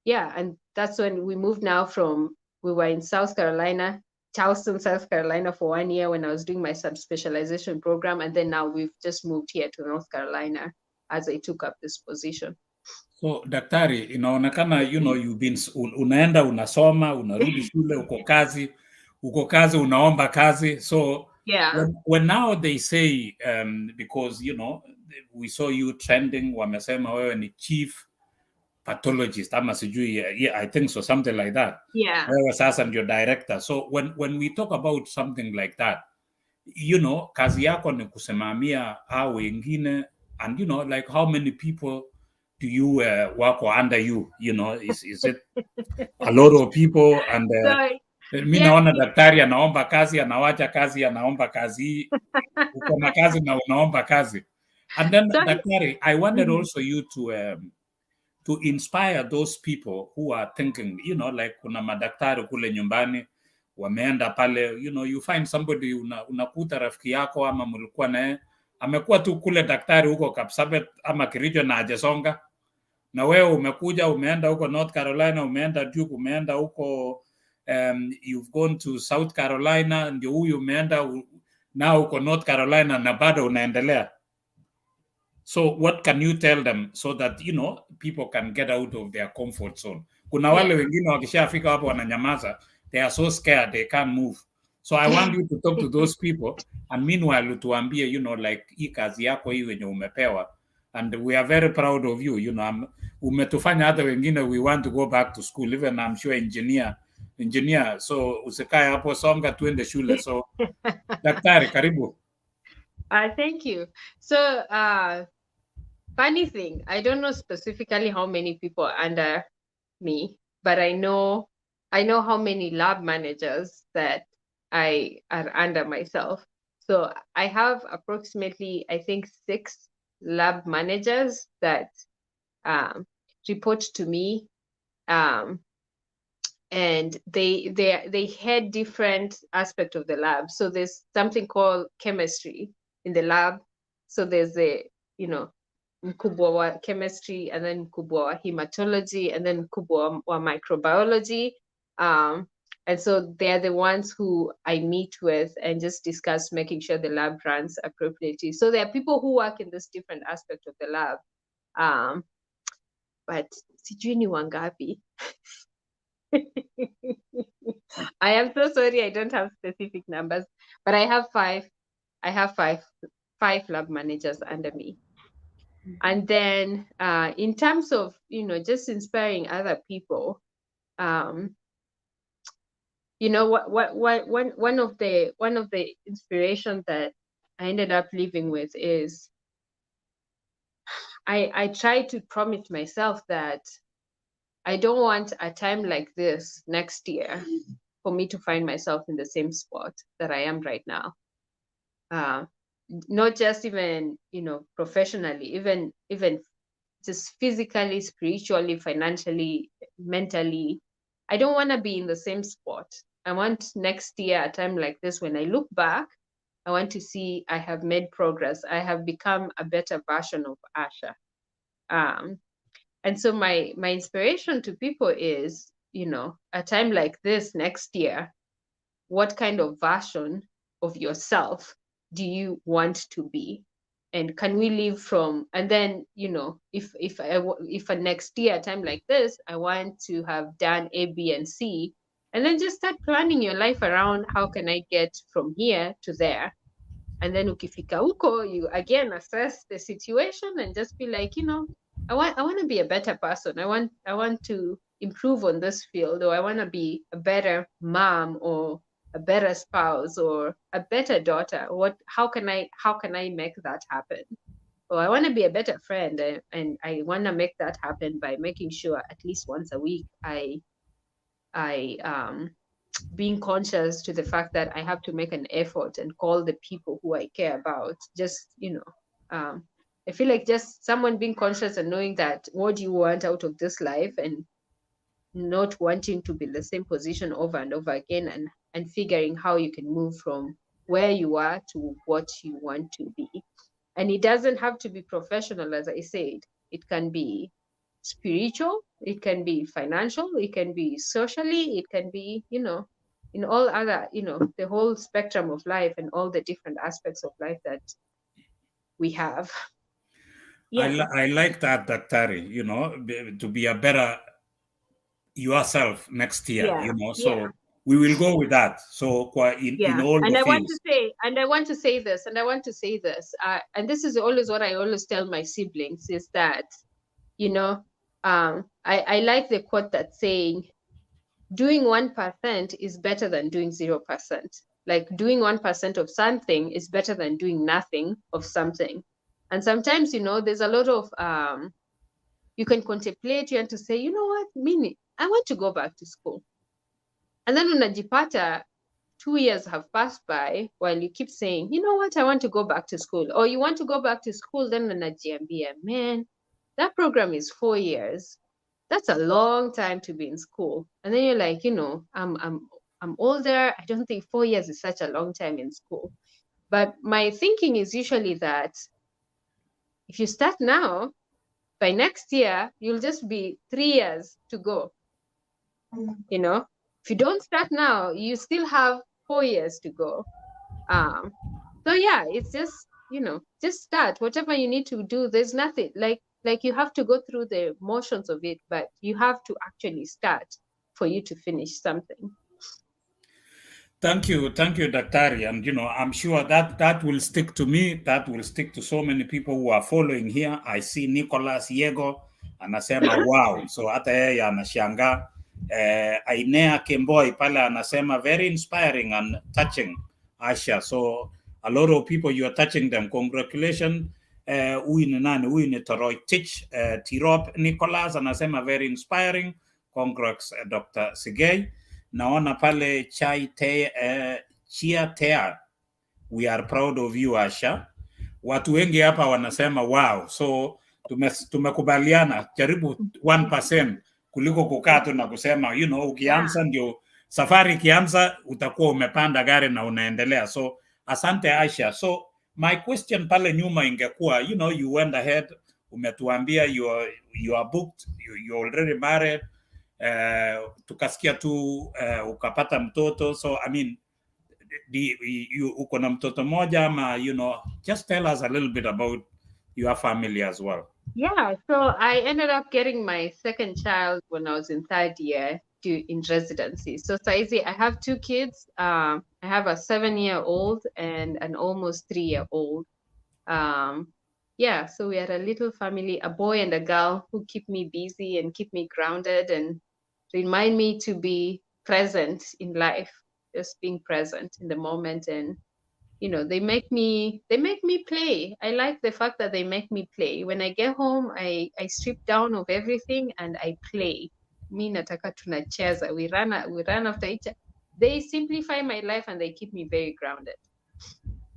yeah, and that's when we moved now from, we were in South Carolina, Charleston, South Carolina for 1 year when I was doing my subspecialization program. And then now we've just moved here to North Carolina as I took up this position. So daktari, inaonekana you've been unaenda unasoma, unarudi shule, uko kazi unaomba kazi. So yeah, when now they say because we saw you trending, wamesema wewe ni chief pathologist ama sijui, yeah, I think so, something like that. yeah. Wewe sasa ndio director. So when we talk about something like that, kazi yako ni kusimamia hao wengine, and like how many people do you work under you? Is it a lot of people? And mi naona daktari anaomba kazi, anawacha kazi, anaomba kazi, uko na kazi na unaomba kazi. And then daktari, I wanted also you to inspire those people who are thinking, like kuna madaktari kule nyumbani wameenda pale, you find somebody, unakuta rafiki yako ama mlikuwa naye amekuwa tu kule daktari huko Kapsabet ama Kericho na hajasonga, na wewe umekuja umeenda huko North Carolina, umeenda Duke, umeenda huko you've gone to South Carolina, ndio huyu umeenda na huko North Carolina na bado unaendelea. So what can you tell them so that people can get out of their comfort zone? Kuna wale wengine wakishafika hapo wananyamaza, they are so scared they can't move. So I want you to talk to those people, and meanwhile tuambie like hii kazi yako hii wenye umepewa, and we are very proud of you. Umetufanya hata wengine we want to go back to school, even I'm sure engineer. So usikae hapo, songa tuende shule. So daktari, karibu. Thank you. So funny thing, I don't know specifically how many people are under me, but I know how many lab managers that I are under myself. So I have approximately, I think, 6 lab managers that report to me, and they head different aspects of the lab. So there's something called chemistry in the lab. So there's mkubwa wa chemistry, and then mkubwa wa hematology, and then mkubwa wa microbiology. And so they're the ones who I meet with and just discuss making sure the lab runs appropriately. So there are people who work in this different aspect of the lab. But sijui ni wangapi. I am so sorry, I don't have specific numbers, but I have 5. I have five lab managers under me. And then in terms of just inspiring other people, one of the inspirations that I ended up living with is I try to promise myself that I don't want a time like this next year for me to find myself in the same spot that I am right now. Not just even, professionally, even just physically, spiritually, financially, mentally. I don't want to be in the same spot. I want next year, a time like this, when I look back, I want to see I have made progress. I have become a better version of Asha. And so my inspiration to people is, a time like this next year, what kind of version of yourself do you want to be? And can we live from, and then, if a next year, a time like this, I want to have done A, B, and C, and then just start planning your life around how can I get from here to there. And then ukifika huko, you again assess the situation and just be like, I want to be a better person. I want to improve on this field, or I want to be a better mom, or a better spouse, or a better daughter. How can I make that happen? Or I want to be a better friend, and I want to make that happen by making sure at least once a week I being conscious to the fact that I have to make an effort and call the people who I care about. Just, I feel like just someone being conscious and knowing that what you want out of this life, and not wanting to be in the same position over and over again, and figuring how you can move from where you are to what you want to be. And it doesn't have to be professional, as I said. It can be spiritual, It can be financial, it can be socially, it can be, in all other, the whole spectrum of life and all the different aspects of life that we have. Yeah. I like that, Daktari, to be a better yourself next year, so we will go with that. So in all and the I fields. want to say this, and this is always what I always tell my siblings, is that, I like the quote that's saying, doing 1% is better than doing 0%. Like doing 1% of something is better than doing nothing of something. And sometimes, there's a lot of, you can contemplate, you want to say, you know what, Mini, I want to go back to school. And then unajipata 2 years have passed by while you keep saying, you know what, I want to go back to school. Or you want to go back to school, then unajiambia, man, that program is 4 years. That's a long time to be in school. And then you're like, I'm older. I don't think 4 years is such a long time in school. But my thinking is usually that if you start now, by next year, you'll just be 3 years to go. If you don't start now, you still have 4 years to go. So yeah, it's just, just start whatever you need to do. There's nothing like you have to go through the motions of it, but you have to actually start for you to finish something. Thank you, Daktari. And I'm sure that will stick to me. That will stick to so many people who are following here. I see Nicholas Yego anasema wow. So hata yeye anashangaa. Ainea Kemboi pale anasema very inspiring and touching, Asha. So a lot of people, you are touching them. Congratulations. Huyu ni Toroitich. Tirop Nicholas anasema very inspiring. Congrats, Dr. Sigei. Naona pale Chia Tea. We are proud of you, Asha. Watu wengi hapa wanasema wow. So tumekubaliana jaribu 1% kuliko kukaa tu na kusema ukianza ndio safari ikianza utakuwa umepanda gari na unaendelea. So asante Asha. So my question pale nyuma ingekuwa, you went ahead, umetuambia you are booked, you already married, tukasikia tu ukapata mtoto. So I mean, uko na mtoto moja ama, just tell us a little bit about your family as well. Yeah, so I ended up getting my second child when I was in 3rd year in residency. So Saizi, I have 2 kids. I have a 7-year-old and an almost 3-year-old. Yeah, so we are a little family, a boy and a girl, who keep me busy and keep me grounded and remind me to be present in life, just being present in the moment. And they make me play. I like the fact that they make me play. When I get home, I strip down of everything and I play. Mi nataka tunacheza. We run after each other. They simplify my life and they keep me very grounded.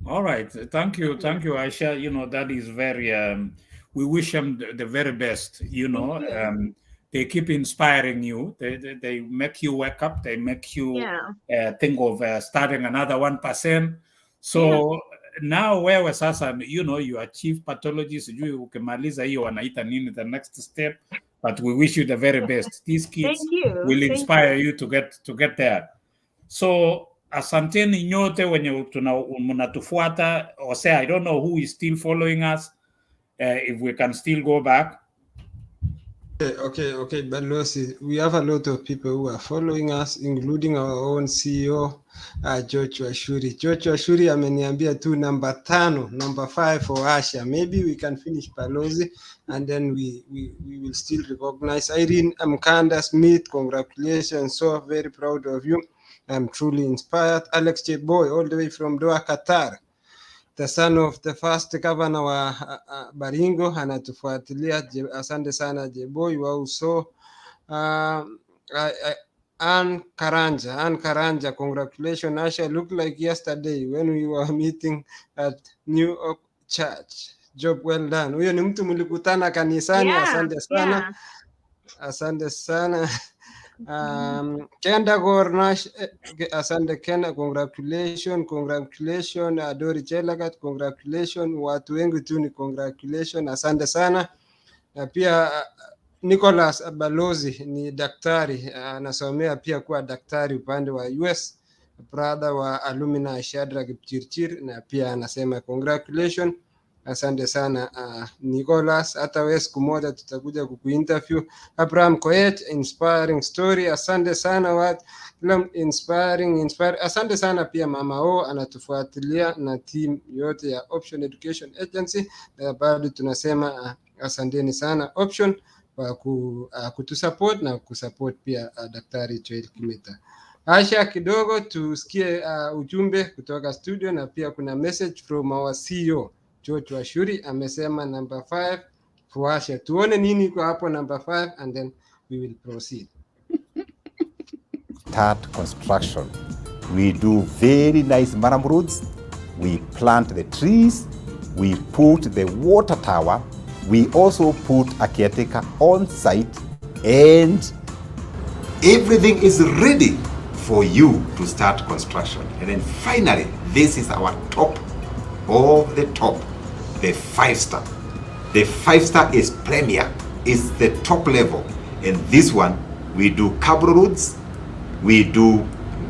All right. Thank you, Aisha. That is very, we wish them the very best, they keep inspiring you. They make you wake up. They make you think of starting another 1%. So now wewe sasa, you are chief pathologist, ukimaliza hiyo wanaita nini the next step, but we wish you the very best. These kids will inspire you to get there. So asanteni nyote wenye mnatufuata. Ose, I don't know who is still following us, if we can still go back. Okay, Balozi, we have a lot of people who are following us, including our own CEO, George Washuri. George Washuri ameniambia tu number 5 for Asha. Maybe we can finish Balozi and then we will still recognize Irene Amkanda Smith. Congratulations, so very proud of you. I'm truly inspired. Alex Cheboy, all the way from Doha, Qatar, the son of the first governor wa Baringo, anatufuatilia. Asante sana Jeboy. Also Ann Karanja, congratulations Asha. Look like yesterday when we were meeting at New York Church. Job well done. Huyo ni mtu mlikutana kanisani. Asante sana. Asante sana. Kenda Gornash, asante Kenda, congratulations. Adori Chelagat, congratulations. Watu wengi tu ni congratulations, asante sana. Na pia Nicholas Balozi ni daktari, anasomea pia kuwa daktari upande wa US, brother wa alumni Shadra Kipchirchir, na pia anasema congratulations. Asante sana Nicholas, hata wewe siku moja tutakuja kukuinterview. Abraham Koech, inspiring story, asante sana watu inspiring. Asante sana pia Mama O anatufuatilia na team yote ya Option Education Agency, bado tunasema asanteni sana Option kwa kutusupport na kusupport pia Daktari Joel Kimita. Asha, kidogo tusikie ujumbe kutoka studio, na pia kuna message from our CEO George Washuri, amesema number 5 for Asha. Tuone nini kwa hapo number 5 and then we will proceed. Start construction. We do very nice maram roads. We plant the trees. We put the water tower. We also put a caretaker on site, and everything is ready for you to start construction. And then finally, this is our top of the top, the 5-star. The 5-star is premier, is the top level. And this one, we do cable roads, we do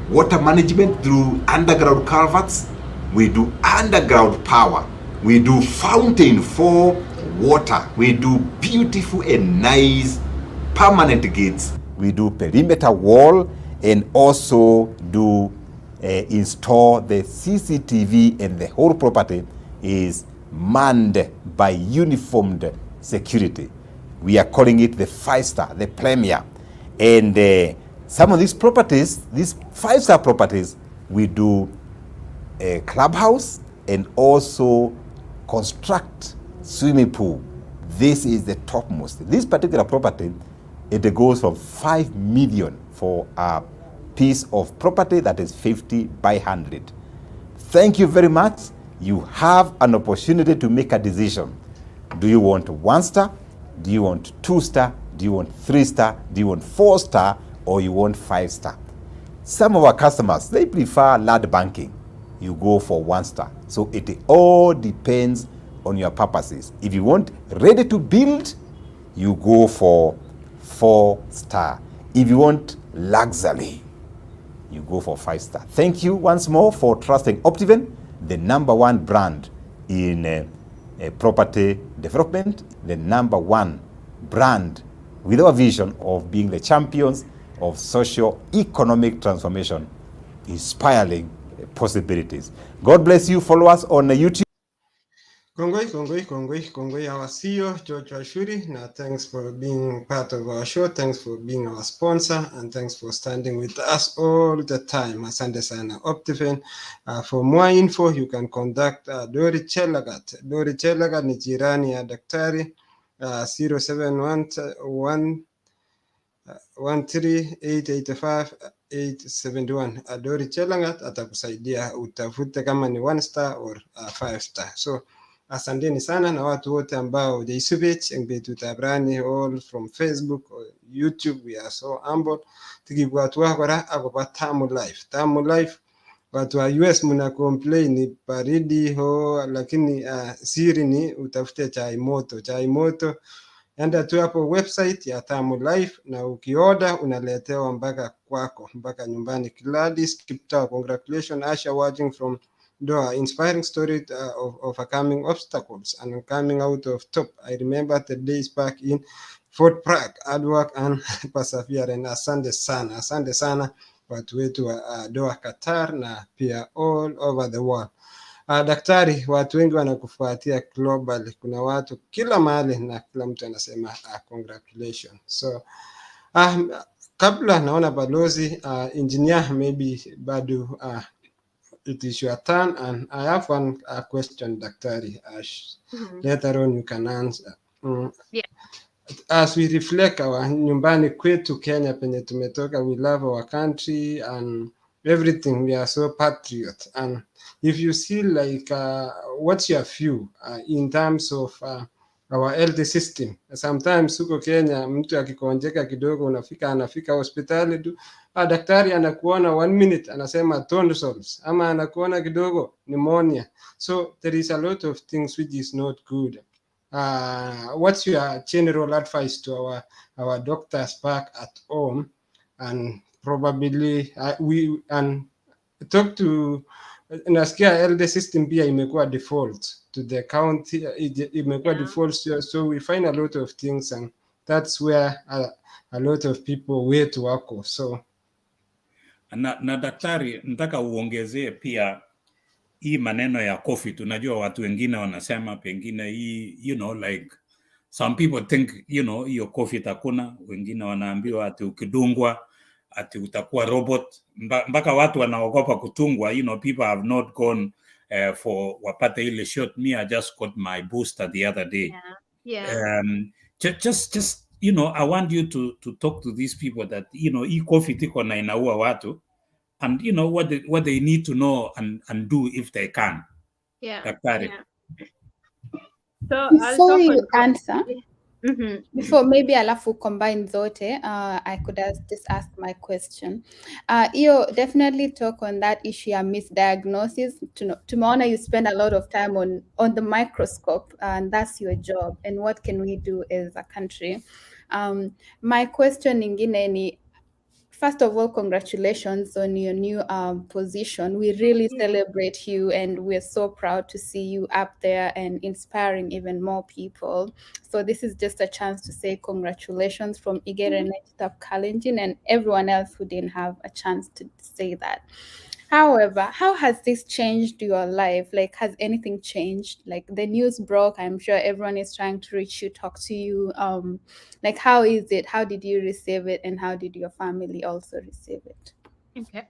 water management through underground culverts, we do underground power, we do fountain for water, we do beautiful and nice permanent gates, we do perimeter wall, and also do install the CCTV, and the whole property is manned by uniformed security. We are calling it the 5-star, the premier. And some of these properties, these 5-star properties, we do a clubhouse and also construct swimming pool. This is the topmost. This particular property, it goes from 5 million for a piece of property that is 50 by 100. Thank you very much. You have an opportunity to make a decision. Do you want 1-star? Do you want 2-star? Do you want 3-star? Do you want 4-star? Or you want 5-star? Some of our customers, they prefer land banking. You go for 1-star. So it all depends on your purposes. If you want ready to build, you go for 4-star. If you want luxury, you go for 5-star. Thank you once more for trusting Optiven, the #1 brand in property development, the #1 brand with our vision of being the champions of socio-economic transformation, inspiring possibilities. God bless you. Follow us on YouTube. Kongoi, our CEO, George Washuri. Now, thanks for being part of our show. Thanks for being our sponsor. And thanks for standing with us all the time. Asante sana Optiven. For more info, you can contact Dori Chelagat. Dori Chelagat ni jirani ya daktari. 0711 13885-871. Dori Chelagat atakusaidia utafute kama ni 1-star or 5-star. So asanteni sana na watu wote ambao they submit ngbetu tabrani all from Facebook or YouTube. We are so humble. Tikibwatwa kora akoba Tamu Life. Watu wa US muna complain ni baridi ho, lakini siri ni utafute chai moto. Enda tu hapo website ya Tamu Life na ukioda unaletewa mpaka kwako, mpaka nyumbani. Gladys Kipta, congratulations Asha, watching from Doha. Inspiring story of overcoming obstacles and coming out of top. I remember the days back in Fort Bragg, hard work and perseverance. Asante sana watu wetu wa Doha, Qatar, na pia all over the world. Daktari, watu wengi wanakufuatia globally. Kuna watu kila mahali na kila mtu anasema congratulations. So kabla naona balozi engineer, maybe bado it is your turn, and I have one question, Daktari Ash. Later on you can answer. Yeah. As we reflect our nyumbani kwetu Kenya penye tumetoka, we love our country and everything. We are so patriot. And if you see like what's your view in terms of our health system? Sometimes huko Kenya mtu akikonjeka kidogo anafika hospitali tu, daktari anakuona 1 minute anasema tonsils, ama anakuona kidogo pneumonia. So there is a lot of things which is not good. what's your general advice to our doctors back at home, and probably we and talk to nasikia elder system pia imekuwa default to the county, imekuwa default, so we find a lot of things, and that's where a lot of people wetu wako. So na daktari, nataka uongezee pia hii maneno ya COVID. Unajua watu wengine wanasema pengine hii, like some people think, hiyo COVID hakuna. Wengine wanaambiwa ati ukidungwa ati utakuwa robot, mpaka watu wanaogopa kutungwa. People have not gone for wapate ile shot. Me, I just got my booster the other day. Just I want you to talk to these people that hii COVID iko na inaua watu, and what they need to know and do if they can. Daktari. So Before you answer, before maybe alafu combine zote, I could just ask my question. You definitely talk on that issue of misdiagnosis. Tumeona you spend a lot of time on the microscope, and that's your job. And what can we do as a country? My question ingine ni, first of all, congratulations on your new position. We really celebrate you, and we're so proud to see you up there and inspiring even more people. So this is just a chance to say congratulations from Igere Nee Chitab Kalenjin and everyone else who didn't have a chance to say that. However, how has this changed your life? Like, has anything changed? Like, the news broke, I'm sure everyone is trying to reach you, talk to you. Like, how is it? How did you receive it? And how did your family also receive it? Okay.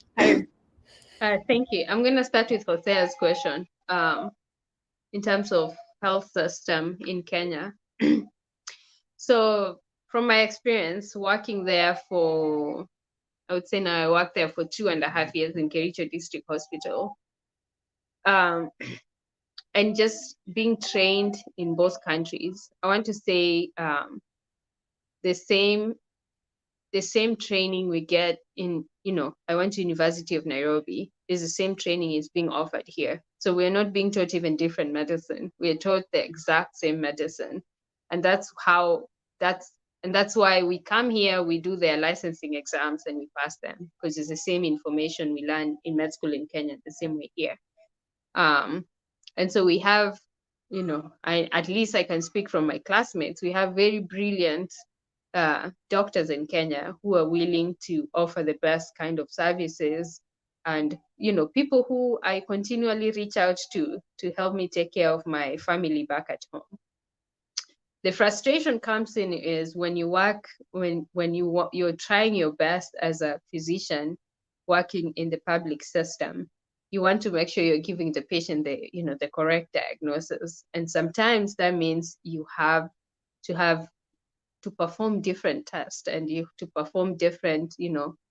Thank you. I'm going to start with Hosea's question. In terms of health system in Kenya. So from my experience working there for, I would say now I worked there for 2.5 years in Kericho District Hospital. And just being trained in both countries, I want to say the same training we get in, I went to University of Nairobi, is the same training is being offered here. So we're not being taught even different medicine. We're taught the exact same medicine. And that's why we come here, we do their licensing exams and we pass them, because it's the same information we learn in med school in Kenya, the same way here. And so we have, at least I can speak from my classmates, we have very brilliant doctors in Kenya who are willing to offer the best kind of services, and people who I continually reach out to help me take care of my family back at home. The frustration comes in is when you work, when you're trying your best as a physician working in the public system, you want to make sure you're giving the patient the correct diagnosis, and sometimes that means you have to perform different tests, and you have to perform different,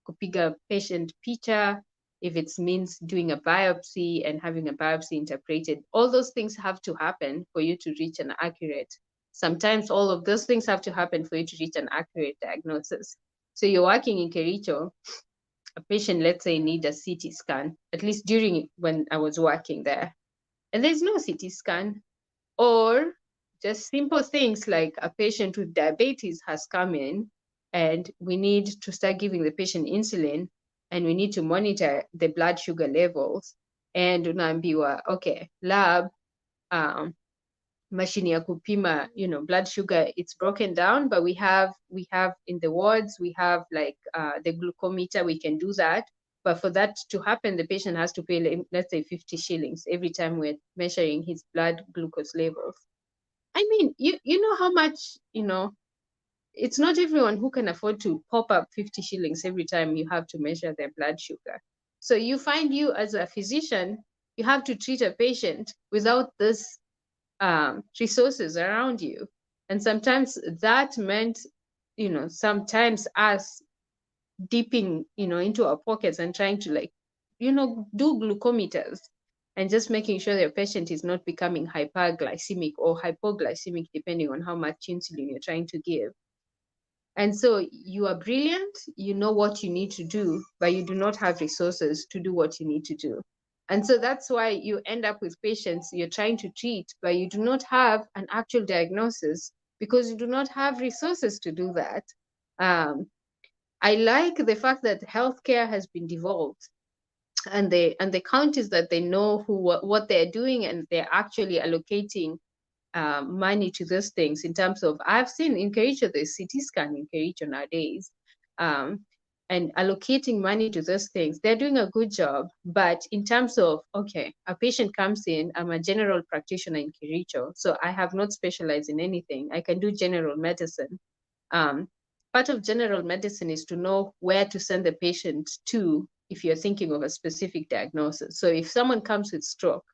kupiga patient picture, if it means doing a biopsy and having a biopsy interpreted. All those things have to happen for you to reach an accurate. Sometimes all of those things have to happen for you to reach an accurate diagnosis. So you're working in Kericho, a patient, let's say, need a CT scan, at least during when I was working there, and there's no CT scan, or just simple things like a patient with diabetes has come in and we need to start giving the patient insulin, and we need to monitor the blood sugar levels, and unaambiwa, okay, lab, machine ya kupima, blood sugar, it's broken down, but we have in the wards, we have like the glucometer, we can do that. But for that to happen, the patient has to pay, let's say, 50 shillings every time we're measuring his blood glucose levels. I mean, you know how much, it's not everyone who can afford to pop up 50 shillings every time you have to measure their blood sugar. So you find, you as a physician, you have to treat a patient without this resources around you. And sometimes that meant, sometimes us dipping, into our pockets and trying to do glucometers and just making sure your patient is not becoming hyperglycemic or hypoglycemic, depending on how much insulin you're trying to give. And so you are brilliant, you know what you need to do, but you do not have resources to do what you need to do. And so that's why you end up with patients you're trying to treat, but you do not have an actual diagnosis because you do not have resources to do that. I like the fact that healthcare has been devolved, and the counties that they know what they're doing, and they're actually allocating money to those things. In terms of, I've seen in Kericho, there's CT scan in Kericho nowadays, and allocating money to those things. They're doing a good job. But in terms of, okay, a patient comes in, I'm a general practitioner in Kericho, so I have not specialized in anything. I can do general medicine. Part of general medicine is to know where to send the patient to if you're thinking of a specific diagnosis. So if someone comes with stroke,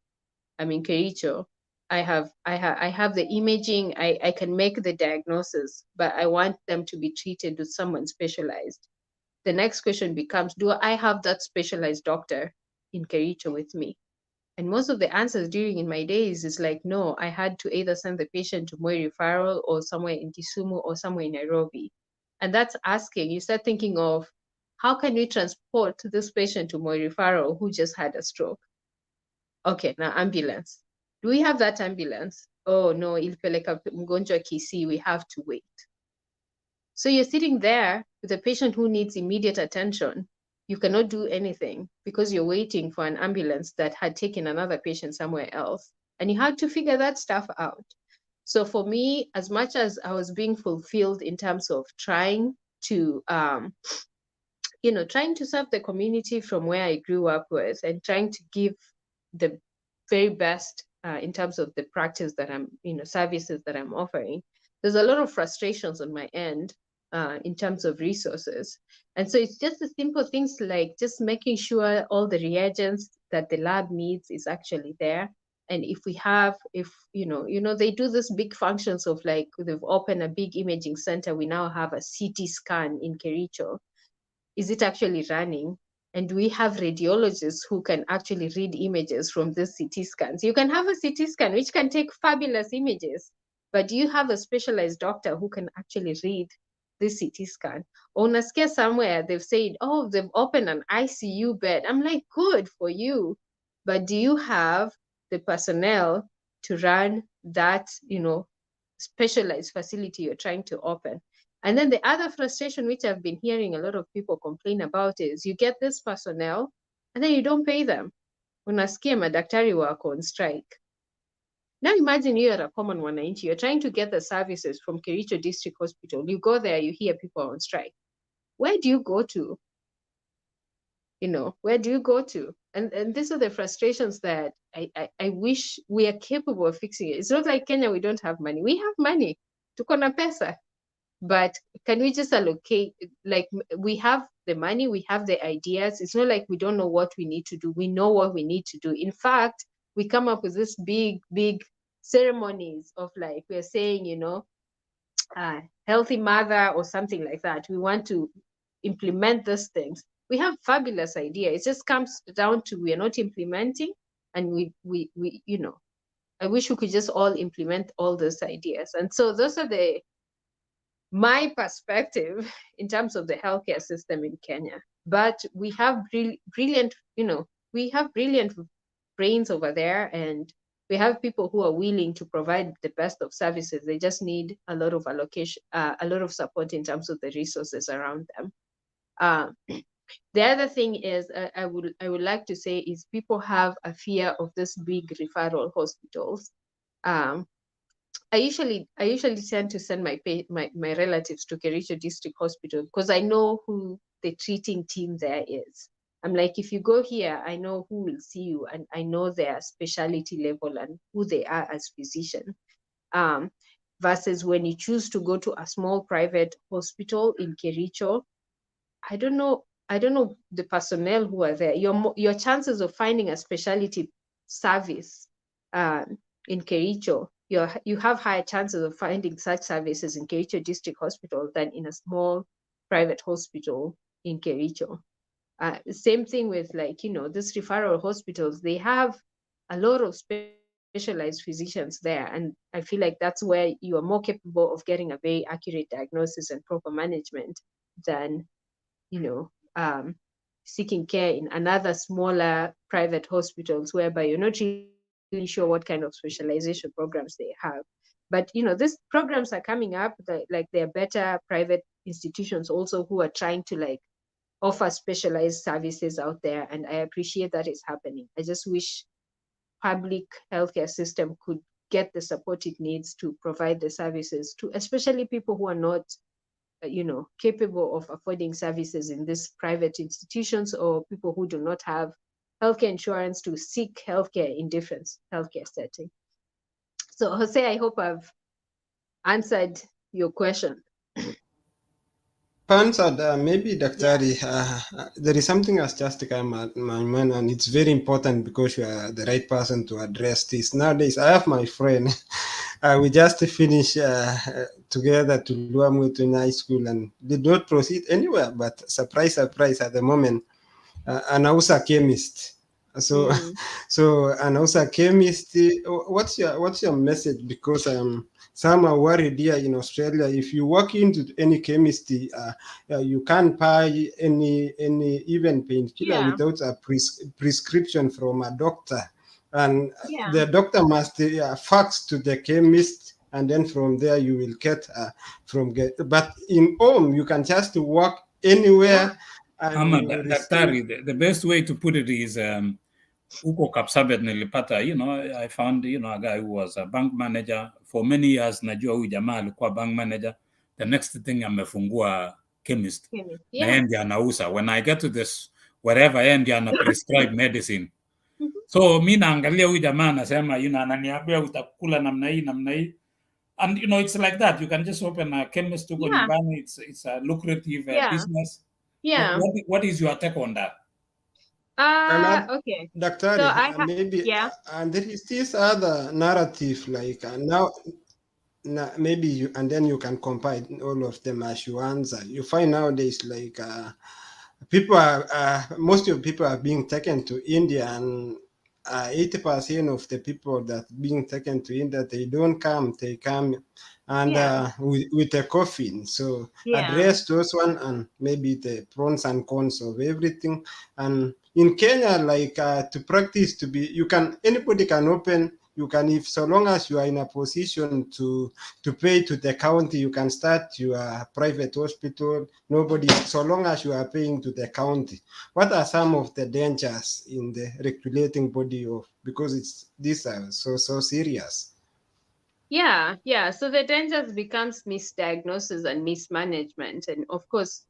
I'm in Kericho, I have the imaging, I can make the diagnosis, but I want them to be treated with someone specialized. The next question becomes, do I have that specialized doctor in Kericho with me? And most of the answers during in my days is like, no, I had to either send the patient to Moi referral or somewhere in Kisumu or somewhere in Nairobi. And that's asking, you start thinking of, how can we transport this patient to Moi referral who just had a stroke? Okay, now ambulance. Do we have that ambulance? Oh no, ilipeleka mgonjwa Kisii, we have to wait. So you're sitting there with a patient who needs immediate attention. You cannot do anything because you're waiting for an ambulance that had taken another patient somewhere else. And you had to figure that stuff out. So for me, as much as I was being fulfilled in terms of trying to, trying to serve the community from where I grew up with, and trying to give the very best in terms of the practice that I'm, services that I'm offering, there's a lot of frustrations on my end in terms of resources. And so it's just the simple things like just making sure all the reagents that the lab needs is actually there. And if we have, they do this big functions of like, they've opened a big imaging center. We now have a CT scan in Kericho. Is it actually running? And do we have radiologists who can actually read images from these CT scans? You can have a CT scan which can take fabulous images, but do you have a specialized doctor who can actually read this CT scan? Or unasikia somewhere they've said, oh, they've opened an ICU bed. I'm like, good for you. But do you have the personnel to run that, specialized facility you're trying to open? And then the other frustration, which I've been hearing a lot of people complain about, is you get this personnel and then you don't pay them. Unasikia madaktari wako on strike. Now imagine you are a common wananchi, you're trying to get the services from Kericho District Hospital. You go there, you hear people on strike. Where do you go to? Where do you go to? And these are the frustrations that I wish we are capable of fixing it. It's not like Kenya, we don't have money. We have money. Tuko na pesa. But can we just allocate, like, we have the money, we have the ideas. It's not like we don't know what we need to do. We know what we need to do. In fact, we come up with this big ceremonies of like, we're saying, healthy mother or something like that. We want to implement these things. We have fabulous ideas. It just comes down to, we are not implementing, and we I wish we could just all implement all those ideas. And so those are my perspective in terms of the healthcare system in Kenya. But we have brilliant, we have brilliant brains over there, and we have people who are willing to provide the best of services. They just need a lot of allocation, a lot of support in terms of the resources around them. The other thing is, I would like to say, is people have a fear of this big referral hospitals. I usually tend to send my relatives to Kericho District Hospital because I know who the treating team there is. I'm like, if you go here, I know who will see you, and I know their specialty level and who they are as physician. Versus when you choose to go to a small private hospital in Kericho, I don't know the personnel who are there. Your chances of finding a specialty service in Kericho, you have higher chances of finding such services in Kericho District Hospital than in a small private hospital in Kericho. Same thing with, like, these referral hospitals, they have a lot of specialized physicians there. And I feel like that's where you are more capable of getting a very accurate diagnosis and proper management than, seeking care in another smaller private hospitals, whereby you're not really sure what kind of specialization programs they have. But these programs are coming up. Like there are better private institutions also who are trying to like offer specialized services out there, and I appreciate that it's happening. I just wish public healthcare system could get the support it needs to provide the services to especially people who are not capable of affording services in these private institutions, or people who do not have healthcare insurance to seek healthcare in different healthcare settings. So Jose, I hope I've answered your question. Answered, maybe Daktari, there is something that's just come at my mind, and it's very important because you are the right person to address this. Nowadays, I have my friend, we just finished together to Luamutu High School and did not proceed anywhere, but surprise, surprise, at the moment, an Hausa chemist. So, so an Hausa chemist, what's your message? Because some are worried here in Australia. If you walk into any chemistry, you can't buy any even painkiller without a prescription from a doctor, and the doctor must fax to the chemist, and then from there you will get But in home you can just walk anywhere. And Daktari, the best way to put it is Uko Kapsabet nilipata, I found, a guy who was a bank manager for many years. Najua huyu jamaa alikuwa bank manager. The next thing amefungua chemist. Na yeye ndiye anauza. When I get to this, wherever yeye ndiye ana prescribe medicine. So mi naangalia huyu jamaa anasema, ananiambia utakula namna hii. And, it's like that. You can just open a chemist huko nyumbani. It's a lucrative business. Yeah. What is your take on that? Okay. Daktari, so maybe, and there is this other narrative, like now maybe you, and then you can compare all of them as you answer. You find nowadays, like people are, most of the people are being taken to India, and 80% of the people that being taken to India, they don't come, they come and with a coffin. So address those one, and maybe the pros and cons of everything. And in Kenya, like to practice to be, anybody can open. You can, if so long as you are in a position to pay to the county, you can start your private hospital. Nobody, so long as you are paying to the county. What are some of the dangers in the regulating body of, because these are so serious? Yeah. So the dangers becomes misdiagnosis and mismanagement, and of course,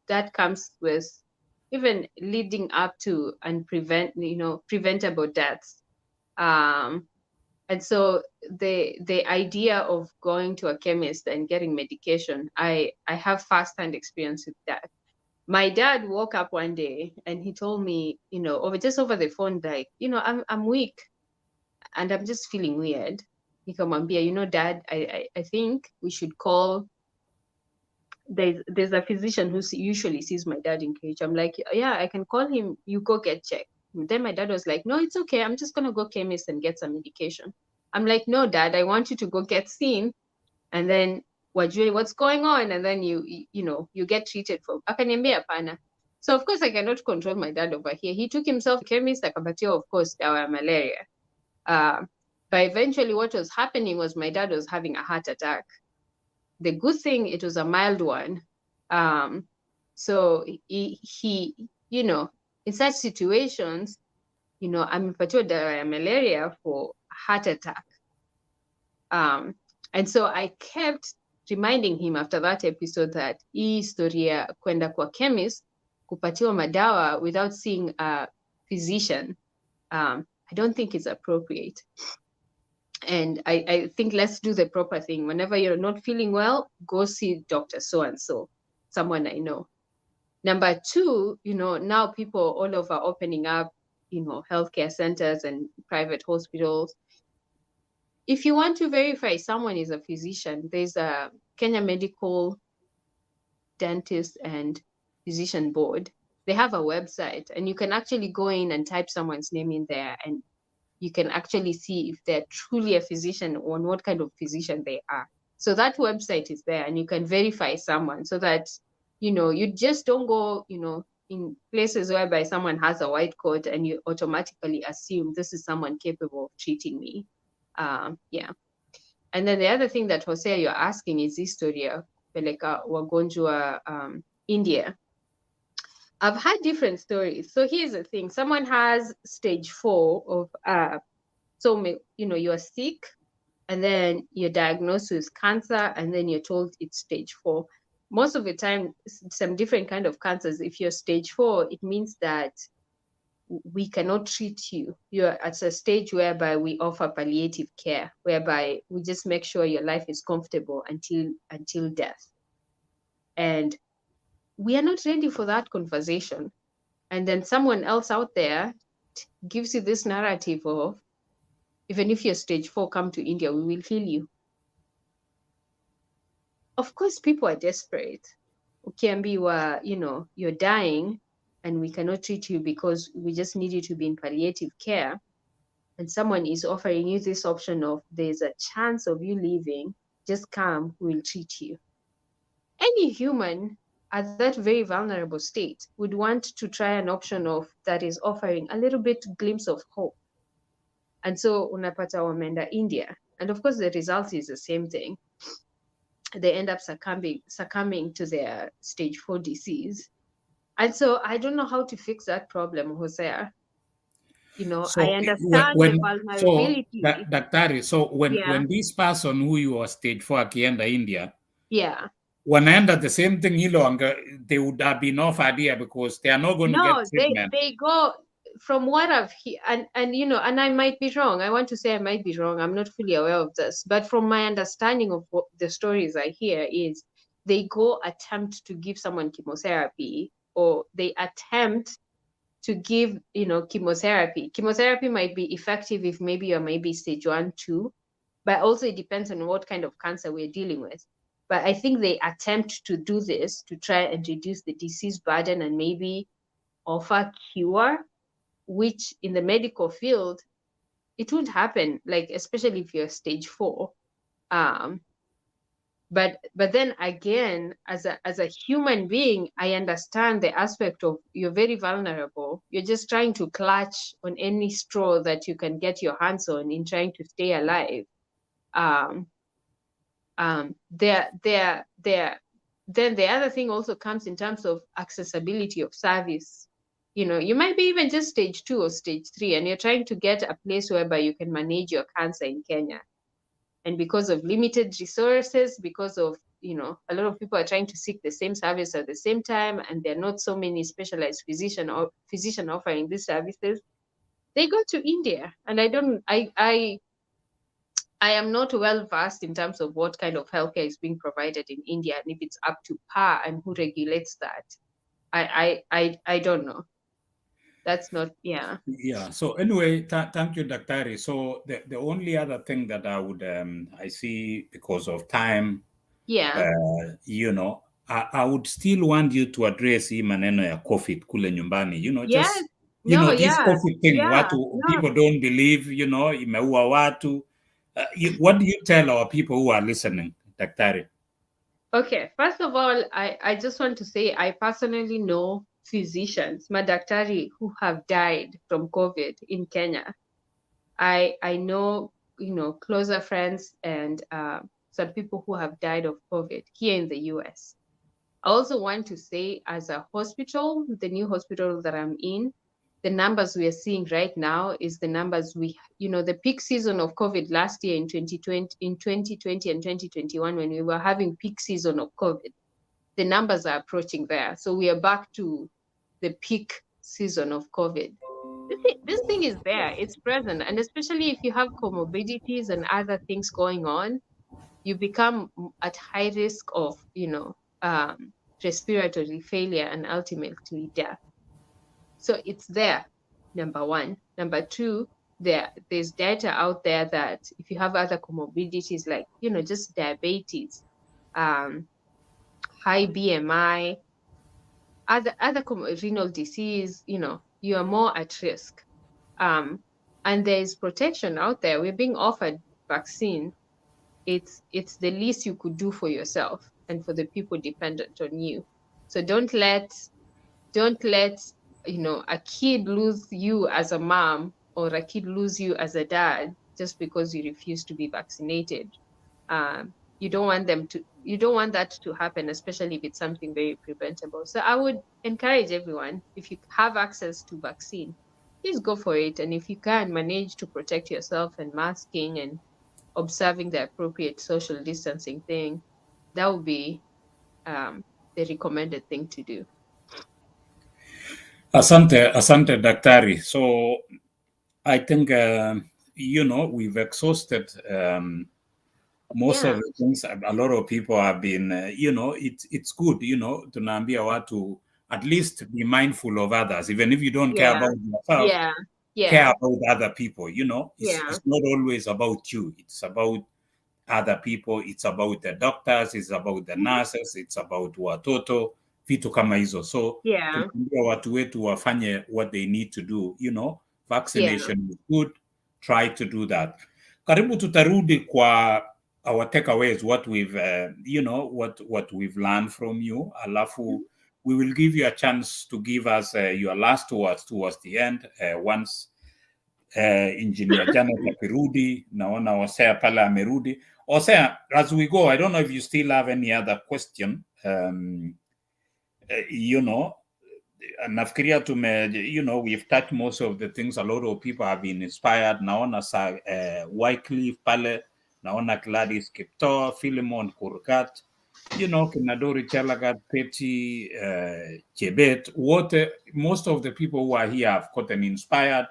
that comes with even leading up to and preventable deaths. And so the idea of going to a chemist and getting medication, I have firsthand experience with that. My dad woke up one day and he told me, over the phone, like, I'm weak and I'm just feeling weird. Nikamwambia, Dad, I think we should call. There's a physician who usually sees my dad in KH. I'm like, yeah, I can call him. You go get checked. Then my dad was like, no, it's okay. I'm just gonna go chemist and get some medication. I'm like, no, Dad, I want you to go get seen, and then what's going on, and then you get treated for. Akaniambia hapana. So of course I cannot control my dad over here. He took himself to chemist, akapatiwa, of course, dawa ya malaria. But eventually what was happening was my dad was having a heart attack. The good thing, it was a mild one. So he in such situations, amepatiwa dawa ya malaria for heart attack. And so I kept reminding him after that episode that hii historia kwenda kwa chemist kupatiwa madawa without seeing a physician, I don't think it's appropriate. And I think let's do the proper thing. Whenever you're not feeling well, go see Dr. So-and-so, someone I know. Number two, now people all over opening up, healthcare centers and private hospitals. If you want to verify someone is a physician, there's a Kenya Medical Dentist and Physician Board. They have a website, and you can actually go in and type someone's name in there, and you can actually see if they're truly a physician or what kind of physician they are. So that website is there, and you can verify someone so that, you just don't go, in places whereby someone has a white coat and you automatically assume this is someone capable of treating me. Yeah. And then the other thing that Hosea you're asking is history ya kupeleka wagonjwa India. I've had different stories. So here's the thing: someone has stage 4 of so you're sick, and then you're diagnosed with cancer, and then you're told it's stage 4. Most of the time, some different kind of cancers, if you're stage 4, it means that we cannot treat you. You're at a stage whereby we offer palliative care, whereby we just make sure your life is comfortable until death. And we are not ready for that conversation. And then someone else out there gives you this narrative of, even if you're stage 4, come to India, we will heal you. Of course, people are desperate. Ukiambiwa, you're dying and we cannot treat you because we just need you to be in palliative care. And someone is offering you this option of, there's a chance of you leaving, just come, we'll treat you. Any human at that very vulnerable state would want to try an option of that is offering a little bit glimpse of hope. And so unapata wameenda India. And of course, the result is the same thing. They end up succumbing to their stage 4 disease. And so I don't know how to fix that problem, Hosea. So I understand the vulnerability. Daktari, so Yeah. when this person who you are stage 4 akienda India, Yeah. wanaenda the same thing they would have been offered here because they are not going to get treatment. They go, from what I've heard, and I might be wrong. I want to say I might be wrong. I'm not fully aware of this, but from my understanding of what the stories I hear is they go attempt to give someone chemotherapy, or they attempt to give, chemotherapy. Chemotherapy might be effective if maybe you're maybe stage 1, 2, but also it depends on what kind of cancer we're dealing with. But I think they attempt to do this to try and reduce the disease burden and maybe offer cure, which in the medical field, it won't happen, like, especially if you're stage 4. But then again, as a human being, I understand the aspect of you're very vulnerable. You're just trying to clutch on any straw that you can get your hands on in trying to stay alive. Then the other thing also comes in terms of accessibility of service. You might be even just stage 2 or stage 3, and you're trying to get a place whereby you can manage your cancer in Kenya. And because of limited resources, because of, a lot of people are trying to seek the same service at the same time, and there are not so many specialized physician offering these services, they go to India. And I am not well versed in terms of what kind of healthcare is being provided in India and if it's up to par and who regulates that. I don't know. That's not, yeah. Yeah. So anyway, thank you, Daktari. So the only other thing that I would I see, because of time, Yeah. I would still want you to address hii maneno ya COVID kule nyumbani. Yes. Just No, this yeah. COVID thing, Yeah. people don't believe, imeua watu. What do you tell our people who are listening, Daktari? Okay, first of all, I just want to say I personally know physicians, madaktari, who have died from COVID in Kenya. I know, closer friends and some people who have died of COVID here in the US. I also want to say, as a hospital, the new hospital that I'm in, the numbers we are seeing right now is the numbers the peak season of COVID last year in 2020 and 2021, when we were having peak season of COVID, the numbers are approaching there. So we are back to the peak season of COVID. This thing is there, it's present. And especially if you have comorbidities and other things going on, you become at high risk of, respiratory failure and ultimately death. So it's there, number one. Number two, there's data out there that if you have other comorbidities like, just diabetes, high BMI, other renal disease, you are more at risk. And there is protection out there. We're being offered vaccine. It's the least you could do for yourself and for the people dependent on you. So don't let don't let, a kid lose you as a mom or a kid lose you as a dad just because you refuse to be vaccinated. You don't want that to happen, especially if it's something very preventable. So I would encourage everyone, if you have access to vaccine, please go for it. And if you can manage to protect yourself and masking and observing the appropriate social distancing thing, that would be the recommended thing to do. Asante Daktari. So I think, we've exhausted most of the things. A lot of people have been, it's good, tunaambia watu at least be mindful of others, even if you don't care about yourself. Care about other people, it's not always about you. It's about other people. It's about the doctors, it's about the nurses, it's about watoto, vitu kama hizo. So tunaambia watu wetu wafanye what they need to do, vaccination is good, try to do that. Karibu tutarudi kwa our takeaways, what we've what we've learned from you, alafu we will give you a chance to give us your last words towards the end, once Engineer Janet akirudi. Naona Osea pale amerudi. Osea, as we go, I don't know if you still have any other question. Nafikiria we've touched most of the things. A lot of people have been inspired. Naona Wycliffe pale, naona Gladys Kipto, Philemon Kurgat, Kinadori Chelagat, Petty, Chebet, most of the people who are here have gotten inspired.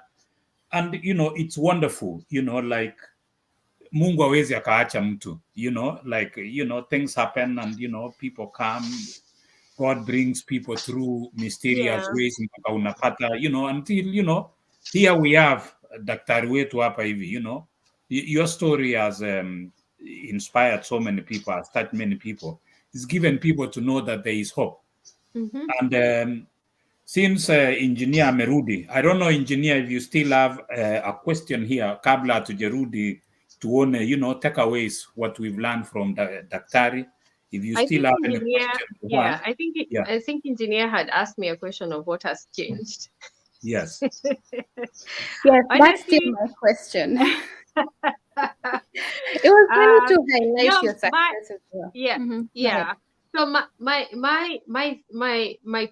And, it's wonderful, like, Mungu hawezi akaacha mtu, things happen and, people come, God brings people through mysterious ways, unapata, until, here we have daktari wetu hapa hivi, your story has inspired so many people, has touched many people. It's given people to know that there is hope. And since Engineer Merudi, I don't know, Engineer, if you still have a question here, kabla tujerudi tuone, takeaways, what we've learned from Daktari. If you still have any question. I think Engineer had asked me a question of what has changed. Yes. Yes, that's still my question. It was funny to highlight your success as well. So my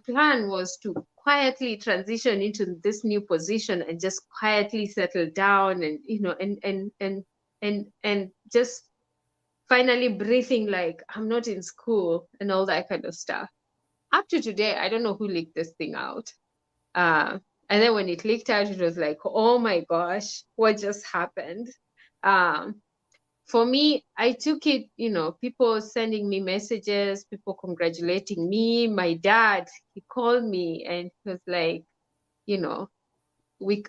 plan was to quietly transition into this new position and just quietly settle down and and just finally breathing like I'm not in school and all that kind of stuff. Up to today, I don't know who leaked this thing out. And then when it leaked out, it was like, oh my gosh, what just happened? For me, I took it, people sending me messages, people congratulating me. My dad, he called me and he was like,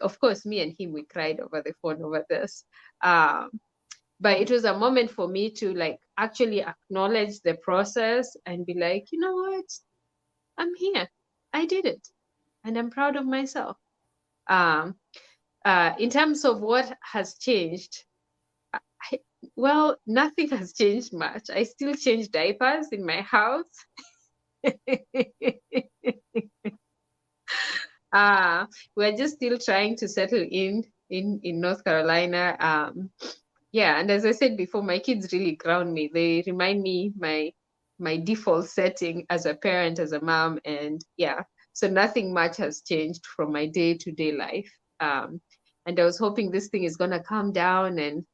of course, me and him, we cried over the phone over this. But it was a moment for me to like actually acknowledge the process and be like, you know what? I'm here. I did it. And I'm proud of myself. In terms of what has changed, well, nothing has changed much. I still change diapers in my house. We're just still trying to settle in North Carolina. And as I said before, my kids really ground me. They remind me my default setting as a parent, as a mom, and so nothing much has changed from my day-to-day life. And I was hoping this thing is gonna calm down, and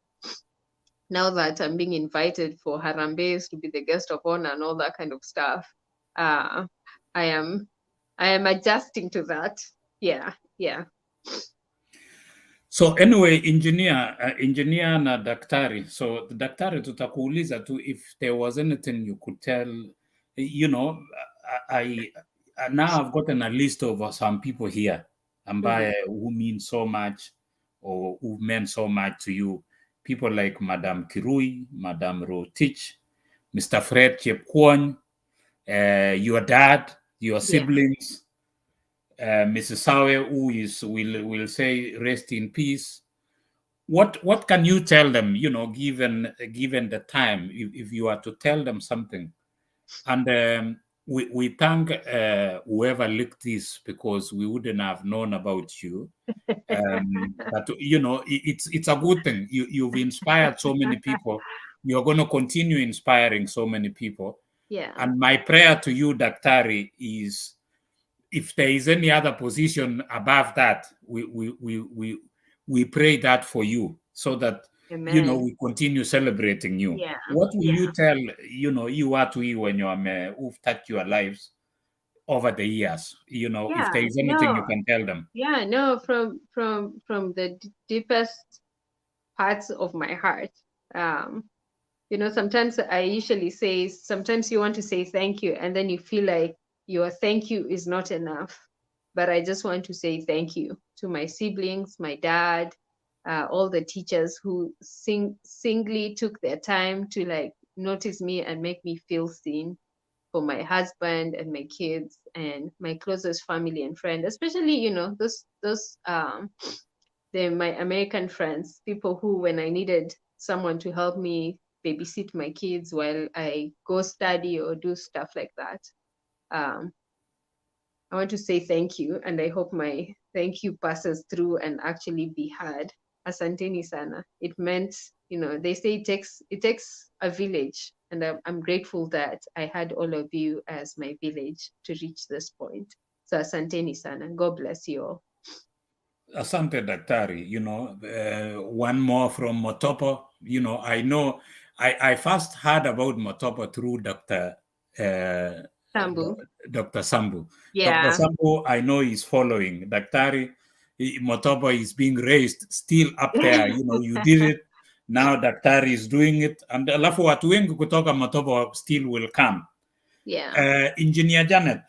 now that I'm being invited for Harambes to be the guest of honor and all that kind of stuff, I am adjusting to that. Yeah. So anyway, engineer na daktari. So the daktari, tutakuuliza tu if there was anything you could tell. I now I've gotten a list of some people here, ambaye who mean so much or who meant so much to you. People like Madam Kirui, Madam Rotich, Mr. Fred Chepkwony, your dad, your siblings. Mrs. Sawe, who will say rest in peace. What can you tell them, given the time, if you are to tell them something? And we thank whoever leaked this, because we wouldn't have known about you. But it's a good thing. You've inspired so many people. You're going to continue inspiring so many people. Yeah. And my prayer to you, Daktari, is if there is any other position above that, we pray that for you, so that Amen. we continue celebrating you. Yeah. What will you tell you watu wenye who've touched your lives over the years? If there is anything you can tell them. Yeah, no, from the deepest parts of my heart. Sometimes I usually say, sometimes you want to say thank you, and then you feel like your thank you is not enough. But I just want to say thank you to my siblings, my dad, all the teachers who singly took their time to like notice me and make me feel seen, for my husband and my kids and my closest family and friends, especially, those my American friends, people who, when I needed someone to help me babysit my kids while I go study or do stuff like that. I want to say thank you, and I hope my thank you passes through and actually be heard. Asanteni sana. It meant, they say it takes a village, and I'm grateful that I had all of you as my village to reach this point. So asanteni sana. God bless you all. Asante Daktari. One more from Motobo. I know I first heard about Motobo through Dr. Sambu. Dr. Sambu. Yeah. Dr. Sambu, I know, is following. Daktari, Motobo is being raised still up there. You did it. Now Daktari is doing it. And alafu watu wengi kutoka Motobo still will come. Yeah. Engineer Janet,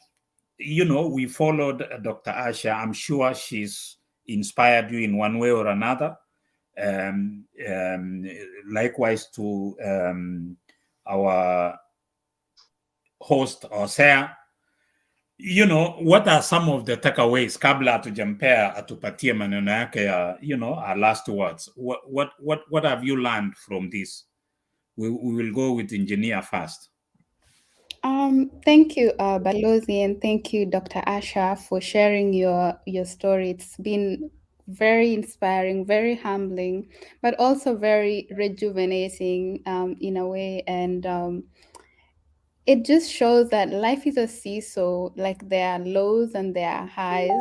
we followed Dr. Asha. I'm sure she's inspired you in one way or another. Likewise to our host Osea. What are some of the takeaways kabla atujampea atupatie maneno yake ya our last words? What have you learned from this? We will go with engineer first. Thank you, Balozi, and thank you, Dr. Asha, for sharing your story. It's been very inspiring, very humbling, but also very rejuvenating in a way. And it just shows that life is a seesaw. Like, there are lows and there are highs,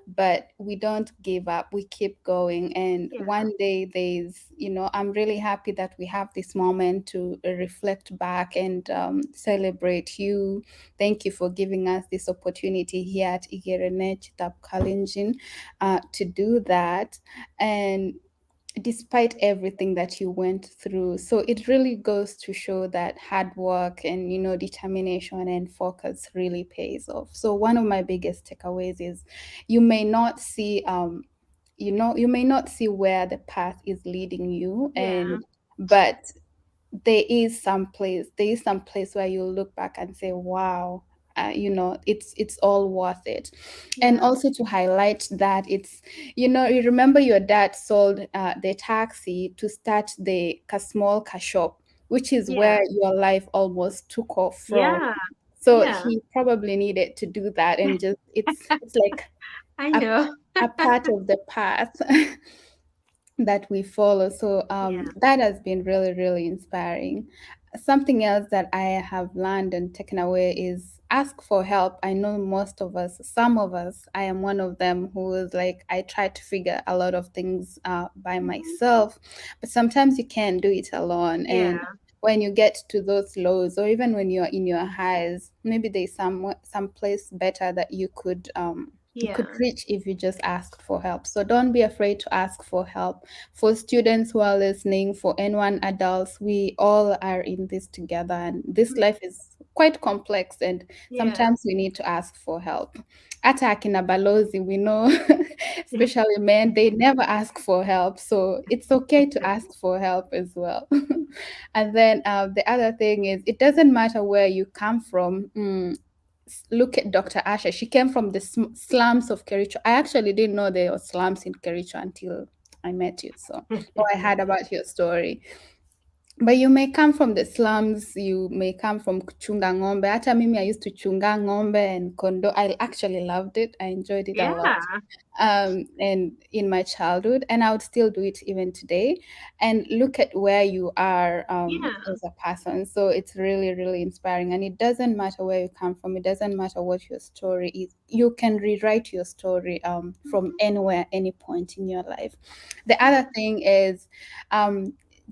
but we don't give up. We keep going. And one day I'm really happy that we have this moment to reflect back and celebrate you. Thank you for giving us this opportunity here at Igere Nee Chitab Kalenjin to do that. And despite everything that you went through. So it really goes to show that hard work and, determination and focus really pays off. So one of my biggest takeaways is you may not see, you may not see where the path is leading you, but there is some place where you look back and say, wow, it's all worth it. And also to highlight that it's, you remember your dad sold the taxi to start the small shop, which is where your life almost took off from. So he probably needed to do that, and just it's like I know. a part of the path that we follow. So that has been really, really inspiring. Something else that I have learned and taken away is ask for help. I know some of us, I am one of them, who is like, I try to figure a lot of things by myself, but sometimes you can't do it alone. And when you get to those lows, or even when you're in your highs, maybe there's some place better that you could reach if you just ask for help. So don't be afraid to ask for help. For students who are listening, for N1 adults, we all are in this together, and this life is quite complex, and sometimes we need to ask for help. Hata akina balozi, we know, especially men, they never ask for help. So it's okay to ask for help as well. And then the other thing is, it doesn't matter where you come from. Look at Dr. Asha. She came from the slums of Kericho. I actually didn't know there were slums in Kericho until I met you. So I heard about your story. But you may come from the slums, you may come from kuchunga ng'ombe. Hata mimi, I used to chunga ng'ombe and kondo. I actually loved it. I enjoyed it a lot. And in my childhood, and I would still do it even today. And look at where you are as a person. So it's really, really inspiring. And it doesn't matter where you come from. It doesn't matter what your story is. You can rewrite your story from anywhere, any point in your life. The other thing is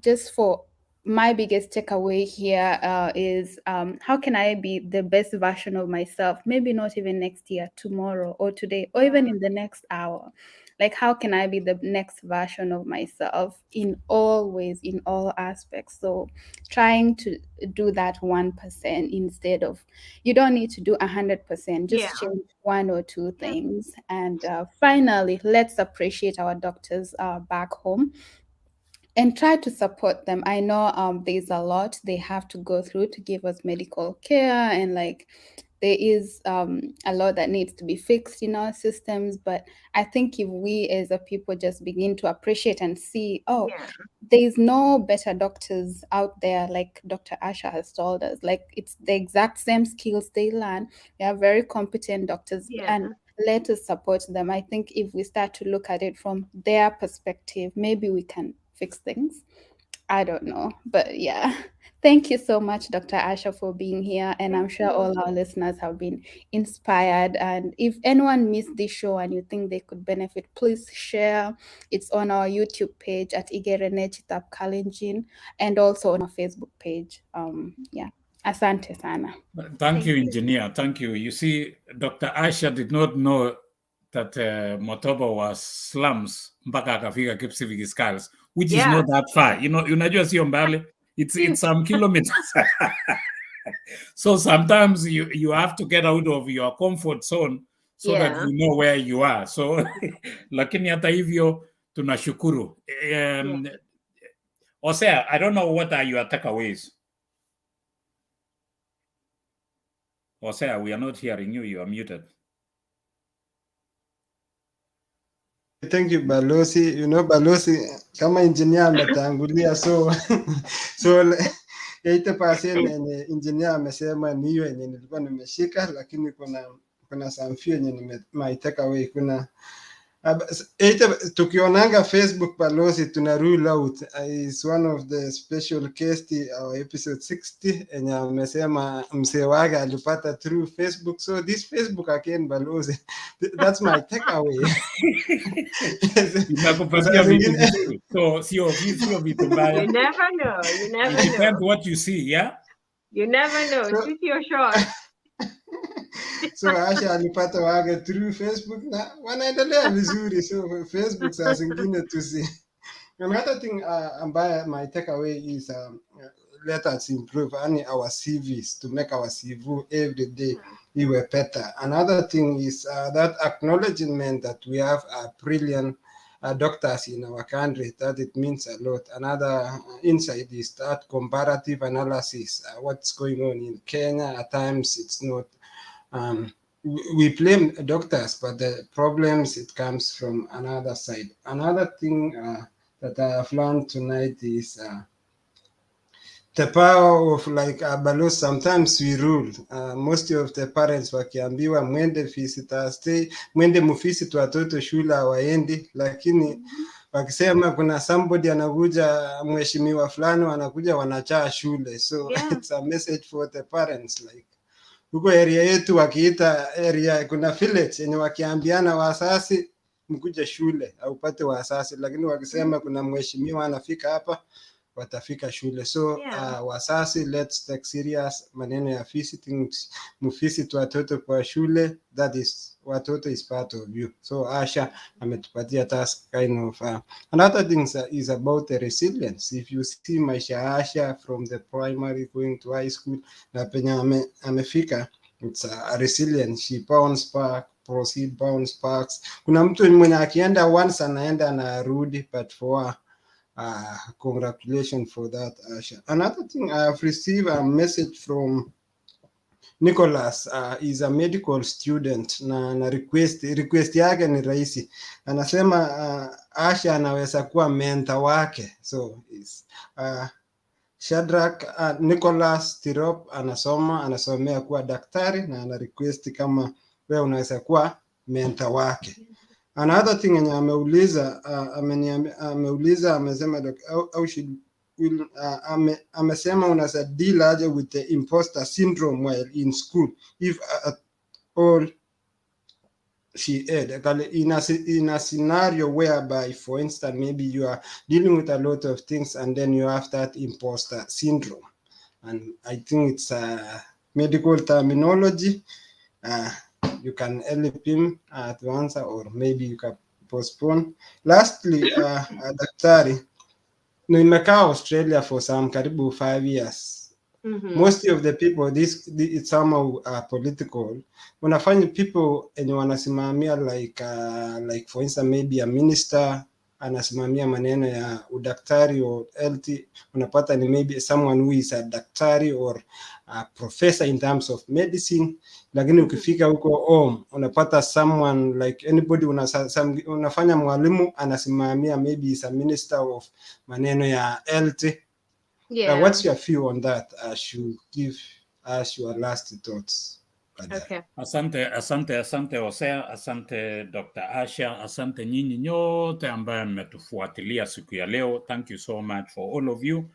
just for my biggest takeaway here is how can I be the best version of myself? Maybe not even next year, tomorrow, or today, or even in the next hour. Like, how can I be the next version of myself in all ways, in all aspects? So trying to do that 1% instead of, you don't need to do 100%, just change one or two things. And finally, let's appreciate our doctors back home and try to support them. I know there's a lot they have to go through to give us medical care, and like there is a lot that needs to be fixed in our systems. But I think if we as a people just begin to appreciate and see, there's no better doctors out there, like Dr. Asha has told us, like it's the exact same skills they learn. They are very competent doctors, and let us support them. I think if we start to look at it from their perspective, maybe we can fix things. I don't know, but yeah. Thank you so much, Dr. Asha, for being here. And I'm sure all our listeners have been inspired. And if anyone missed this show and you think they could benefit, please share. It's on our YouTube page at Igere Nee Chitab Kalenjin, and also on our Facebook page. Asante sana. Thank you, engineer. Thank you. You see, Dr. Asha did not know that Motobo was slums mpaka akafika Kipsigis Girls, which is not that far. You know, unajua sio mbali. It's some kilometers. So sometimes you have to get out of your comfort zone so that you know where you are. So lakini hata hivyo tunashukuru. Osea, I don't know what are your takeaways. Osea, we are not hearing you. You are muted. Thank you, Balozi. You know, Balozi, kama engineer ametangulia, so 80% yenye engineer amesema ni hiyo yenye nilikuwa nimeshika, lakini kuna some few yenye my takeaway. Kuna tukionanga Facebook, Balozi, tuna rule out is one of the special case our episode 60 yenye amesema mzee wake alipata through Facebook. So this Facebook again, Balozi, that's my takeaway. So sio vitu mbaya. You never know. You never know. It depends what you see, yeah? You never know. Shoot your shot. So Asha alipata wage through Facebook na wanaendelea vizuri. So Facebook saa zingine tusi. Another thing ambayo my takeaway is let us improve our CVs to make our CV every day iwe better. Another thing is that acknowledgement that we have brilliant doctors in our country, that it means a lot. Another insight is that comparative analysis, what's going on in Kenya. At times it's not, we blame doctors, but the problems, it comes from another side. Another thing that I have learned tonight is the power of like Balozi. Sometimes we rule. Most of the parents wakiambiwa mwende mwende muvisit watoto shule hawaendi, lakini wakisema kuna somebody anakuja, mheshimiwa fulani wanakuja wanachaa shule. So it's a message for the parents, like huko area yetu wakiita area, kuna village yenye wakiambiana wasasi mkuja shule au upate wasasi, lakini wakisema kuna mheshimiwa anafika hapa watafika shule. So wasasi, let's take serious maneno ya visiting, muvisit watoto kwa shule. That is, watoto is part of you. So Asha ametupatia task kind of another thing is about the resilience. If you see maisha Asha from the primary going to high school na penye amefika, it's a resilience. She bounce back, proceed, bounce backs. Kuna mtu mwenye akienda once anaenda na rudi, but for congratulations for that, Asha. Another thing, I have received a message from Nicholas. Is a medical student na request yake ni rahisi. Anasema Asha anaweza kuwa mentor wake. So Shadrack Nicholas Tirop anasomea kuwa daktari na ana request kama wewe unaweza kuwa mentor wake. Another thing yenye ameuliza amesema amesema unaweza deal aje with the imposter syndrome while in school if at all she had in a scenario whereby, for instance, maybe you are dealing with a lot of things and then you have that imposter syndrome, and I think it's a medical terminology. You can help him to answer, or maybe you can postpone. Lastly, daktari, nimekaa Australia for some karibu 5 years. Most of the people, it's somehow political. Unafanya people enye wanasimamia like for instance maybe a minister anasimamia maneno ya udaktari or health, unapata ni maybe someone who is a daktari or a professor in terms of medicine, lakini ukifika huko home unapata someone like anybody unafanya mwalimu anasimamia maybe is a minister of maneno ya health. Yeah. What's your view on that? Should give us your last thoughts. Okay. Asante Hosea, asante Dr. Asha, asante nyinyi nyote ambayo mmetufuatilia siku ya leo. Thank you so much for all of you.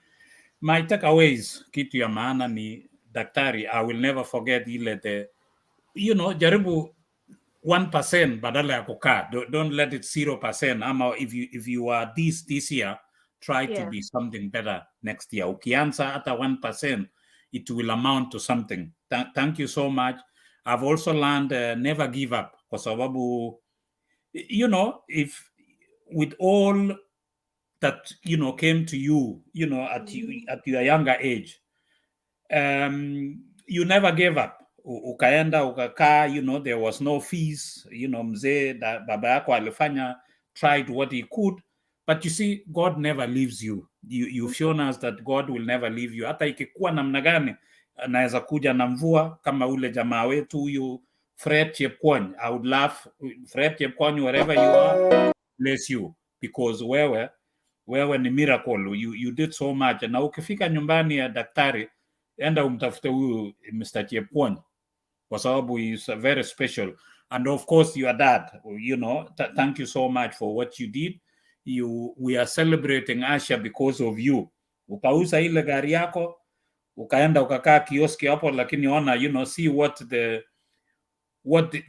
My takeaways, kitu ya maana ni daktari, I will never forget ile jaribu 1% badala ya kukaa. Don't let it 0%. Ama if you are this year, try to be something better next year. Ukianza hata 1%, it will amount to something. Thank you so much. I've also learned never give up. Kwa sababu, if with all that, came to you, at your younger age, you never gave up. Ukaenda, ukakaa, there was no fees, mzee, baba yako alifanya, tried what he could. But you see, God never leaves you. You've shown us that God will never leave you. Hata ikikuwa namna gani, anaweza kuja na mvua, kama ule jamaa wetu huyu Fred Chepkwony. I would love Fred Chepkwony, wherever you are, bless you, because wewe ni miracle. You did so much. Na ukifika nyumbani ya daktari, enda umtafute huyu Mr. Chepkwony, kwa sababu he is very special. And of course your dad, thank you so much for what you did. We are celebrating Asha because of you. Ukauza ile gari yako, ukaenda ukakaa kioski hapo, lakini ona, see what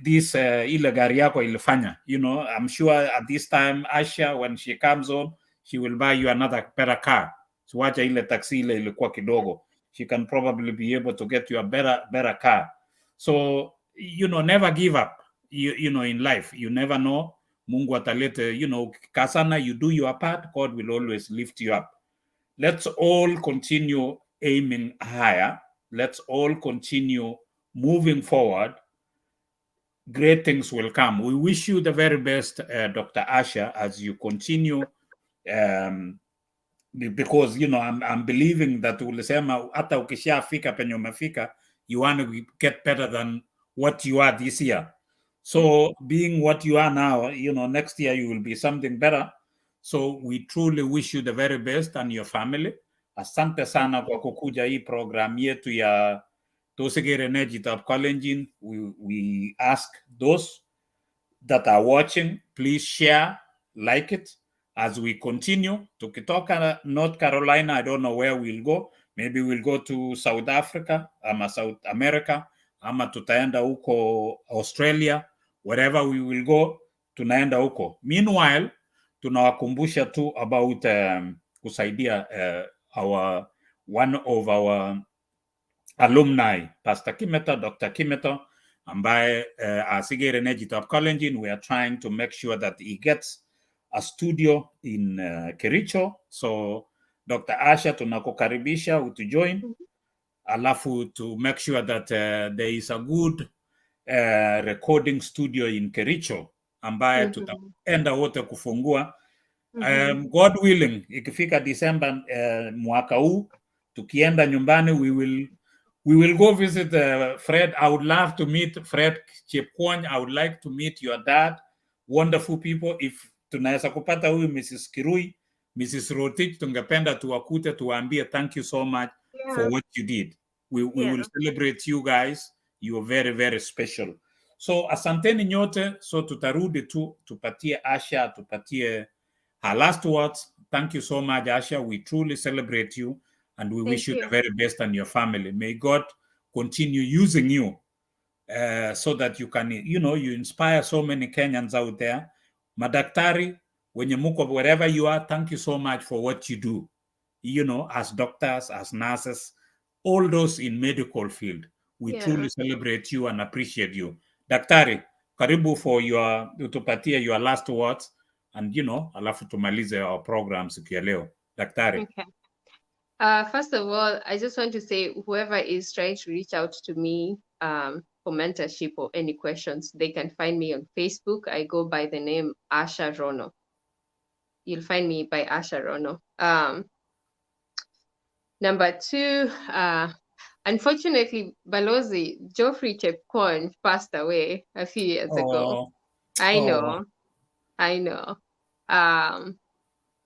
this ile gari yako ilifanya. I'm sure at this time Asha, when she comes home, she will buy you another better car. So wacha ile taxi ile ilikuwa kidogo. She can probably be able to get you a better car. So, never give up, in life. You never know. Mungu atalete, kasana, you do your part, God will always lift you up. Let's all continue aiming higher. Let's all continue moving forward. Great things will come. We wish you the very best, Dr. Asha, as you continue, because, I'm believing that ulisema hata ukishafika penye umefika, you want to get better than what you are this year. So being what you are now, next year you will be something better. So we truly wish you the very best and your family. Asante sana kwa kukuja hii program yetu ya Igere Nee Chitab Kalenjin. We ask those that are watching, please share, like it as we continue. Tukitoka North Carolina, I don't know where we'll go. Maybe we'll go to South Africa, ama South America, ama tutaenda huko Australia. Wherever we will go, tunaenda huko. Meanwhile, tunawakumbusha tu about kusaidia one of our alumni, Pastor Kimeto, Dr. Kimeto, ambaye Igere Nee Chitab Kalenjin. We are trying to make sure that he gets a studio in Kericho. So Dr. Asha, tunakukaribisha utujoin, alafu to make sure that there is a good recording studio in Kericho ambaye tutaenda wote kufungua. God willing, ikifika December mwaka huu, tukienda nyumbani, we will go visit Fred. I would love to meet Fred Chepkwony. I would like to meet your dad. Wonderful people. If tunaweza kupata huyu Mrs. Kirui, Mrs. Rotich, tungependa tuwakute tuwaambie thank you so much for what you did. We will celebrate you guys. You are very, very special. So asanteni nyote. So tutarudi tu tupatie Asha, tupatie her last words. Thank you so much, Asha. We truly celebrate you and we wish you the very best and your family. May God continue using you so that you can, you inspire so many Kenyans out there. Madaktari, wenye muko wherever you are, thank you so much for what you do. As doctors, as nurses, all those in medical field. We truly celebrate you and appreciate you. Daktari, karibu for utupatie your last words and alafu tumalize our program siku ya leo. Daktari. Okay. First of all, I just want to say whoever is trying to reach out to me for mentorship or any questions, they can find me on Facebook. I go by the name Asha Rono. You'll find me by Asha Rono. Number two, unfortunately, Balozi Geoffrey Chepkon passed away a few years ago. I know.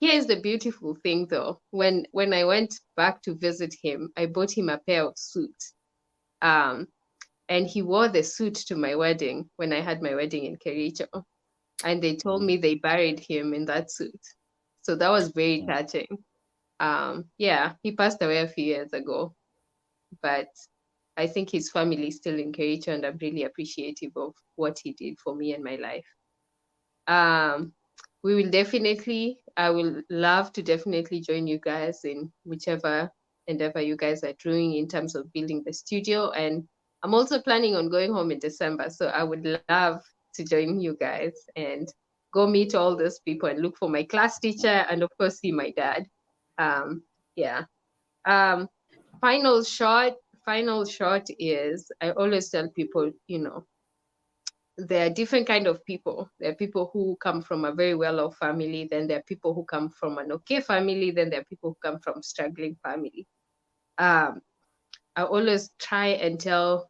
Here's the beautiful thing, though. When I went back to visit him, I bought him a pair of suits. And he wore the suit to my wedding when I had my wedding in Kericho. And they told me they buried him in that suit. So that was very touching. He passed away a few years ago, but I think his family is still in Kericho, and I'm really appreciative of what he did for me and my life. We will definitely, I will love to definitely join you guys in whichever endeavor you guys are doing in terms of building the studio. And I'm also planning on going home in December. So I would love to join you guys and go meet all those people and look for my class teacher and of course see my dad. Final shot is, I always tell people, there are different kind of people. There are people who come from a very well-off family. Then there are people who come from an okay family. Then there are people who come from struggling family. I always try and tell,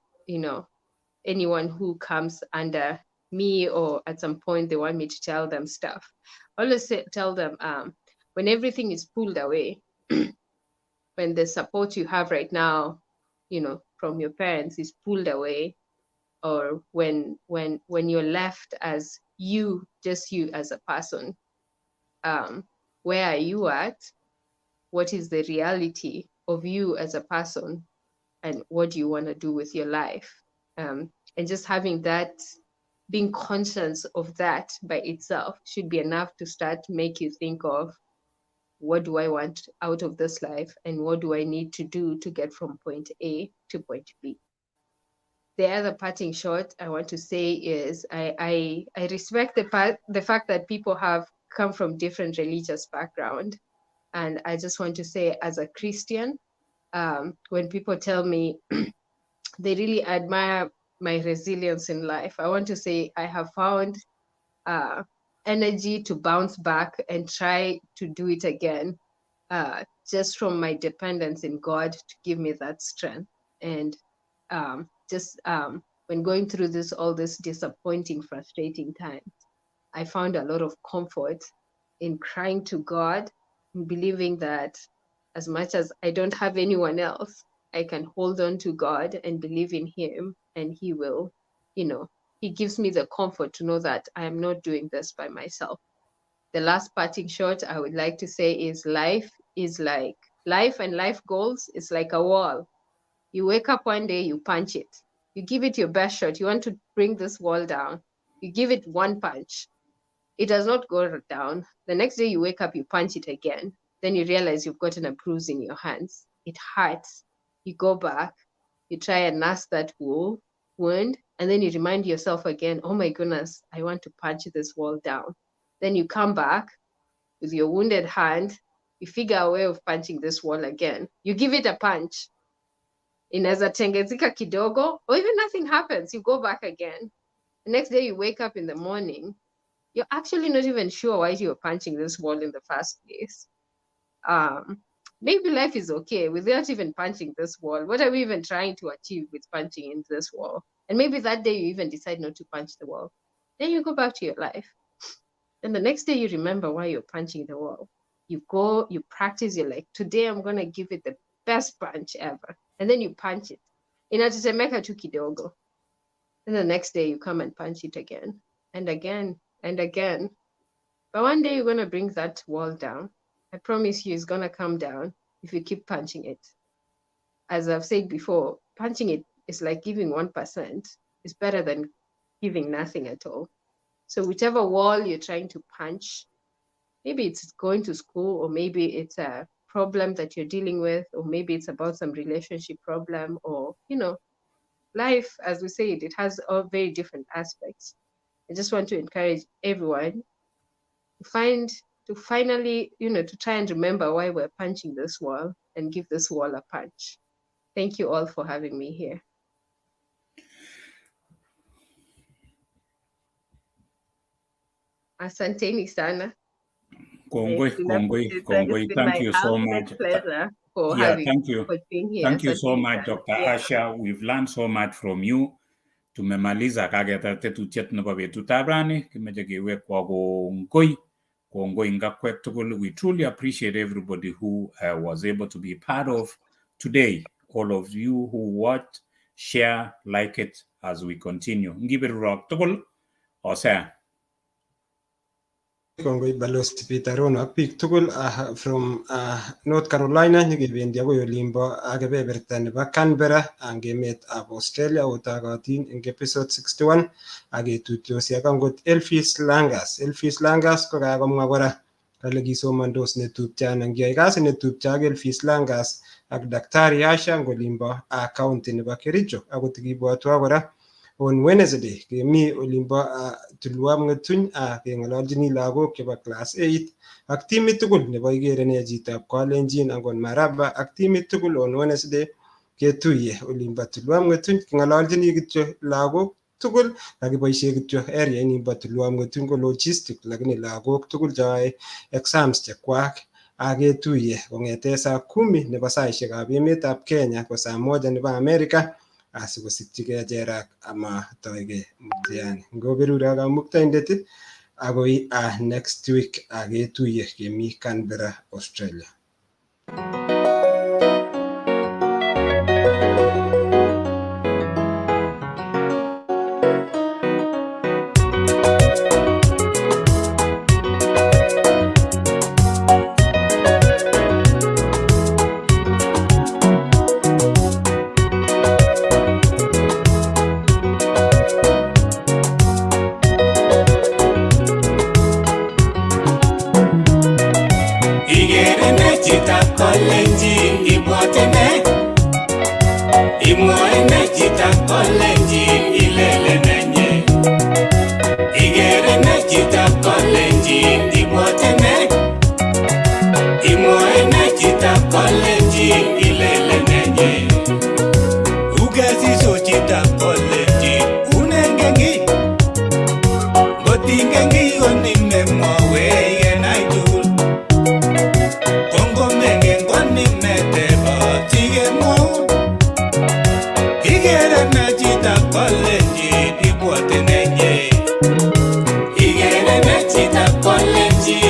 anyone who comes under me or at some point they want me to tell them stuff. I always tell them when everything is pulled away, when the support you have right now, from your parents is pulled away, or when you're left as you, just you as a person, where are you at? What is the reality of you as a person? And what do you want to do with your life? And just having that, being conscious of that by itself should be enough to start make you think of, what do I want out of this life? And what do I need to do to get from point A to point B? The other parting shot I want to say is I respect the fact that people have come from different religious background. And I just want to say, as a Christian, when people tell me they really admire my resilience in life, I want to say I have found energy to bounce back and try to do it again, just from my dependence in God to give me that strength. And when going through all this disappointing, frustrating times, I found a lot of comfort in crying to God and believing that as much as I don't have anyone else, I can hold on to God and believe in Him, and He will, He gives me the comfort to know that I am not doing this by myself. The last parting shot I would like to say is life and life goals is like a wall. You wake up one day, you punch it. You give it your best shot. You want to bring this wall down. You give it one punch. It does not go down. The next day you wake up, you punch it again. Then you realize you've gotten a bruise in your hands. It hurts. You go back, you try and nurse that wound, and then you remind yourself again, oh my goodness, I want to punch this wall down. Then you come back with your wounded hand, you figure a way of punching this wall again. You give it a punch. Inaweza tengezika kidogo, or even nothing happens, you go back again. The next day you wake up in the morning, you're actually not even sure why you were punching this wall in the first place. Maybe life is okay without even punching this wall. What are we even trying to achieve with punching in this wall? And maybe that day you even decide not to punch the wall. Then you go back to your life. And the next day you remember why you're punching the wall. You go, you practice, you're like, today I'm going to give it the best punch ever. And then you punch it. Inatetemeka tu kidogo. And the next day you come and punch it again and again and again. But one day you're going to bring that wall down. I promise you it's going to come down if you keep punching it. As I've said before, punching it is like giving 1%. It's better than giving nothing at all. So whichever wall you're trying to punch, maybe it's going to school, or maybe it's a problem that you're dealing with, or maybe it's about some relationship problem, or, you know, life, as we said, it has all very different aspects. I just want to encourage everyone to finally, you know, to try and remember why we're punching this wall and give this wall a punch. Thank you all for having me here. Asanteni sana. Kongoi. Thank you so much. Pleasure for being here. Thank you so much, Dr. Asha. We've learned so much from you. Tumemaliza kageta tetutiet nebo betutab rani kimeche kewek kwa kongoi ngakwek tugul. We truly appreciate everybody who was able to be part of today. All of you who watched, share, like it as we continue. Ngibir rock tugul ose. Kongoi Balozi Peter Rono ak biik tugul from North Carolina nyekebendi akoi olimbo kebeberta nebo Canberra ang emetab Australia otokotin eng episode 61 ak ketuitosi ak angot Elvis Langas ko kakomwa kora kale kisomondos netupcho anan kiyoe kasi netupcho ak Elvis Langas ak Daktari Asha eng olimbo county nebo Kericho akot kibwotwo kora on Wednesday kemi olimbo tulwam ng'etuny keng'ololjini lagok chebo class 8 ak timit tugul nebo Igere Nee Chitab Kalenjin angon Maraba ak timit tugul on Wednesday ketuye olimbo tulwam ng'etuny keng'ololjini kityo lagok tugul kakiboisie kityo area inimbo tulwam ng'etuny ko logistic, lakini lagok tugul choe exams chekwak aketuye kong'ete saa 10 nebo saisiekab emetab Kenya ko saa 1 nebo Amerika asikosikchigei cherak ama toige mtihani. Ngoberure kamuktaindet akoi next week ketuye kemi Canberra, Australia. Igere Nee Chitab Kalenjin, ibwote ne? Imwoe Nee Chitab Kalenjin.